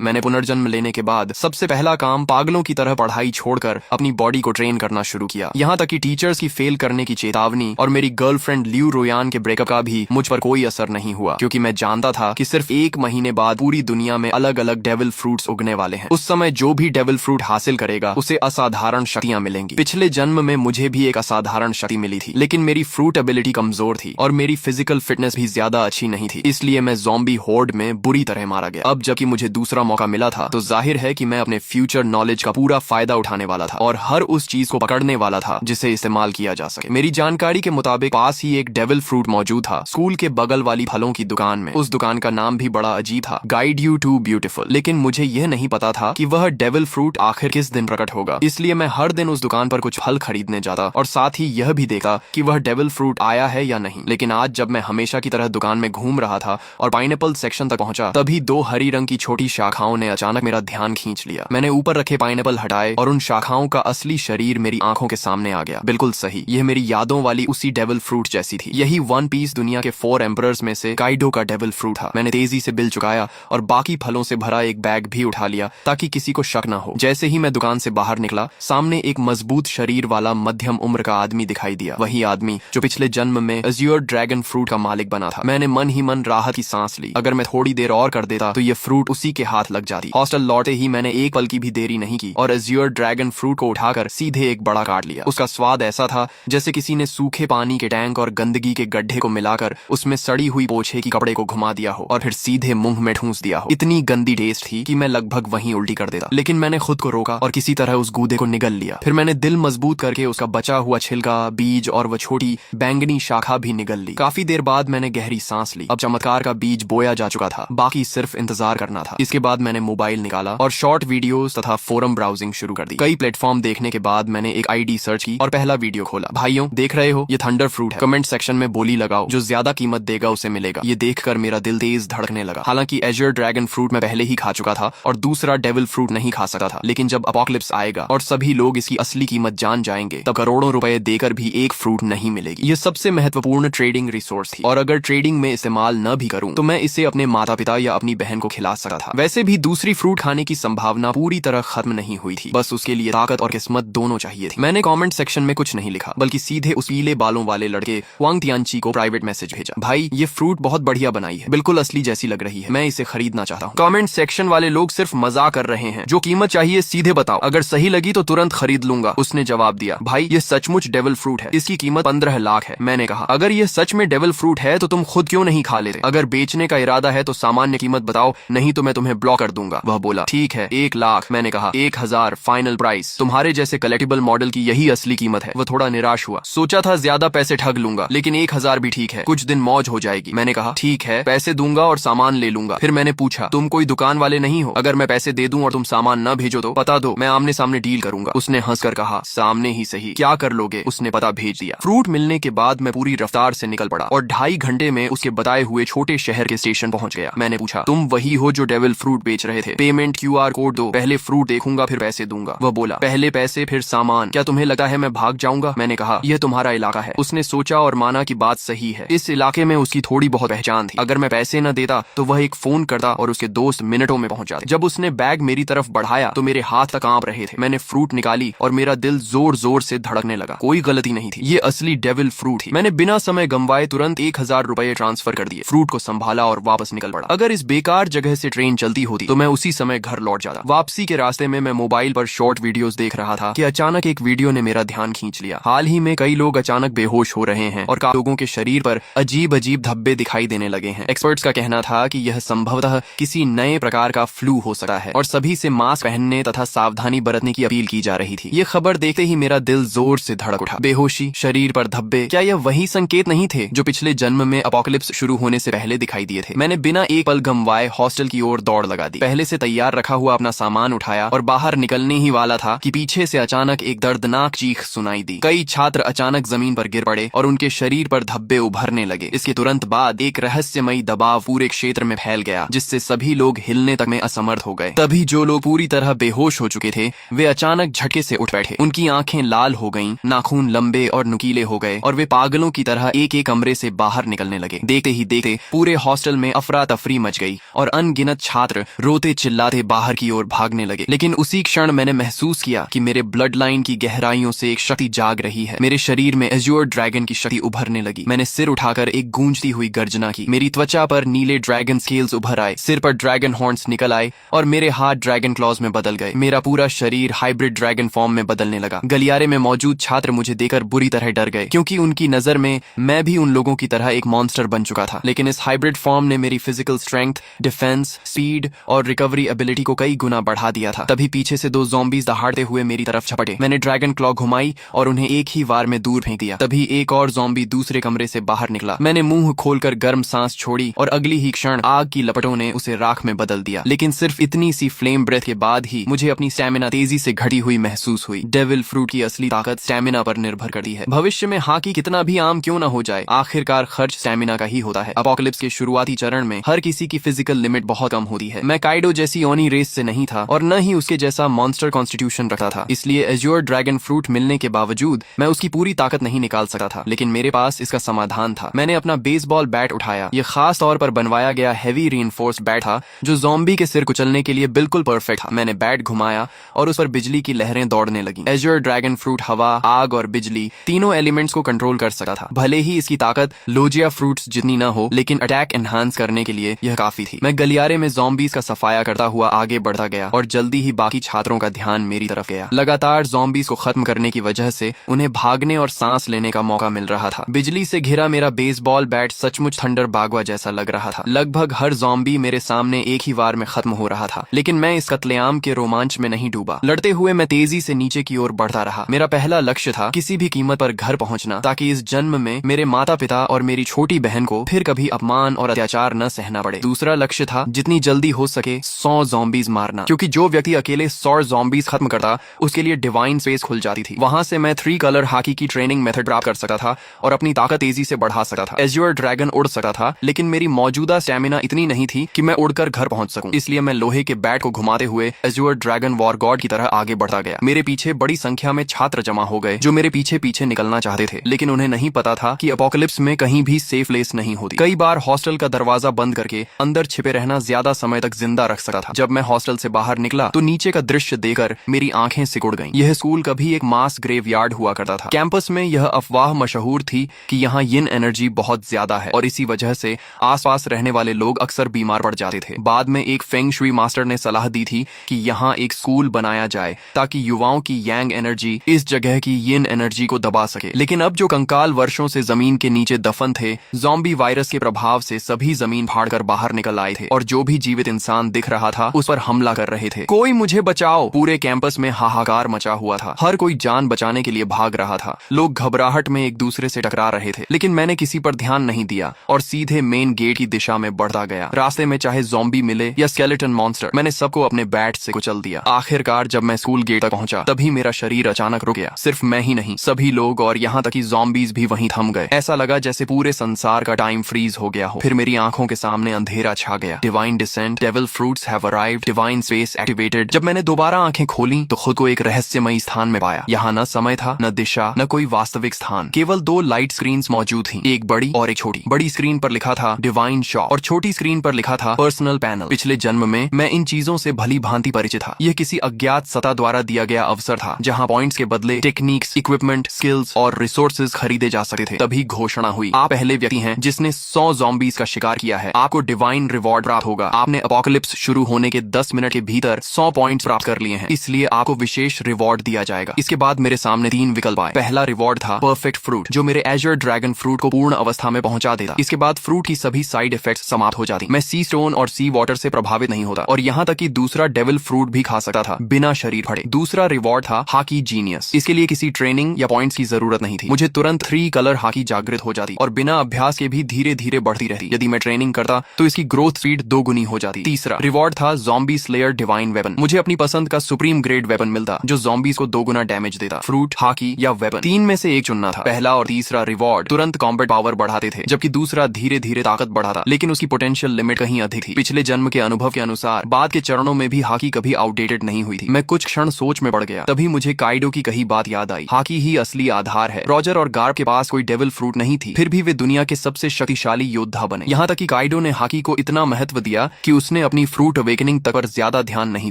मैंने पुनर्जन्म लेने के बाद सबसे पहला काम पागलों की तरह पढ़ाई छोड़कर अपनी बॉडी को ट्रेन करना शुरू किया। यहाँ तक कि टीचर्स की फेल करने की चेतावनी और मेरी गर्लफ्रेंड ल्यू रोयान के ब्रेकअप का भी मुझ पर कोई असर नहीं हुआ, क्योंकि मैं जानता था कि सिर्फ 1 महीने बाद पूरी दुनिया में अलग अलग डेविल फ्रूट्स उगने वाले हैं। उस समय जो भी डेविल फ्रूट हासिल करेगा उसे असाधारण शक्तियां मिलेंगी। पिछले जन्म में मुझे भी एक असाधारण शक्ति मिली थी, लेकिन मेरी फ्रूट एबिलिटी कमजोर थी और मेरी फिजिकल फिटनेस भी ज्यादा अच्छी नहीं थी, इसलिए मैं ज़ॉम्बी होर्ड में बुरी तरह मारा गया। अब जबकि मुझे दूसरा मौका मिला था तो जाहिर है कि मैं अपने फ्यूचर नॉलेज का पूरा फायदा उठाने वाला था और हर उस चीज को पकड़ने वाला था जिसे इस्तेमाल किया जा सके। मेरी जानकारी के मुताबिक पास ही एक डेविल फ्रूट मौजूद था, स्कूल के बगल वाली फलों की दुकान में। उस दुकान का नाम भी बड़ा अजीब था, गाइड यू टू ब्यूटीफुल। लेकिन मुझे यह नहीं पता था कि वह डेविल फ्रूट आखिर किस दिन प्रकट होगा, इसलिए मैं हर दिन उस दुकान पर कुछ फल खरीदने जाता और साथ ही यह भी देखा कि वह डेविल फ्रूट आया है या नहीं। लेकिन आज जब मैं हमेशा की तरह दुकान में घूम रहा था और पाइनएप्पल सेक्शन तक पहुंचा, तभी 2 हरी रंग की छोटी शाखाओं ने अचानक मेरा ध्यान खींच लिया। मैंने ऊपर रखे पाइनएप्पल हटाए और उन शाखाओं का असली शरीर मेरी आंखों के सामने आ गया। बिल्कुल सही, यह मेरी यादों वाली उसी डेविल फ्रूट जैसी थी। यही वन पीस दुनिया के 4 एम्परर्स में से काइडो का डेविल फ्रूट था। मैंने तेजी से बिल चुकाया और बाकी फलों से भरा एक बैग भी उठा लिया ताकि किसी को शक न हो। जैसे ही मैं दुकान से बाहर निकला, सामने एक मजबूत शरीर वाला मध्यम उम्र का आदमी दिखाई दिया, वही आदमी जो पिछले जन्म में अज़्योर ड्रैगन फ्रूट का मालिक बना था। मैंने मन ही मन राहत की सांस ली। अगर मैं थोड़ी देर और कर देता तो ये फ्रूट उसी के हाथ लग जाती। हॉस्टल लौटे ही मैंने एक पल की भी देरी नहीं की और अज़्योर ड्रैगन फ्रूट को उठाकर सीधे एक बड़ा काट लिया। उसका स्वाद ऐसा था जैसे किसी ने सूखे पानी के टैंक और गंदगी के गड्ढे को मिलाकर उसमें सड़ी हुई पोछे की कपड़े को घुमा दिया हो और फिर सीधे मुंह में ठूंस दिया हो। इतनी गंदी टेस्ट थी कि मैं लगभग वहीं उल्टी कर देता, लेकिन मैंने खुद को रोका और किसी तरह उस गूदे को निगल लिया। फिर मैंने दिल मजबूत करके उसका बचा हुआ छिलका, बीज और वह छोटी बैंगनी शाखा भी निगल ली। काफी देर बाद मैंने गहरी सांस ली। अब चमत्कार का बीज बोया जा चुका था, बाकी सिर्फ इंतजार करना था। इसके बाद मैंने मोबाइल निकाला और शॉर्ट वीडियोस तथा फोरम ब्राउजिंग शुरू कर दी। कई प्लेटफॉर्म देखने के बाद मैंने एक आईडी सर्च की और पहला वीडियो खोला। भाइयों, देख रहे हो, ये थंडर फ्रूट है। कमेंट सेक्शन में बोली लगाओ, जो ज्यादा कीमत देगा उसे मिलेगा। ये देखकर मेरा दिल तेज धड़कने लगा। हालांकि अज़्योर ड्रैगन फ्रूट मैं पहले ही खा चुका था और दूसरा डेविल फ्रूट नहीं खा सकता था, लेकिन जब अपोकलिप्स आएगा और सभी लोग इसकी असली कीमत जान जाएंगे तब करोड़ों रुपए देकर भी एक फ्रूट नहीं मिलेगी। ये सबसे महत्वपूर्ण ट्रेडिंग रिसोर्स थी और अगर ट्रेडिंग में इस्तेमाल न भी करूं तो मैं इसे अपने माता पिता या अपनी बहन को खिला सकता था। वैसे भी दूसरी फ्रूट खाने की संभावना पूरी तरह खत्म नहीं हुई थी, बस उसके लिए ताकत और किस्मत दोनों चाहिए थी। मैंने कमेंट सेक्शन में कुछ नहीं लिखा, बल्कि सीधे उस पीले बालों वाले लड़के वांग तियानची को प्राइवेट मैसेज भेजा। भाई, ये फ्रूट बहुत बढ़िया बनाई है, बिल्कुल असली जैसी लग रही है, मैं इसे खरीदना चाहता हूँ। कमेंट सेक्शन वाले लोग सिर्फ मजाक कर रहे हैं, जो कीमत चाहिए सीधे बताओ, अगर सही लगी तो तुरंत खरीद लूंगा। उसने जवाब दिया, भाई ये सचमुच डेविल फ्रूट है, इसकी कीमत 15 लाख है। मैंने कहा, अगर ये सच में डेविल फ्रूट है तो तुम खुद क्यों नहीं खा लेते? अगर बेचने का इरादा है तो सामान्य कीमत बताओ, नहीं तो मैं तुम्हें ब्लॉक कर दूंगा। वह बोला, ठीक है 1 लाख। मैंने कहा 1000 फाइनल प्राइस। तुम्हारे जैसे कलेक्टिबल मॉडल की यही असली कीमत है। वह थोड़ा निराश हुआ, सोचा था ज्यादा पैसे ठग लूंगा, लेकिन 1000 भी ठीक है, कुछ दिन मौज हो जाएगी। मैंने कहा, ठीक है, पैसे दूंगा और सामान ले लूंगा। फिर मैंने पूछा, तुम कोई दुकान वाले नहीं हो? अगर मैं पैसे दे दूं और तुम सामान न भेजो तो पता दो, मैं आमने सामने डील करूंगा। उसने हंसकर कहा, सामने ही सही, क्या कर लोगे? उसने पता भेज दिया। फ्रूट मिलने के बाद मैं पूरी रफ्तार से निकल पड़ा और 2.5 घंटे में उसके बताए हुए छोटे शहर के स्टेशन पहुंच गया। मैंने पूछा, तुम वही हो जो डेविल फ्रूट बेच रहे थे? पेमेंट QR कोड दो, पहले फ्रूट देखूंगा फिर पैसे दूंगा। वह बोला, पहले पैसे फिर सामान। क्या तुम्हें लगता है मैं भाग जाऊंगा? मैंने कहा, यह तुम्हारा इलाका है। उसने सोचा और माना कि बात सही है, इस इलाके में उसकी थोड़ी बहुत पहचान थी। अगर मैं पैसे न देता तो वह एक फोन करता और उसके दोस्त मिनटों में पहुंच जाते। जब उसने बैग मेरी तरफ बढ़ाया तो मेरे हाथ तक कांप रहे थे। मैंने फ्रूट निकाली और मेरा दिल जोर जोर से धड़कने लगा। कोई गलती नहीं थी, ये असली डेविल फ्रूट थी। मैंने बिना समय गंवाए तुरंत 1000 रुपए ट्रांसफर कर दिए, फ्रूट को संभाला और वापस निकल पड़ा। अगर इस बेकार जगह से ट्रेन चलती होती तो मैं उसी समय घर लौट जाता। वापसी के रास्ते में मैं मोबाइल पर शॉर्ट वीडियोस देख रहा था कि अचानक एक वीडियो ने मेरा ध्यान खींच लिया। हाल ही में कई लोग अचानक बेहोश हो रहे हैं और लोगों के शरीर पर अजीब अजीब धब्बे दिखाई देने लगे हैं। एक्सपर्ट्स का कहना था कि यह संभवतः किसी नए प्रकार का फ्लू हो सकता है और सभी से मास्क पहनने तथा सावधानी बरतने की अपील की जा रही थी। ये खबर देखते ही मेरा दिल जोर से धड़क उठा। बेहोशी, शरीर पर धब्बे, क्या यह वही संकेत नहीं थे जो पिछले जन्म में अपोकलिप्स शुरू होने से पहले दिखाई दिए थे? मैंने बिना एक पल गंवाए हॉस्टल की ओर दौड़ लगा दी। पहले से तैयार रखा हुआ अपना सामान उठाया और बाहर निकलने ही वाला था कि पीछे से अचानक एक दर्दनाक चीख सुनाई दी। कई छात्र अचानक जमीन पर गिर पड़े और उनके शरीर पर धब्बे उभरने लगे। इसके तुरंत बाद एक रहस्यमयी दबाव पूरे क्षेत्र में फैल गया, जिससे सभी लोग हिलने तक में असमर्थ हो गए। तभी जो लोग पूरी तरह बेहोश हो चुके थे वे अचानक झटके से उठ बैठे। उनकी आंखें लाल हो गईं, नाखून लंबे और नुकीले हो गए और वे पागलों की तरह एक एक कमरे से बाहर निकलने लगे। देखते ही देखते पूरे हॉस्टल में अफरा तफरी मच गई और अनगिनत छात्र रोते चिल्लाते बाहर की ओर भागने लगे। लेकिन उसी क्षण मैंने महसूस किया कि मेरे ब्लड लाइन की गहराइयों से एक शक्ति जाग रही है। मेरे शरीर में एज्योर ड्रैगन की शक्ति उभरने लगी। मैंने सिर उठाकर एक गूंजती हुई गर्जना की। मेरी त्वचा पर नीले ड्रैगन स्केल्स उभर आए, सिर पर ड्रैगन हॉर्न्स निकल आए और मेरे हाथ ड्रैगन क्लॉज में बदल गए। मेरा पूरा शरीर हाइब्रिड ड्रैगन फॉर्म में बदलने लगा। गलियारे में मौजूद छात्र मुझे देखकर बुरी तरह डर गए, क्योंकि उनकी नजर में मैं भी उन लोगों की तरह एक मॉन्स्टर बन चुका था। लेकिन इस हाइब्रिड फॉर्म ने मेरी फिजिकल स्ट्रेंथ, डिफेंस, स्पीड और रिकवरी एबिलिटी को कई गुना बढ़ा दिया था। तभी पीछे से 2 ज़ॉम्बीज दहाड़ते हुए मेरी तरफ झपटे। मैंने ड्रैगन क्लॉ घुमाई और उन्हें एक ही वार में दूर फेंक दिया। तभी एक और ज़ॉम्बी दूसरे कमरे से बाहर निकला। मैंने मुंह खोलकर गर्म सांस छोड़ी और अगली ही क्षण आग की लपटों ने उसे राख में बदल दिया। लेकिन सिर्फ इतनी सी फ्लेम ब्रेथ के बाद ही मुझे अपनी स्टैमिना तेजी से घटी हुई महसूस हुई। डेविल फ्रूट की असली ताकत स्टैमिना पर निर्भर करती है। भविष्य में हाकी कितना भी आम क्यों न हो जाए, आखिरकार खर्च स्टैमिना का ही होता है। अपोकलिप्स के शुरुआती चरण में हर किसी की फिजिकल लिमिट बहुत कम होती है। मैं काइडो जैसी ओनी रेस से नहीं था और न ही उसके जैसा मॉन्स्टर कॉन्स्टिट्यूशन रखता था। इसलिए एज्योर ड्रैगन फ्रूट मिलने के बावजूद मैं उसकी पूरी ताकत नहीं निकाल सकता था। लेकिन मेरे पास इसका समाधान था। मैंने अपना बेसबॉल बैट उठाया। यह खास तौर पर बनवाया गया हैवी रीइंफोर्स्ड बैट था, जो ज़ॉम्बी के सिर कुचलने के लिए बिल्कुल परफेक्ट था। मैंने बैट घुमाया और उस पर बिजली की लहरें दौड़ने लगी। एज्योर ड्रैगन फ्रूट हवा, आग और बिजली तीनों एलिमेंट्स को कंट्रोल कर सकता था। भले ही इसकी ताकत लोजिया फ्रूट्स जितनी न हो, लेकिन अटैक एनहांस करने के लिए यह काफी थी। मैं गलियारे में ज़ॉम्बीज का सफाया करता हुआ आगे बढ़ता गया और जल्दी ही बाकी छात्रों का ध्यान मेरी तरफ गया। लगातार ज़ॉम्बीज को खत्म करने की वजह से उन्हें भागने और सांस लेने का मौका मिल रहा था। बिजली से घिरा मेरा बेसबॉल बैट सचमुच थंडर बागवा जैसा लग रहा था। लगभग हर ज़ॉम्बी मेरे सामने एक ही वार में खत्म हो रहा था। लेकिन मैं इस कत्लेआम के रोमांच में नहीं डूबा। लड़ते हुए मैं तेजी से नीचे की ओर बढ़ता रहा। मेरा पहला लक्ष्य था किसी भी कीमत पर घर पहुंचना, ताकि इस जन्म में मेरे माता पिता और मेरी छोटी बहन को फिर कभी अपमान और अत्याचार न सहना पड़े। दूसरा लक्ष्य था जितनी जल्दी हो सके 100 ज़ॉम्बीज मारना, क्योंकि जो व्यक्ति अकेले 100 ज़ॉम्बीज खत्म करता उसके लिए डिवाइन स्पेस खुल जाती थी। वहां से मैं 3 कलर हाकी की ट्रेनिंग मेथड प्राप्त कर सकता था और अपनी ताकत तेजी से बढ़ा सकता था। एज्योर ड्रैगन उड़ सकता था, लेकिन मेरी मौजूदा स्टैमिना इतनी नहीं थी कि मैं उड़कर घर पहुंच सकूं। इसलिए मैं लोहे के बैट को घुमाते हुए एज्योर ड्रैगन वॉर गॉड की तरह आगे बढ़ता गया। मेरे पीछे बड़ी संख्या में छात्र जमा हो गए जो मेरे पीछे पीछे निकलना चाहते थे, लेकिन उन्हें नहीं पता था कि अपोकलिप्स में कहीं भी सेफ प्लेस नहीं होती। कई बार हॉस्टल का दरवाजा बंद करके अंदर छिपे रहना ज्यादा समय तक जिंदा रख सकता था। जब मैं हॉस्टल से बाहर निकला तो नीचे का दृश्य देखकर मेरी आंखें सिकुड़ गईं। यह स्कूल कभी एक मास ग्रेवयार्ड हुआ करता था। कैंपस में यह अफवाह मशहूर थी कि यहाँ यिन एनर्जी बहुत ज्यादा है और इसी वजह से आसपास रहने वाले लोग अक्सर बीमार पड़ जाते थे। बाद में एक फेंग शुई मास्टर ने सलाह दी थी कि यहाँ एक स्कूल बनाया जाए ताकि युवाओं की यांग एनर्जी इस जगह की यिन एनर्जी को दबा सके। लेकिन अब जो कंकाल वर्षों से जमीन के नीचे दफन थे, ज़ॉम्बी वायरस के प्रभाव से सभी जमीन फाड़कर बाहर निकल आए थे और जो भी जीवित इंसान दिख रहा था उस पर हमला कर रहे थे। कोई मुझे बचाओ! पूरे कैंपस में हाहाकार मचा हुआ था। हर कोई जान बचाने के लिए भाग रहा था। लोग घबराहट में एक दूसरे से टकरा रहे थे, लेकिन मैंने किसी पर ध्यान नहीं दिया और सीधे मेन गेट की दिशा में बढ़ता गया। रास्ते में चाहे ज़ॉम्बी मिले या स्केलेटन मॉन्स्टर, मैंने सबको अपने बैट से कुचल दिया। आखिरकार जब मैं स्कूल गेट तक पहुंचा तभी मेरा शरीर अचानक रुक गया। सिर्फ मैं ही नहीं, सभी लोग और यहाँ तक कि ज़ॉम्बीज भी वहीं थम गए। ऐसा लगा जैसे पूरे संसार का टाइम फ्रीज हो गया हो। फिर मेरी आंखों के सामने अंधेरा छा गया। Divine descent, devil fruits have arrived, divine space activated. जब मैंने दोबारा आंखें खोली तो खुद को एक रहस्यमयी स्थान में पाया। यहाँ न समय था, न दिशा, न कोई वास्तविक स्थान। केवल 2 लाइट स्क्रीन्स मौजूद थी, एक बड़ी और एक छोटी। बड़ी स्क्रीन पर लिखा था डिवाइन शॉप और छोटी स्क्रीन पर लिखा था पर्सनल पैनल। पिछले जन्म में मैं इन चीजों से भली भांति परिचित था। यह किसी अज्ञात सत्ता द्वारा दिया गया अवसर था जहाँ पॉइंट्स के बदले टेक्निक्स, इक्विपमेंट, स्किल्स और रिसोर्सेज खरीदे जा सकते थे। तभी घोषणा हुई, आप पहले व्यक्ति हैं जिसने 100 ज़ॉम्बीज का शिकार किया है। आपको डिवाइन रिवॉर्ड प्राप्त होगा। आपने अपोकलिप्स शुरू होने के 10 मिनट के भीतर 100 पॉइंट्स प्राप्त कर लिए हैं, इसलिए आपको विशेष रिवॉर्ड दिया जाएगा। इसके बाद मेरे सामने 3 विकल्प आए। पहला रिवॉर्ड था परफेक्ट फ्रूट, जो मेरे एज्योर ड्रैगन फ्रूट को पूर्ण अवस्था में पहुंचा देता। इसके बाद फ्रूट की सभी साइड इफेक्ट्स समाप्त हो जाती। मैं सी स्टोन और सी वाटर से प्रभावित नहीं होता और यहाँ तक कि दूसरा डेविल फ्रूट भी खा सकता था बिना शरीर फटे। दूसरा रिवॉर्ड था हाकी जीनियस। इसके लिए किसी ट्रेनिंग या पॉइंट्स की जरूरत नहीं थी। मुझे तुरंत 3 कलर हाकी जागृत हो जाती और बिना अभ्यास के भी धीरे धीरे बढ़ती रहती। यदि मैं ट्रेनिंग करता तो इसकी ग्रोथ स्पीड 2 गुनी हो जाती। तीसरा रिवॉर्ड था ज़ॉम्बी स्लेयर डिवाइन वेपन। मुझे अपनी पसंद का सुप्रीम ग्रेड वेपन मिलता जो ज़ॉम्बीज को 2 गुना डैमेज देता। फ्रूट, हाकी या वेपन, 3 में से एक चुनना था। पहला और तीसरा रिवॉर्ड तुरंत कॉम्बैट पावर बढ़ाते थे, जबकि दूसरा धीरे धीरे ताकत बढ़ाता, लेकिन उसकी पोटेंशियल लिमिट कहीं अधिक थी। पिछले जन्म के अनुभव के अनुसार बाद के चरणों में भी हाकी कभी आउटडेटेड नहीं हुई थी। मैं कुछ क्षण सोच में पड़ गया। तभी मुझे काइडो की कही बात याद आई, हाकी ही असली आधार है। रॉजर और गार्ब के पास कोई डेविल फ्रूट नहीं थी, फिर भी वे दुनिया के सबसे शक्तिशाली योद्धा बने। यहाँ तक कि काइडो ने हाकी को इतना महत्व दिया कि उसने उसने अपनी फ्रूट अवेकनिंग तक पर ज्यादा ध्यान नहीं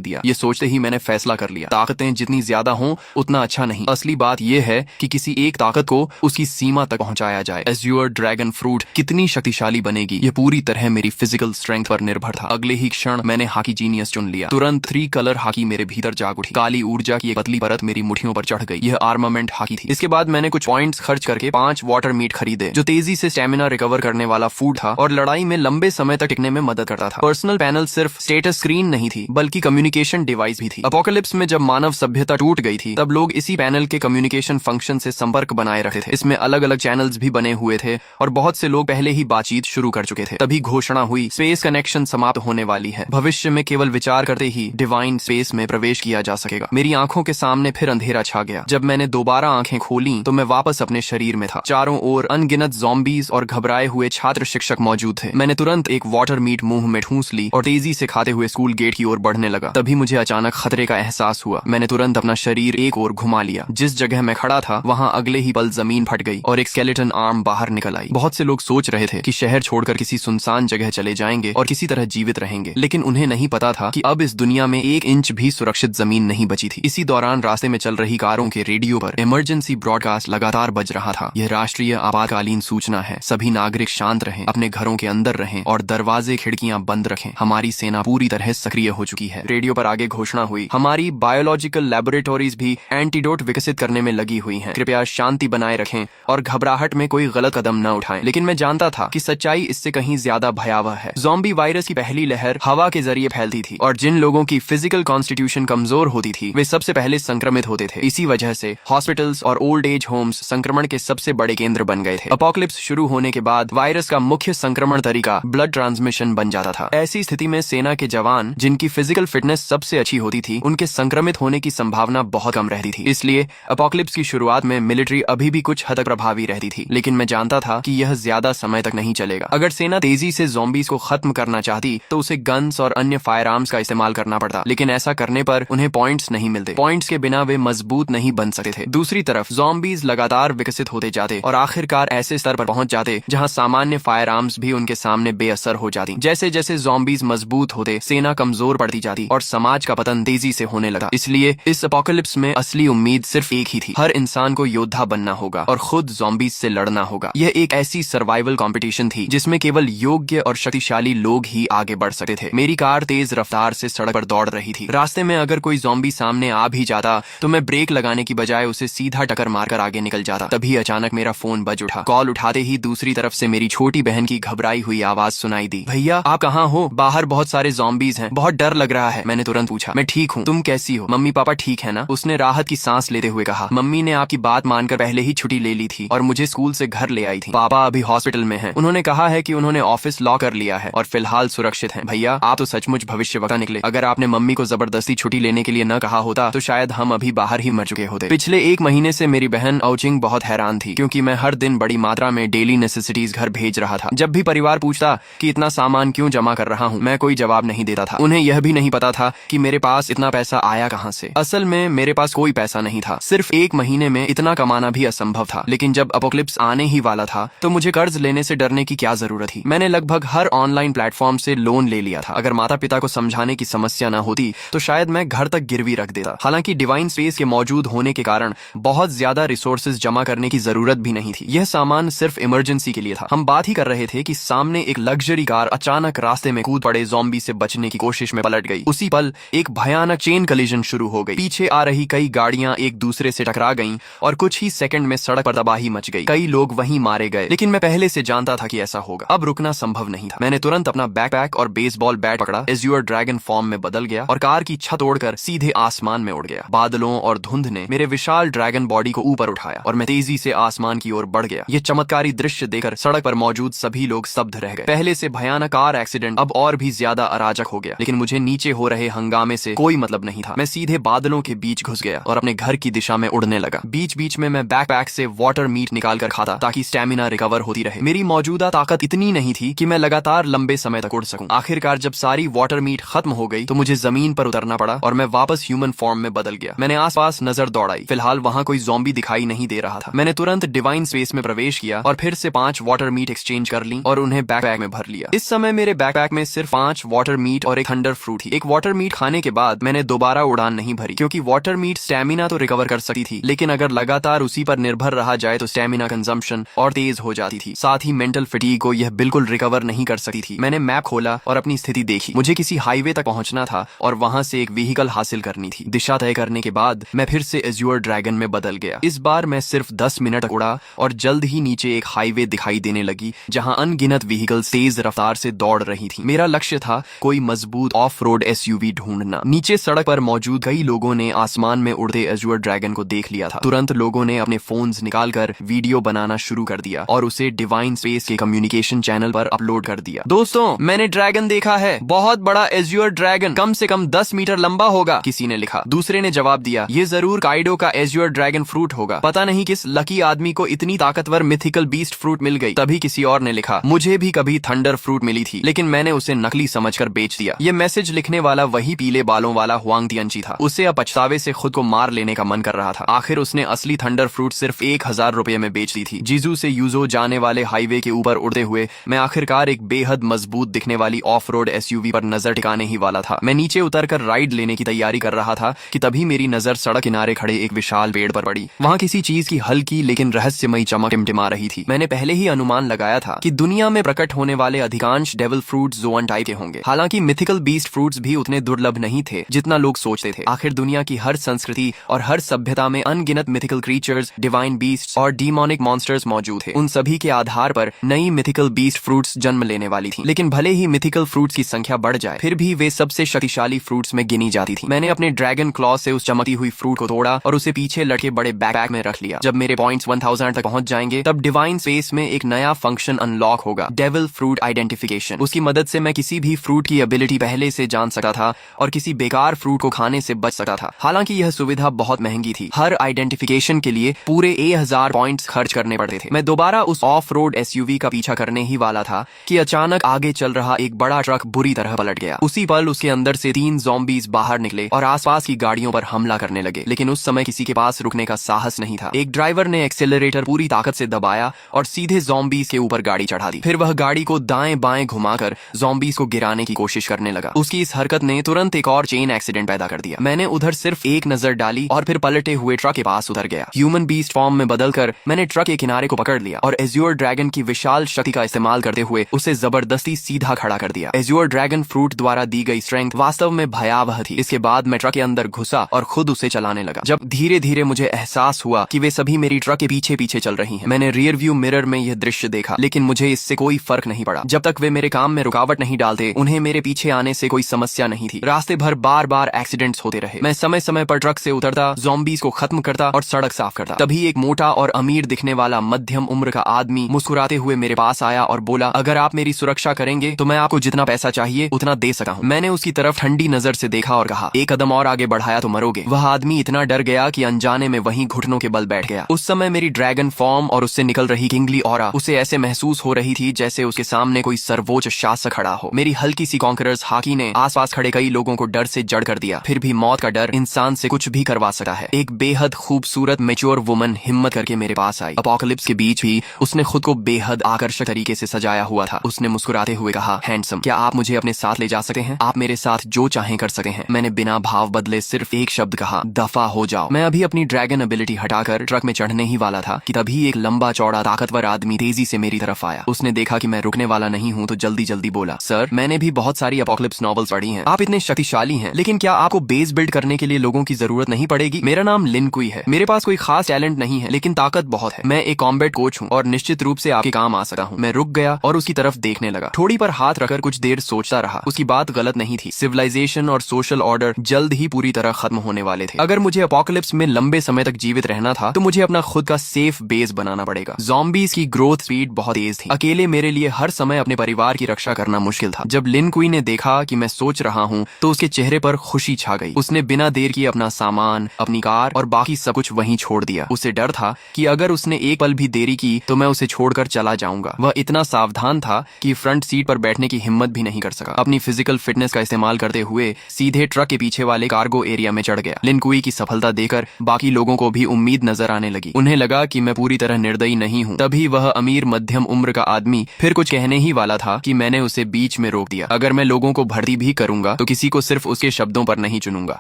दिया। ये सोचते ही मैंने फैसला कर लिया, ताकतें जितनी ज्यादा हों उतना अच्छा नहीं। असली बात यह है कि किसी एक ताकत को उसकी सीमा तक पहुंचाया जाए। एज्योर ड्रैगन फ्रूट कितनी शक्तिशाली बनेगी, ये पूरी तरह मेरी फिजिकल स्ट्रेंथ पर निर्भर था। अगले ही क्षण मैंने हाकी जीनियस चुन लिया। तुरंत 3 कलर हाकी मेरे भीतर जाग उठी। काली ऊर्जा की एक पतली परत मेरी मुठियों पर चढ़ गई। यह आर्मामेंट हाकी थी। इसके बाद मैंने कुछ पॉइंट्स खर्च करके 5 वाटर मीट खरीदे, जो तेजी से स्टेमिना रिकवर करने वाला फूड था और लड़ाई में लंबे समय तक टिकने में मदद करता था। पर्सनल पैनल सिर्फ स्टेटस स्क्रीन नहीं थी, बल्कि कम्युनिकेशन डिवाइस भी थी। अपोकलिप्स में जब मानव सभ्यता टूट गई थी, तब लोग इसी पैनल के कम्युनिकेशन फंक्शन से संपर्क बनाए रखते थे। इसमें अलग अलग चैनल्स भी बने हुए थे और बहुत से लोग पहले ही बातचीत शुरू कर चुके थे। तभी घोषणा हुई, स्पेस कनेक्शन समाप्त होने वाली है। भविष्य में केवल विचार करते ही डिवाइन स्पेस में प्रवेश किया जा सकेगा। मेरी आंखों के सामने फिर अंधेरा छा गया। जब मैंने दोबारा आंखें खोली तो मैं वापस अपने शरीर में था। चारों ओर अनगिनत ज़ॉम्बीज और घबराए हुए छात्र शिक्षक मौजूद थे। मैंने तुरंत एक वाटर मीट मुंह में ठूंस ली और तेजी से खाते हुए स्कूल गेट की ओर बढ़ने लगा। तभी मुझे अचानक खतरे का एहसास हुआ। मैंने तुरंत अपना शरीर एक ओर घुमा लिया। जिस जगह मैं खड़ा था वहां अगले ही पल जमीन फट गई और एक स्केलेटन आर्म बाहर निकल आई। बहुत से लोग सोच रहे थे कि शहर छोड़कर किसी सुनसान जगह चले जाएंगे और किसी तरह जीवित रहेंगे, लेकिन उन्हें नहीं पता था कि अब इस दुनिया में 1 इंच भी सुरक्षित जमीन नहीं बची थी। इसी दौरान रास्ते में चल रही कारों के रेडियो पर इमरजेंसी ब्रॉडकास्ट लगातार बज रहा था। यह राष्ट्रीय आपातकालीन सूचना है। सभी नागरिक शांत रहें, अपने घरों के अंदर रहें और दरवाजे खिड़कियां बंद रखें। हमारी सेना पूरी तरह सक्रिय हो चुकी है। रेडियो पर आगे घोषणा हुई, हमारी बायोलॉजिकल लैबोरेटरीज भी एंटीडोट विकसित करने में लगी हुई हैं। कृपया शांति बनाए रखें और घबराहट में कोई गलत कदम न उठाएं। लेकिन मैं जानता था कि सच्चाई इससे कहीं ज्यादा भयावह है। ज़ॉम्बी वायरस की पहली लहर हवा के जरिए फैलती थी और जिन लोगों की फिजिकल कॉन्स्टिट्यूशन कमजोर होती थी वे सबसे पहले संक्रमित होते थे। इसी वजह से हॉस्पिटल्स और ओल्ड एज होम्स संक्रमण के सबसे बड़े केंद्र बन गए थे। अपोकलिप्स शुरू होने के बाद वायरस का मुख्य संक्रमण तरीका ब्लड ट्रांसमिशन बन जाता था। ऐसी स्थिति में सेना के जवान, जिनकी फिजिकल फिटनेस सबसे अच्छी होती थी, उनके संक्रमित होने की संभावना बहुत कम रहती थी। इसलिए अपोकलिप्स की शुरुआत में मिलिट्री अभी भी कुछ हद तक प्रभावी रहती थी, लेकिन मैं जानता था कि यह ज्यादा समय तक नहीं चलेगा। अगर सेना तेजी से ज़ॉम्बीज को खत्म करना चाहती तो उसे गन्स और अन्य फायर आर्म्स का इस्तेमाल करना पड़ता, लेकिन ऐसा करने पर उन्हें पॉइंट्स नहीं मिलते। पॉइंट्स के बिना वे मजबूत नहीं बन सकते थे। दूसरी तरफ ज़ॉम्बीज लगातार विकसित होते जाते और आखिरकार ऐसे स्तर पर पहुंच जाते जहां सामान्य फायर आर्म्स भी उनके सामने बेअसर हो जाती। जैसे जैसे ज़ॉम्बीज मजबूत होते, सेना कमजोर पड़ती जाती और समाज का पतन तेजी से होने लगा। इसलिए इस अपोकलिप्स में असली उम्मीद सिर्फ एक ही थी, हर इंसान को योद्धा बनना होगा और खुद ज़ॉम्बीज से लड़ना होगा। यह एक ऐसी सर्वाइवल कंपटीशन थी जिसमें केवल योग्य और शक्तिशाली लोग ही आगे बढ़ सकते थे। मेरी कार तेज रफ्तार से सड़क पर दौड़ रही थी। रास्ते में अगर कोई ज़ॉम्बी सामने आ भी जाता तो मैं ब्रेक लगाने की बजाय उसे सीधा टक्कर मारकर आगे निकल जाता। तभी अचानक मेरा फोन बज उठा। कॉल उठाते ही दूसरी तरफ से मेरी छोटी बहन की घबराई हुई आवाज सुनाई दी, भैया आप कहाँ हो? बाहर बहुत सारे ज़ॉम्बीज हैं, बहुत डर लग रहा है। मैंने तुरंत पूछा, मैं ठीक हूँ, तुम कैसी हो? मम्मी पापा ठीक है ना? उसने राहत की सांस लेते हुए कहा, मम्मी ने आपकी बात मानकर पहले ही छुट्टी ले ली थी और मुझे स्कूल से घर ले आई थी। पापा अभी हॉस्पिटल में हैं। उन्होंने कहा है कि उन्होंने ऑफिस लॉक कर लिया है और फिलहाल सुरक्षित हैं। भैया आप तो सचमुच भविष्यवक्ता निकले। अगर आपने मम्मी को जबरदस्ती छुट्टी लेने के लिए न कहा होता तो शायद हम अभी बाहर ही मर चुके होते। पिछले 1 महीने से मेरी बहन औचिंग बहुत हैरान थी, क्योंकि मैं हर दिन बड़ी मात्रा में डेली नेसेसिटीज घर भेज रहा था। जब भी परिवार पूछता कि इतना सामान क्यों जमा कर रहा हूँ, मैं कोई जवाब नहीं देता था। उन्हें यह भी नहीं पता था कि मेरे पास इतना पैसा आया कहाँ से। असल में मेरे पास कोई पैसा नहीं था। सिर्फ 1 महीने में इतना कमाना भी असंभव था। लेकिन जब अपोकलिप्स आने ही वाला था तो मुझे कर्ज लेने से डरने की क्या जरूरत थी। मैंने लगभग हर ऑनलाइन प्लेटफॉर्म से लोन ले लिया था। अगर माता पिता को समझाने की समस्या न होती तो शायद मैं घर तक गिरवी रख देता। हालांकि डिवाइन स्पेस के मौजूद होने के कारण बहुत ज्यादा रिसोर्सेज जमा करने की जरूरत भी नहीं थी। यह सामान सिर्फ इमरजेंसी के लिए था। हम बात ही कर रहे थे कि सामने एक लग्जरी कार अचानक रास्ते में कूद पड़े ज़ॉम्बी से बचने की कोशिश में पलट गई। उसी पल एक भयानक चेन कलिजन शुरू हो गई। पीछे आ रही कई गाड़ियां एक दूसरे से टकरा गईं और कुछ ही सेकंड में सड़क पर तबाही मच गई। कई लोग वहीं मारे गए, लेकिन मैं पहले से जानता था कि ऐसा होगा। अब रुकना संभव नहीं था। मैंने तुरंत अपना बैकपैक और बेसबॉल बैट पकड़ा, एज्योर ड्रैगन फॉर्म में बदल गया और कार की छत तोड़कर सीधे आसमान में उड़ गया। बादलों और धुंध ने मेरे विशाल ड्रैगन बॉडी को ऊपर उठाया और मैं तेजी से आसमान की ओर बढ़ गया। यह चमत्कारी दृश्य देखकर सड़क पर मौजूद सभी लोग स्तब्ध रह गए। पहले से भयानक कार एक्सीडेंट अब और भी ज्यादा अराजक हो गया, लेकिन मुझे नीचे हो रहे हंगामे से कोई मतलब नहीं था। मैं सीधे बादलों के बीच घुस गया और अपने घर की दिशा में उड़ने लगा। बीच बीच में मैं बैकपैक से वाटर मीट निकाल कर खाता ताकि स्टेमिना रिकवर होती रहे। मेरी मौजूदा ताकत इतनी नहीं थी कि मैं लगातार लंबे समय तक उड़ सकूं। आखिरकार जब सारी वाटर मीट खत्म हो गई तो मुझे जमीन पर उतरना पड़ा और मैं वापस ह्यूमन फॉर्म में बदल गया। मैंने आसपास नजर दौड़ाई। फिलहाल वहां कोई ज़ॉम्बी दिखाई नहीं दे रहा था। मैंने तुरंत डिवाइन स्पेस में प्रवेश किया और फिर से 5 वाटर मीट एक्सचेंज कर ली और उन्हें बैकपैक में भर लिया। इस समय मेरे बैकपैक में सिर्फ 5 वाटर मीट और एक थंडर फ्रूट थी। एक वाटर मीट खाने के बाद मैंने दोबारा उड़ान नहीं भरी, क्योंकि वाटर मीट स्टेमिना तो रिकवर कर सकती थी, लेकिन अगर लगातार उसी पर निर्भर रहा जाए तो स्टेमिना कंजम्पशन और तेज हो जाती थी। साथ ही मेंटल फटीग को यह बिल्कुल रिकवर नहीं कर सकती थी। मैंने मैप खोला और अपनी स्थिति देखी। मुझे किसी हाईवे तक पहुंचना था और वहां से एक व्हीकल हासिल करनी थी। दिशा तय करने के बाद मैं फिर से एज्योर ड्रैगन में बदल गया। इस बार मैं सिर्फ 10 मिनट तक उड़ा और जल्द ही नीचे एक हाईवे दिखाई देने लगी, जहां अनगिनत व्हीकल तेज रफ्तार से दौड़ रही थी। मेरा लक्ष्य था कोई मजबूत ऑफ रोड एसयूवी ढूंढना। नीचे सड़क पर मौजूद कई लोगों ने आसमान में उड़ते एज्योर ड्रैगन को देख लिया था। तुरंत लोगों ने अपने फोन्स निकालकर वीडियो बनाना शुरू कर दिया और उसे डिवाइन स्पेस के कम्युनिकेशन चैनल पर अपलोड कर दिया। दोस्तों, मैंने ड्रैगन देखा है, बहुत बड़ा एज्योर ड्रैगन, कम से कम 10 मीटर लंबा होगा, किसी ने लिखा। दूसरे ने जवाब दिया, ये जरूर काइडो का एज्योर ड्रैगन फ्रूट होगा। पता नहीं किस लकी आदमी को इतनी ताकतवर मिथिकल बीस्ट फ्रूट मिल गई। तभी किसी और ने लिखा, मुझे भी कभी थंडर फ्रूट मिली थी, लेकिन मैंने उसे नकली समझकर बेच दिया। ये मैसेज लिखने वाला वही पीले बालों वाला हुआंग तियंची था। उसे अब पछतावे से खुद को मार लेने का मन कर रहा था। आखिर उसने असली थंडर फ्रूट सिर्फ 1000 रुपए में बेच दी थी। जीजू से यूजो जाने वाले हाईवे के ऊपर उड़ते हुए मैं आखिरकार एक बेहद मजबूत दिखने वाली ऑफ रोड एसयूवी पर नजर टिकाने ही वाला था। मैं नीचे उतरकर राइड लेने की तैयारी कर रहा था कि तभी मेरी नजर सड़क किनारे खड़े एक विशाल पेड़ पर पड़ी। वहां किसी चीज की हल्की लेकिन रहस्यमयी चमक टिमटिमा रही थी। मैंने पहले ही अनुमान लगाया था कि दुनिया में प्रकट होने वाले अधिकांश डेविल फ्रूट्स जोन टाइप के होंगे। हालांकि मिथिकल बीस्ट फ्रूट्स भी उतने दुर्लभ नहीं थे जितना लोग सोचते थे। आखिर दुनिया की हर संस्कृति और हर सभ्यता में अनगिनत मिथिकल क्रीचर्स, डिवाइन बीस्ट्स और डीमोनिक मॉन्स्टर्स मौजूद थे। उन सभी के आधार पर नई मिथिकल बीस्ट फ्रूट्स जन्म लेने वाली थी। लेकिन भले ही मिथिकल फ्रूट्स की संख्या बढ़ जाए, फिर भी वे सबसे शक्तिशाली फ्रूट्स में गिनी जाती थी। मैंने अपने ड्रैगन क्लॉ से उस चमकती हुई फ्रूट को तोड़ा और उसे पीछे लटके बड़े बैकपैक में रख लिया। जब मेरे पॉइंट्स 1000 तक पहुंच जाएंगे, तब डिवाइन स्पेस में एक नया फंक्शन अनलॉक होगा, डेविल फ्रूट आइडेंटिफिकेशन। उसकी मदद से मैं किसी भी फ्रूट की एबिलिटी पहले से जान सकता था और किसी बेकार फ्रूट को खाने से बच सकता था। हालांकि यह सुविधा बहुत महंगी थी। हर आइडेंटिफिकेशन के लिए पूरे 1000 पॉइंट्स खर्च करने पड़ते थे। मैं दोबारा उस ऑफ रोड एसयूवी का पीछा करने ही वाला था कि अचानक आगे चल रहा एक बड़ा ट्रक बुरी तरह पलट गया। उसी पल उसके अंदर से 3 ज़ॉम्बीज बाहर निकले और आसपास की गाड़ियों पर हमला करने लगे। लेकिन उस समय किसी के पास रुकने का साहस नहीं था। एक ड्राइवर ने एक्सेलरेटर पूरी ताकत से दबाया और सीधे ज़ॉम्बीज के ऊपर गाड़ी चढ़ा दी। फिर वह गाड़ी को दाएं बाएं घुमाकर ज़ॉम्बीज को गिराने की कोशिश करने लगा। उसकी इस हरकत ने तुरंत एक और चेन एक्सीडेंट पैदा कर दिया। मैंने उधर सिर्फ एक नजर डाली और फिर पलटे हुए ट्रक के पास उतर गया। ह्यूमन बीस्ट फॉर्म में बदलकर मैंने ट्रक के किनारे को पकड़ लिया और एज्योर ड्रैगन की विशाल शक्ति का इस्तेमाल करते हुए उसे जबरदस्ती सीधा खड़ा कर दिया। एज्योर ड्रैगन फ्रूट द्वारा दी गई स्ट्रेंथ वास्तव में भयावह थी। इसके बाद मैं ट्रक के अंदर घुसा और खुद उसे चलाने लगा। जब धीरे धीरे मुझे एहसास हुआ कि वे सभी मेरी ट्रक के पीछे पीछे चल रही हैं। मैंने रियर व्यू मिरर में यह दृश्य देखा, लेकिन मुझे इससे कोई फर्क नहीं पड़ा। जब तक वे मेरे काम में रुकावट नहीं डालते, उन्हें मेरे पीछे आने से कोई समस्या नहीं थी। रास्ते भर बार बार एक्सीडेंट्स होते रहे। मैं समय समय पर ट्रक से उतरता, ज़ॉम्बीज को खत्म करता और सड़क साफ करता। तभी एक मोटा और अमीर दिखने वाला मध्यम उम्र का आदमी मुस्कुराते हुए मेरे पास आया और बोला, अगर आप मेरी सुरक्षा करेंगे तो मैं आपको जितना पैसा चाहिए उतना दे सकता हूँ। मैंने उसकी तरफ ठंडी नजर से देखा और कहा, एक कदम और आगे बढ़ाया तो मरोगे। वह आदमी इतना डर गया कि अनजाने में वहीं घुटनों के बल बैठ गया। उस समय मेरी ड्रैगन फॉर्म और उससे निकल रही किंगली ऑरा उसे ऐसे महसूस हो रही थी जैसे उसके सामने कोई सर्वोच्च शासक खड़ा हो। मेरी हल्की सी कॉन्करर्स हाकी ने आसपास खड़े कई लोगों को डर से जड़ कर दिया। फिर भी मौत का डर इंसान से कुछ भी करवा सकता है। एक बेहद खूबसूरत मैच्योर वुमन हिम्मत करके मेरे पास आई। अपोकलिप्स के बीच भी उसने खुद को बेहद आकर्षक तरीके से सजाया हुआ था। उसने मुस्कुराते हुए कहा, हैंडसम, क्या आप मुझे अपने साथ ले जा सकते हैं? आप मेरे साथ जो चाहें कर सकते हैं। मैंने बिना भाव बदले सिर्फ एक शब्द कहा, दफा हो जाओ। मैं अभी अपनी ड्रैगन एबिलिटी हटाकर ट्रक में चढ़ने ही वाला था कि तभी एक लंबा चौड़ा ताकतवर आदमी तेजी से मेरी तरफ आया। उसने देखा कि मैं रुकने वाला नहीं हूँ तो जल्दी जल्दी बोला, सर, मैंने भी बहुत सारी अपोकलिप्स नॉवेल्स पढ़ी हैं। आप इतने शक्तिशाली हैं, लेकिन क्या आपको बेस बिल्ड करने के लिए लोगों की जरूरत नहीं पड़ेगी? मेरा नाम लिन कुई है। मेरे पास कोई खास टैलेंट नहीं है, लेकिन ताकत बहुत है। मैं एक कॉम्बैट कोच हूँ और निश्चित रूप से आपके काम आ सकता हूँ। मैं रुक गया और उसकी तरफ देखने लगा। थोड़ी पर हाथ रखकर कुछ देर सोचता रहा। उसकी बात गलत नहीं थी। सिविलाइजेशन और सोशल ऑर्डर जल्द ही पूरी तरह खत्म होने वाले थे। अगर मुझे अपोकलिप्स में लंबे समय तक जीवित रहना था तो मुझे अपना खुद का सेफ बेस बनाना पड़ेगा। ज़ॉम्बीज की ग्रोथ स्पीड बहुत तेज थी। अकेले मेरे लिए हर समय अपने परिवार की रक्षा करना मुश्किल था। जब लिन कुई ने देखा कि मैं सोच रहा हूँ तो उसके चेहरे पर खुशी छा गई। उसने बिना देर किए अपना सामान, अपनी कार और बाकी सब कुछ वहीं छोड़ दिया। उसे डर था कि अगर उसने एक पल भी देरी की तो मैं उसे छोड़कर चला जाऊंगा। वह इतना सावधान था कि फ्रंट सीट पर बैठने की हिम्मत भी नहीं कर सका। अपनी फिजिकल फिटनेस का इस्तेमाल करते हुए सीधे ट्रक के पीछे वाले कार्गो एरिया में चढ़ गया। लिन कुई की सफलता देखकर बाकी लोगों को भी उम्मीद नजर आने लगी। उन्हें लगा कि मैं पूरी तरह निर्दयी नहीं हूँ। तभी वह अमीर मध्यम उम्र का आदमी फिर कुछ कहने ही वाला था कि मैंने उसे बीच में रोक दिया। अगर मैं लोगों को भर्ती भी करूंगा तो किसी को सिर्फ उसके शब्दों पर नहीं चुनूंगा।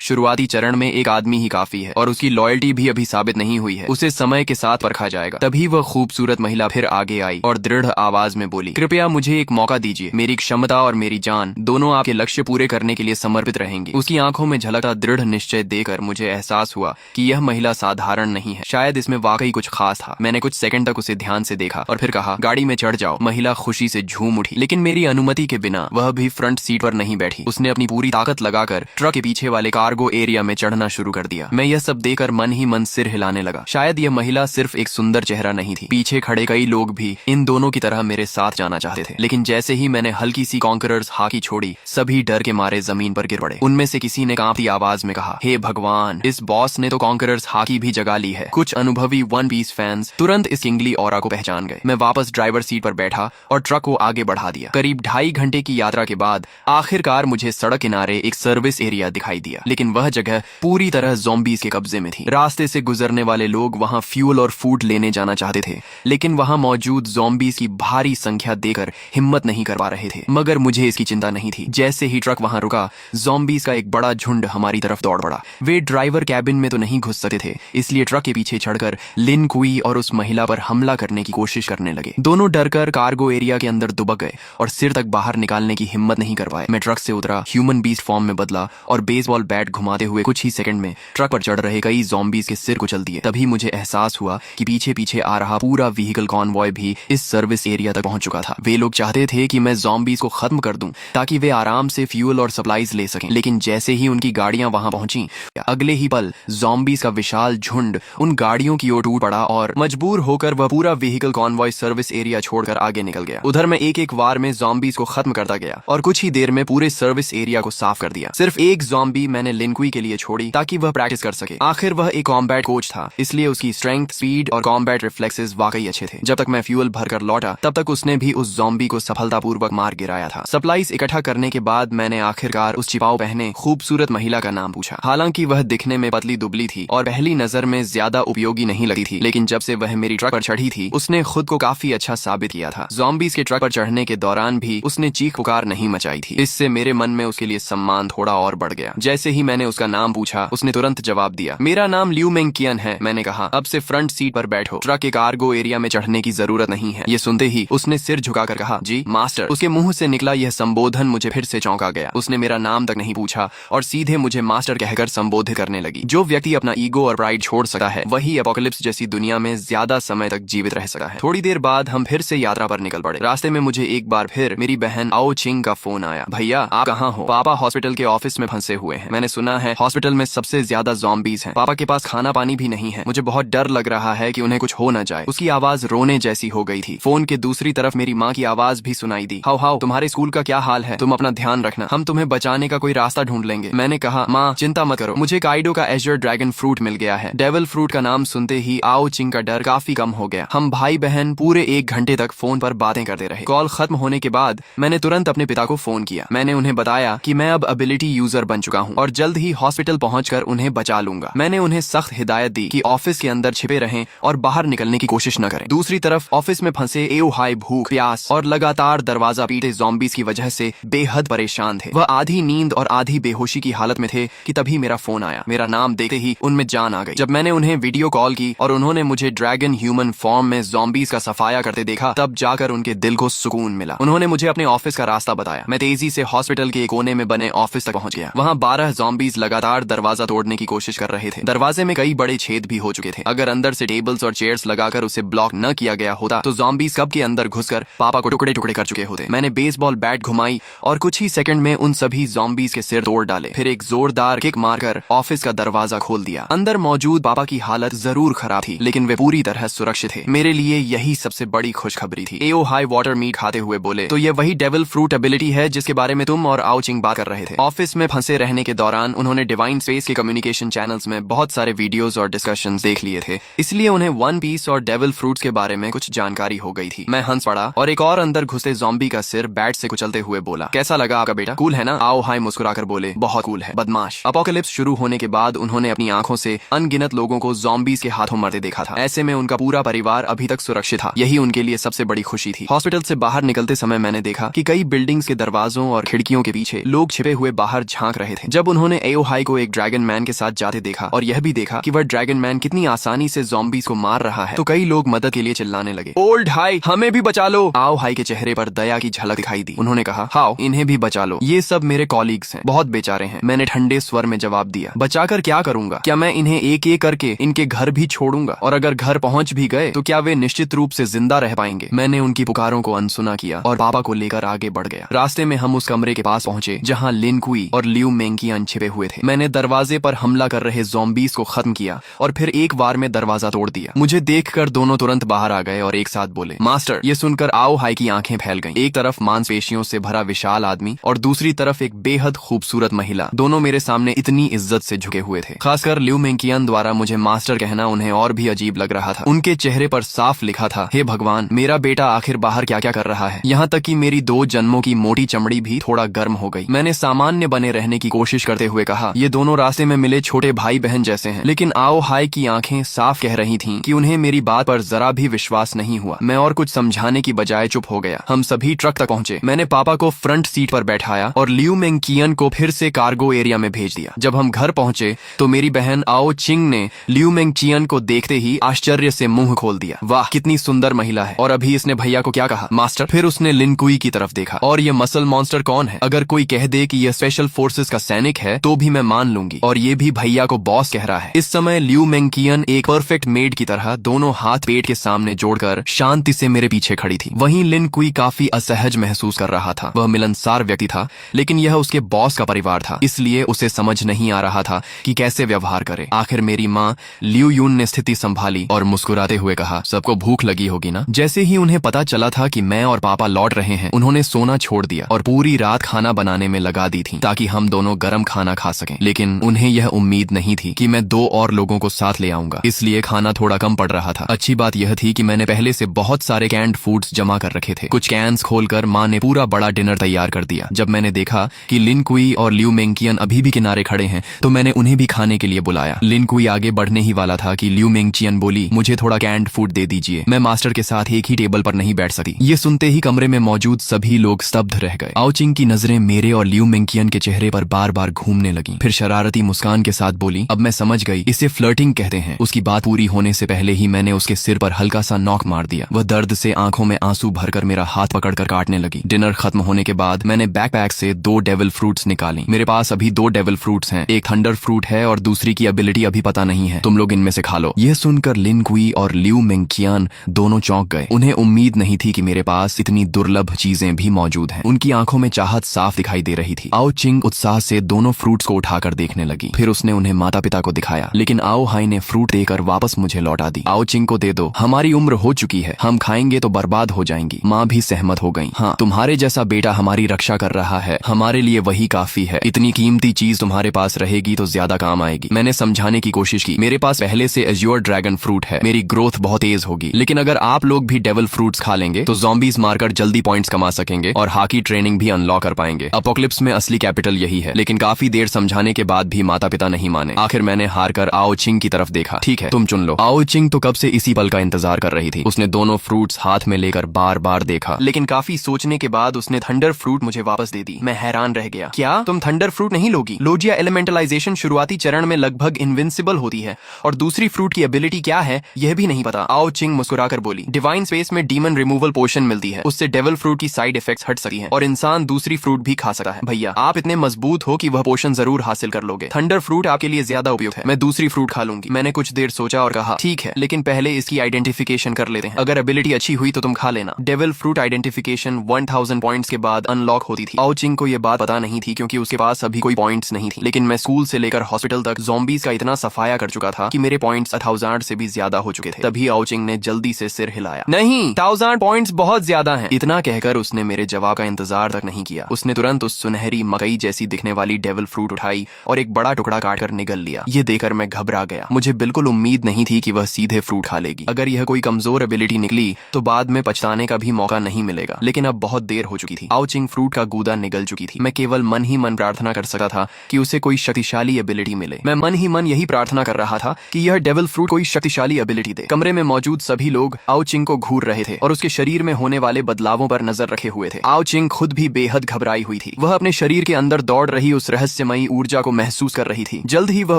शुरुआती चरण में एक आदमी ही काफी है और उसकी लॉयल्टी भी अभी साबित नहीं हुई है, उसे समय के साथ परखा जाएगा। तभी वह खूबसूरत महिला फिर आगे आई और दृढ़ आवाज में बोली, कृपया मुझे एक मौका दीजिए, मेरी क्षमता और मेरी जान दोनों आपके लक्ष्य पूरे करने के लिए समर्पित रहेंगी। उसकी आंखों में झलकता दृढ़ निश्चय देकर मुझे एहसास हुआ कि यह महिला साधारण नहीं है, शायद इसमें वाकई कुछ खास था। मैंने कुछ सेकंड तक उसे ध्यान से देखा और फिर कहा, गाड़ी में चढ़ जाओ। महिला खुशी से झूम उठी, लेकिन मेरी अनुमति के बिना वह भी फ्रंट सीट पर नहीं बैठी। उसने अपनी पूरी ताकत लगाकर ट्रक के पीछे वाले कार्गो एरिया में चढ़ना शुरू कर दिया। मैं यह सब देखकर मन ही मन सिर हिलाने लगा। शायद यह महिला सिर्फ एक सुंदर चेहरा नहीं थी, पीछे खड़े कई लोग भी इन दोनों की तरह मेरे साथ जाना चाहते थे। लेकिन जैसे ही मैंने हल्की सी कॉन्करर्स हाकी छोड़ी, सभी डर के मारे जमीन पर गिर पड़े। उनमें से किसी ने कांपती आवाज में कहा, हे भगवान, इस बॉस ने तो कॉन्करर्स हाकी भी जगा ली है। कुछ अनुभवी वन पीस फैंस तुरंत इस किंगली ऑरा को पहचान गए। मैं वापस ड्राइवर सीट पर बैठा और ट्रक को आगे बढ़ा दिया। करीब 2.5 घंटे की यात्रा के बाद आखिरकार मुझे सड़क किनारे एक सर्विस एरिया दिखाई दिया, लेकिन वह जगह पूरी तरह ज़ॉम्बीज़ के कब्जे में थी। रास्ते से गुजरने वाले लोग वहां फ्यूल और फूड लेने जाना चाहते थे, लेकिन वहां मौजूद ज़ॉम्बीज़ की भारी संख्या देखकर हिम्मत नहीं कर पा रहे थे। मगर मुझे इसकी चिंता नहीं थी। जैसे ही ट्रक वहां रुका, ज़ॉम्बीज़ का एक बड़ा झुंड हमारी तरफ दौड़ पड़ा। वे ड्राइवर कैबिन में तो नहीं घुस सकते थे, इसलिए ट्रक के पीछे चढ़कर लिन कुई और उस महिला पर हमला करने की कोशिश करने लगे। दोनों डरकर कार्गो एरिया के अंदर दुबक गए और सिर तक बाहर निकालने की हिम्मत नहीं कर पाए। मैं ट्रक से उतरा, ह्यूमन बीस्ट फॉर्म में बदला और बेसबॉल बैट घुमाते हुए कुछ ही सेकंड में ट्रक पर चढ़ रहे कई ज़ॉम्बीज़ के सिर कुचल दिए। तभी मुझे एहसास हुआ कि पीछे पीछे आ रहा पूरा व्हीकल कॉन्वॉय भी इस सर्विस एरिया तक पहुंच चुका था। वे लोग चाहते थे कि मैं ज़ॉम्बीज़ को खत्म कर दूं ताकि वे आराम से फ्यूल और सप्लाईज ले सकें। लेकिन जैसे ही उनकी गाड़ियां वहां पहुंची, अगले ही पल ज़ॉम्बीज़ का विशाल झुंड उन गाड़ियों की ओर टूट पड़ा और मजबूर होकर वह पूरा व्हीकल कॉन्वॉय सर्विस एरिया छोड़कर आगे निकल गया। उधर मैं एक एक वार में ज़ॉम्बीज़ को खत्म करता गया और कुछ ही देर में पूरे सर्विस एरिया को साफ कर दिया। सिर्फ एक ज़ॉम्बी मैंने लिनकुई के लिए छोड़ी ताकि वह प्रैक्टिस कर सके। आखिर वह एक कॉम्बैट कोच था, इसलिए उसकी स्ट्रेंथ, स्पीड और कॉम्बैट रिफ्लेक्सेस वाकई अच्छे थे। जब तक मैं फ्यूल भरकर लौटा, तब तक उसने भी उस ज़ॉम्बी को सफलतापूर्वक मार गिराया था। सप्लाईज इकट्ठा करने के बाद मैंने आखिरकार उस छिपाव पहने खूबसूरत महिला का नाम पूछा। हालांकि वह दिखने में पतली दुबली थी और पहली नजर में ज्यादा उपयोगी नहीं लगी थी, लेकिन जब से वह मेरी ट्रक पर चढ़ी थी, उसने खुद को काफी अच्छा साबित किया था। ज़ॉम्बीज़ के ट्रक पर चढ़ने के दौरान भी उसने चीख पुकार नहीं मचाई थी। इससे मेरे मन में उसके लिए सम्मान थोड़ा और बढ़ गया। जैसे ही मैंने उसका नाम पूछा, उसने तुरंत जवाब दिया, मेरा नाम लियू मेंग कियन है। मैंने कहा, अब से फ्रंट सीट पर बैठो, ट्रक के कार्गो एरिया में चढ़ने की जरूरत नहीं है। ये सुनते ही उसने सिर झुकाकर कहा, जी मास्टर। उसके मुंह से निकला यह संबोधन मुझे फिर से चौंका गया। उसने मेरा नाम तक नहीं पूछा और सीधे मुझे मास्टर कहकर संबोधित करने लगी। जो व्यक्ति अपना ईगो और प्राइड छोड़ सकता है, वही एपोकलिप्स जैसी दुनिया में ज्यादा समय तक जीवित रह सकता है। थोड़ी देर बाद हम फिर से यात्रा पर निकल पड़े। रास्ते में मुझे एक बार फिर मेरी बहन आओ चिंग का फोन आया। भैया आप कहाँ हो? पापा हॉस्पिटल के ऑफिस में फंसे हुए हैं। मैंने सुना है हॉस्पिटल में सबसे ज्यादा ज़ॉम्बीज़ हैं। पापा के पास खाना पानी भी नहीं है। मुझे बहुत डर लग रहा है कि उन्हें कुछ हो न जाए। उसकी आवाज रोने जैसी हो गई थी। फोन के दूसरी तरफ मेरी माँ की आवाज भी सुनाई दी। हाउ हाउ, तुम्हारे स्कूल का क्या हाल है? तुम अपना ध्यान रखना, हम तुम्हें बचाने का कोई रास्ता ढूंढ लेंगे। मैंने कहा, माँ चिंता मत करो, मुझे काइडो का एजर ड्रैगन फ्रूट मिल गया है। डेविल फ्रूट का नाम सुनते ही आओ चिंग का डर काफी कम हो गया। हम भाई बहन पूरे 1 घंटे तक फोन पर बातें करते रहे। कॉल खत्म होने के बाद मैंने तुरंत अपने पिता को फोन किया। मैंने उन्हें बताया कि मैं अब एबिलिटी यूजर बन चुका हूँ और जल्द ही हॉस्पिटल पहुंचकर उन्हें बचा लूंगा। मैंने उन्हें सख्त हिदायत दी कि ऑफिस के अंदर छिपे रहें और बाहर निकलने की कोशिश न करें। दूसरी तरफ ऑफिस में फंसे एओ हाई भूख, प्यास और लगातार दरवाजा पीटे ज़ॉम्बीज़ की वजह से बेहद परेशान थे। वह आधी नींद और आधी बेहोशी की हालत में थे कि तभी मेरा फोन आया। मेरा नाम देखते ही उनमें जान आ गई। जब मैंने उन्हें वीडियो कॉल की और उन्होंने मुझे ड्रैगन ह्यूमन फॉर्म में ज़ॉम्बीज़ का सफाया करते देखा, तब जाकर उनके दिल को सुकून मिला। उन्होंने मुझे अपने ऑफिस का रास्ता बताया। मैं तेजी से हॉस्पिटल के एक कोने में बने ऑफिस तक पहुंच गया। वहां 12 ज़ॉम्बीज़ लगातार दरवाजा तोड़ने की कोशिश कर रहे थे। दरवाजे में कई बड़े छेद भी हो चुके थे। अगर अंदर से टेबल्स और चेयर्स लगाकर उसे ब्लॉक न किया गया होता तो ज़ॉम्बीज़ कब के अंदर घुसकर पापा को टुकड़े टुकड़े कर चुके होते। मैंने बेसबॉल बैट घुमाई और कुछ ही सेकंड में उन सभी ज़ॉम्बीज़ के सिर तोड़ डाले। फिर एक जोरदार किक मारकर ऑफिस का दरवाजा खोल दिया। अंदर मौजूद पापा की हालत जरूर खराब थी, लेकिन वे पूरी तरह सुरक्षित थे। मेरे लिए यही सबसे बड़ी खुशखबरी थी। एओ हाई वाटर मीट खाते हुए बोले, तो ये वही डेविल फ्रूट एबिलिटी है जिसके बारे में तुम और आओ चिंग बात कर रहे थे। ऑफिस में फंसे रहने के दौरान उन्होंने डिवाइन स्पेस के कम्युनिकेशन चैनल्स में बहुत सारे वीडियोस और डिस्कशंस देख लिए थे, इसलिए उन्हें वन पीस और डेविल फ्रूट्स के बारे में कुछ जानकारी हो गई थी। मैं हंस पड़ा और एक और अंदर घुसे ज़ॉम्बी का सिर बैट से कुचलते हुए बोला, कैसा लगा आपका बेटा? कूल है ना? आओ हाई मुस्कुराकर बोले, बहुत कूल है बदमाश। अपोकलिप्स शुरू होने के बाद उन्होंने अपनी आंखों से अनगिनत लोगों को ज़ॉम्बीज़ के हाथों मरते देखा था। ऐसे में उनका पूरा परिवार अभी तक सुरक्षित था। यही उनके लिए सबसे बड़ी खुशी थी। हॉस्पिटल से बाहर निकलते समय मैंने देखा कि कई कई बिल्डिंग्स के दरवाजों और खिड़कियों के पीछे लोग छिपे हुए बाहर झांक रहे थे। जब उन्होंने एओ हाई को एक ड्रैगन मैन के साथ जाते देखा और यह भी देखा कि वह ड्रैगन मैन कितनी आसानी से ज़ॉम्बीज़ को मार रहा है, तो कई लोग मदद के लिए चिल्लाने लगे, ओल्ड हाई, हमें भी बचा लो। आओ हाई के चेहरे पर दया की झलक दिखाई दी। उन्होंने कहा, हाओ, इन्हें भी बचा लो, ये सब मेरे कॉलीग्स हैं, बहुत बेचारे हैं। मैंने ठंडे स्वर में जवाब दिया, बचाकर क्या करूंगा? क्या मैं इन्हें एक एक करके इनके घर भी छोड़ूंगा? और अगर घर पहुंच भी गए तो क्या वे निश्चित रूप से जिंदा रह पाएंगे? मैंने उनकी पुकारों को अनसुना किया और पापा को लेकर आगे बढ़ गया। रास्ते में हम उस कमरे के पास पहुंचे जहां लिन कुई और लियू मेंकियन छिपे हुए थे। मैंने दरवाजे पर हमला कर रहे ज़ॉम्बीज़ को खत्म किया और फिर एक बार में दरवाजा तोड़ दिया। मुझे देखकर दोनों तुरंत बाहर आ गए और एक साथ बोले, मास्टर। ये सुनकर आओ हाई की आंखें फैल गईं। एक तरफ मांसपेशियों से भरा विशाल आदमी और दूसरी तरफ एक बेहद खूबसूरत महिला, दोनों मेरे सामने इतनी इज्जत से झुके हुए थे। खासकर लियू मेंकियन द्वारा मुझे मास्टर कहना उन्हें और भी अजीब लग रहा था। उनके चेहरे पर साफ लिखा था, हे भगवान, मेरा बेटा आखिर बाहर क्या क्या कर रहा है। यहाँ तक कि मेरी 2 जन्मों की मोटी चमड़ी भी थोड़ा गर्म हो गई। मैंने सामान्य बने रहने की कोशिश करते हुए कहा, ये दोनों रास्ते में मिले छोटे भाई बहन जैसे हैं। लेकिन आओ हाई की आंखें साफ कह रही थीं कि उन्हें मेरी बात पर जरा भी विश्वास नहीं हुआ। मैं और कुछ समझाने की बजाय चुप हो गया। हम सभी ट्रक तक पहुंचे। मैंने पापा को फ्रंट सीट पर बैठाया और लियू मेंकियन को फिर से कार्गो एरिया में भेज दिया। जब हम घर पहुंचे तो मेरी बहन आओ चिंग ने लियू मेंकियन को देखते ही आश्चर्य से मुंह खोल दिया। वाह, कितनी सुंदर महिला है। और अभी इसने भैया को क्या कहा, मास्टर? फिर उसने लिन कुई की तरफ देखा। और ये मसल मॉन्स्टर कौन है? अगर कोई कह दे कि यह स्पेशल फोर्सेस का सैनिक है तो भी मैं मान लूंगी। और ये भी भैया को बॉस कह रहा है। इस समय लियू मेंकियन एक परफेक्ट मेड की तरह दोनों हाथ पेट के सामने जोड़कर शांति से मेरे पीछे खड़ी थी। वहीं लिन कुई काफी असहज महसूस कर रहा था। वह मिलनसार व्यक्ति था, लेकिन यह उसके बॉस का परिवार था, इसलिए उसे समझ नहीं आ रहा था कि कैसे व्यवहार करे। आखिर मेरी माँ लियू यून ने स्थिति संभाली और मुस्कुराते हुए कहा, सबको भूख लगी होगी ना? जैसे ही उन्हें पता चला था कि मैं और पापा लौट रहे हैं, उन्होंने सोना छोड़ दिया और पूरी रात खाना बनाने में लगा दी थी ताकि हम दोनों गरम खाना खा सकें। लेकिन उन्हें यह उम्मीद नहीं थी कि मैं 2 और लोगों को साथ ले आऊंगा, इसलिए खाना थोड़ा कम पड़ रहा था। अच्छी बात यह थी कि मैंने पहले से बहुत सारे कैंड फूड्स जमा कर रखे थे। कुछ कैंस खोलकर माँ ने पूरा बड़ा डिनर तैयार कर दिया। जब मैंने देखा कि लिन कुई और लियू मेंकियन अभी भी किनारे खड़े हैं तो मैंने उन्हें भी खाने के लिए बुलाया। लिन कुई आगे बढ़ने ही वाला था कि लियू मेंकियन बोली, मुझे थोड़ा कैंड फूड दे दीजिए, मैं मास्टर के साथ एक ही टेबल पर नहीं बैठ सकती। ये सुनते ही कमरे में मौजूद सभी लोग स्तब्ध रह गए। आओ चिंग की नजरें मेरे और लियू मेंकियन के चेहरे पर बार बार घूमने लगी। फिर शरारती मुस्कान के साथ बोली, अब मैं समझ गई, इसे फ्लर्टिंग कहते हैं। उसकी बात पूरी होने से पहले ही मैंने उसके सिर पर हल्का सा नॉक मार दिया। वह दर्द से आंखों में आंसू भरकर मेरा हाथ पकड़कर काटने लगी। डिनर खत्म होने के बाद मैंने बैकपैक से 2 डेविल फ्रूट्स निकाली। मेरे पास अभी 2 डेविल फ्रूट्स हैं, एक थंडर फ्रूट है और दूसरी की एबिलिटी अभी पता नहीं है। तुम लोग इनमें से खा लो। यह सुनकर लिन कुई और लियू मेंकियन दोनों चौंक गए। उन्हें उम्मीद नहीं थी कि मेरे पास इतनी दुर्लभ चीजें भी मौजूद हैं। उनकी आंखों में चाहत साफ दिखाई दे रही थी। आओ चिंग उत्साह से दोनों फ्रूट्स को उठाकर देखने लगी। फिर उसने उन्हें माता पिता को दिखाया, लेकिन आओ हाई ने फ्रूट देकर वापस मुझे लौटा दी। आओ चिंग को दे दो, हमारी उम्र हो चुकी है, हम खाएंगे तो बर्बाद हो जाएंगी। माँ भी सहमत हो गई। हाँ, तुम्हारे जैसा बेटा हमारी रक्षा कर रहा है, हमारे लिए वही काफी है। इतनी कीमती चीज तुम्हारे पास रहेगी तो ज्यादा काम आएगी। मैंने समझाने की कोशिश की, मेरे पास पहले से एज्योर ड्रैगन फ्रूट है, मेरी ग्रोथ बहुत तेज होगी। लेकिन अगर आप लोग भी डेविल फ्रूट्स खा लेंगे तो ज़ॉम्बीज मारकर जल्दी पॉइंट्स कमा सकेंगे और हाकी ट्रेनिंग भी अनलॉक कर पाएंगे। अपोक्लिप्स में असली कैपिटल यही है। लेकिन काफी देर समझाने के बाद भी माता पिता नहीं माने। आखिर मैंने हार कर आओ चिंग की तरफ देखा। ठीक है, तुम चुन लो। आओ चिंग तो कब से इसी पल का इंतजार कर रही थी। उसने दोनों फ्रूट्स हाथ में लेकर बार बार देखा, लेकिन काफी सोचने के बाद उसने थंडर फ्रूट मुझे वापस दे दी। मैं हैरान रह गया, क्या तुम थंडर फ्रूट नहीं लोगी? लोजिया एलिमेंटलाइजेशन शुरुआती चरण में लगभग इनविंसिबल होती है और दूसरी फ्रूट की एबिलिटी क्या है यह भी नहीं पता। आओ चिंग मुस्कुराकर बोली, डिवाइन स्पेस में डीमन रिमूवल पोशन मिलती है, उससे डेविल फ्रूट की साइड इफेक्ट्स हट सकती हैं और इंसान दूसरी फ्रूट भी खा सकता है। भैया आप इतने मजबूत हो कि वह पोशन जरूर हासिल कर लोगे। थंडर फ्रूट आपके लिए ज्यादा उपयुक्त है, मैं दूसरी फ्रूट खा लूंगी। मैंने कुछ देर सोचा और कहा, ठीक है, लेकिन पहले इसकी आइडेंटिफिकेशन कर लेते हैं। अगर एबिलिटी अच्छी हुई तो तुम खा लेना। डेविल फ्रूट आइडेंटिफिकेशन 1000 पॉइंट्स के बाद अनलॉक होती थी। आओ चिंग को यह बात पता नहीं थी क्योंकि उसके पास अभी कोई पॉइंट्स नहीं थी। लेकिन मैं स्कूल से लेकर हॉस्पिटल तक ज़ॉम्बीज का इतना सफाया कर चुका था कि मेरे पॉइंट्स 1000 से भी ज्यादा हो चुके थे। तभी आओ चिंग ने जल्दी से सिर हिलाया, नहीं, 1000 पॉइंट्स बहुत ज्यादा हैं। इतना कहकर उसने मेरे जवाब का इंतजार तक नहीं किया। उसने तुरंत उस सुनहरी मकई जैसी दिखने वाली डेविल फ्रूट उठाई और एक बड़ा टुकड़ा काटकर निगल लिया। ये देखकर मैं घबरा गया। मुझे बिल्कुल उम्मीद नहीं थी कि वह सीधे फ्रूट खा लेगी। अगर यह कोई कमजोर एबिलिटी निकली तो बाद में पछताने का भी मौका नहीं मिलेगा। लेकिन अब बहुत देर हो चुकी थी। आओ चिंग फ्रूट का गूदा निगल चुकी थी। मैं केवल मन ही मन प्रार्थना कर सकता था कि उसे कोई शक्तिशाली एबिलिटी मिले। मैं मन ही मन यही प्रार्थना कर रहा था कि यह डेविल फ्रूट कोई शक्तिशाली एबिलिटी दे। कमरे में मौजूद सभी लोग आओ चिंग को घूर रहे थे और उसके शरीर में होने वाले बदलावों पर नजर रखे हुए हुए थे। आओ चिंग खुद भी बेहद घबराई हुई थी। वह अपने शरीर के अंदर दौड़ रही उस रहस्यमयी ऊर्जा को महसूस कर रही थी। जल्द ही वह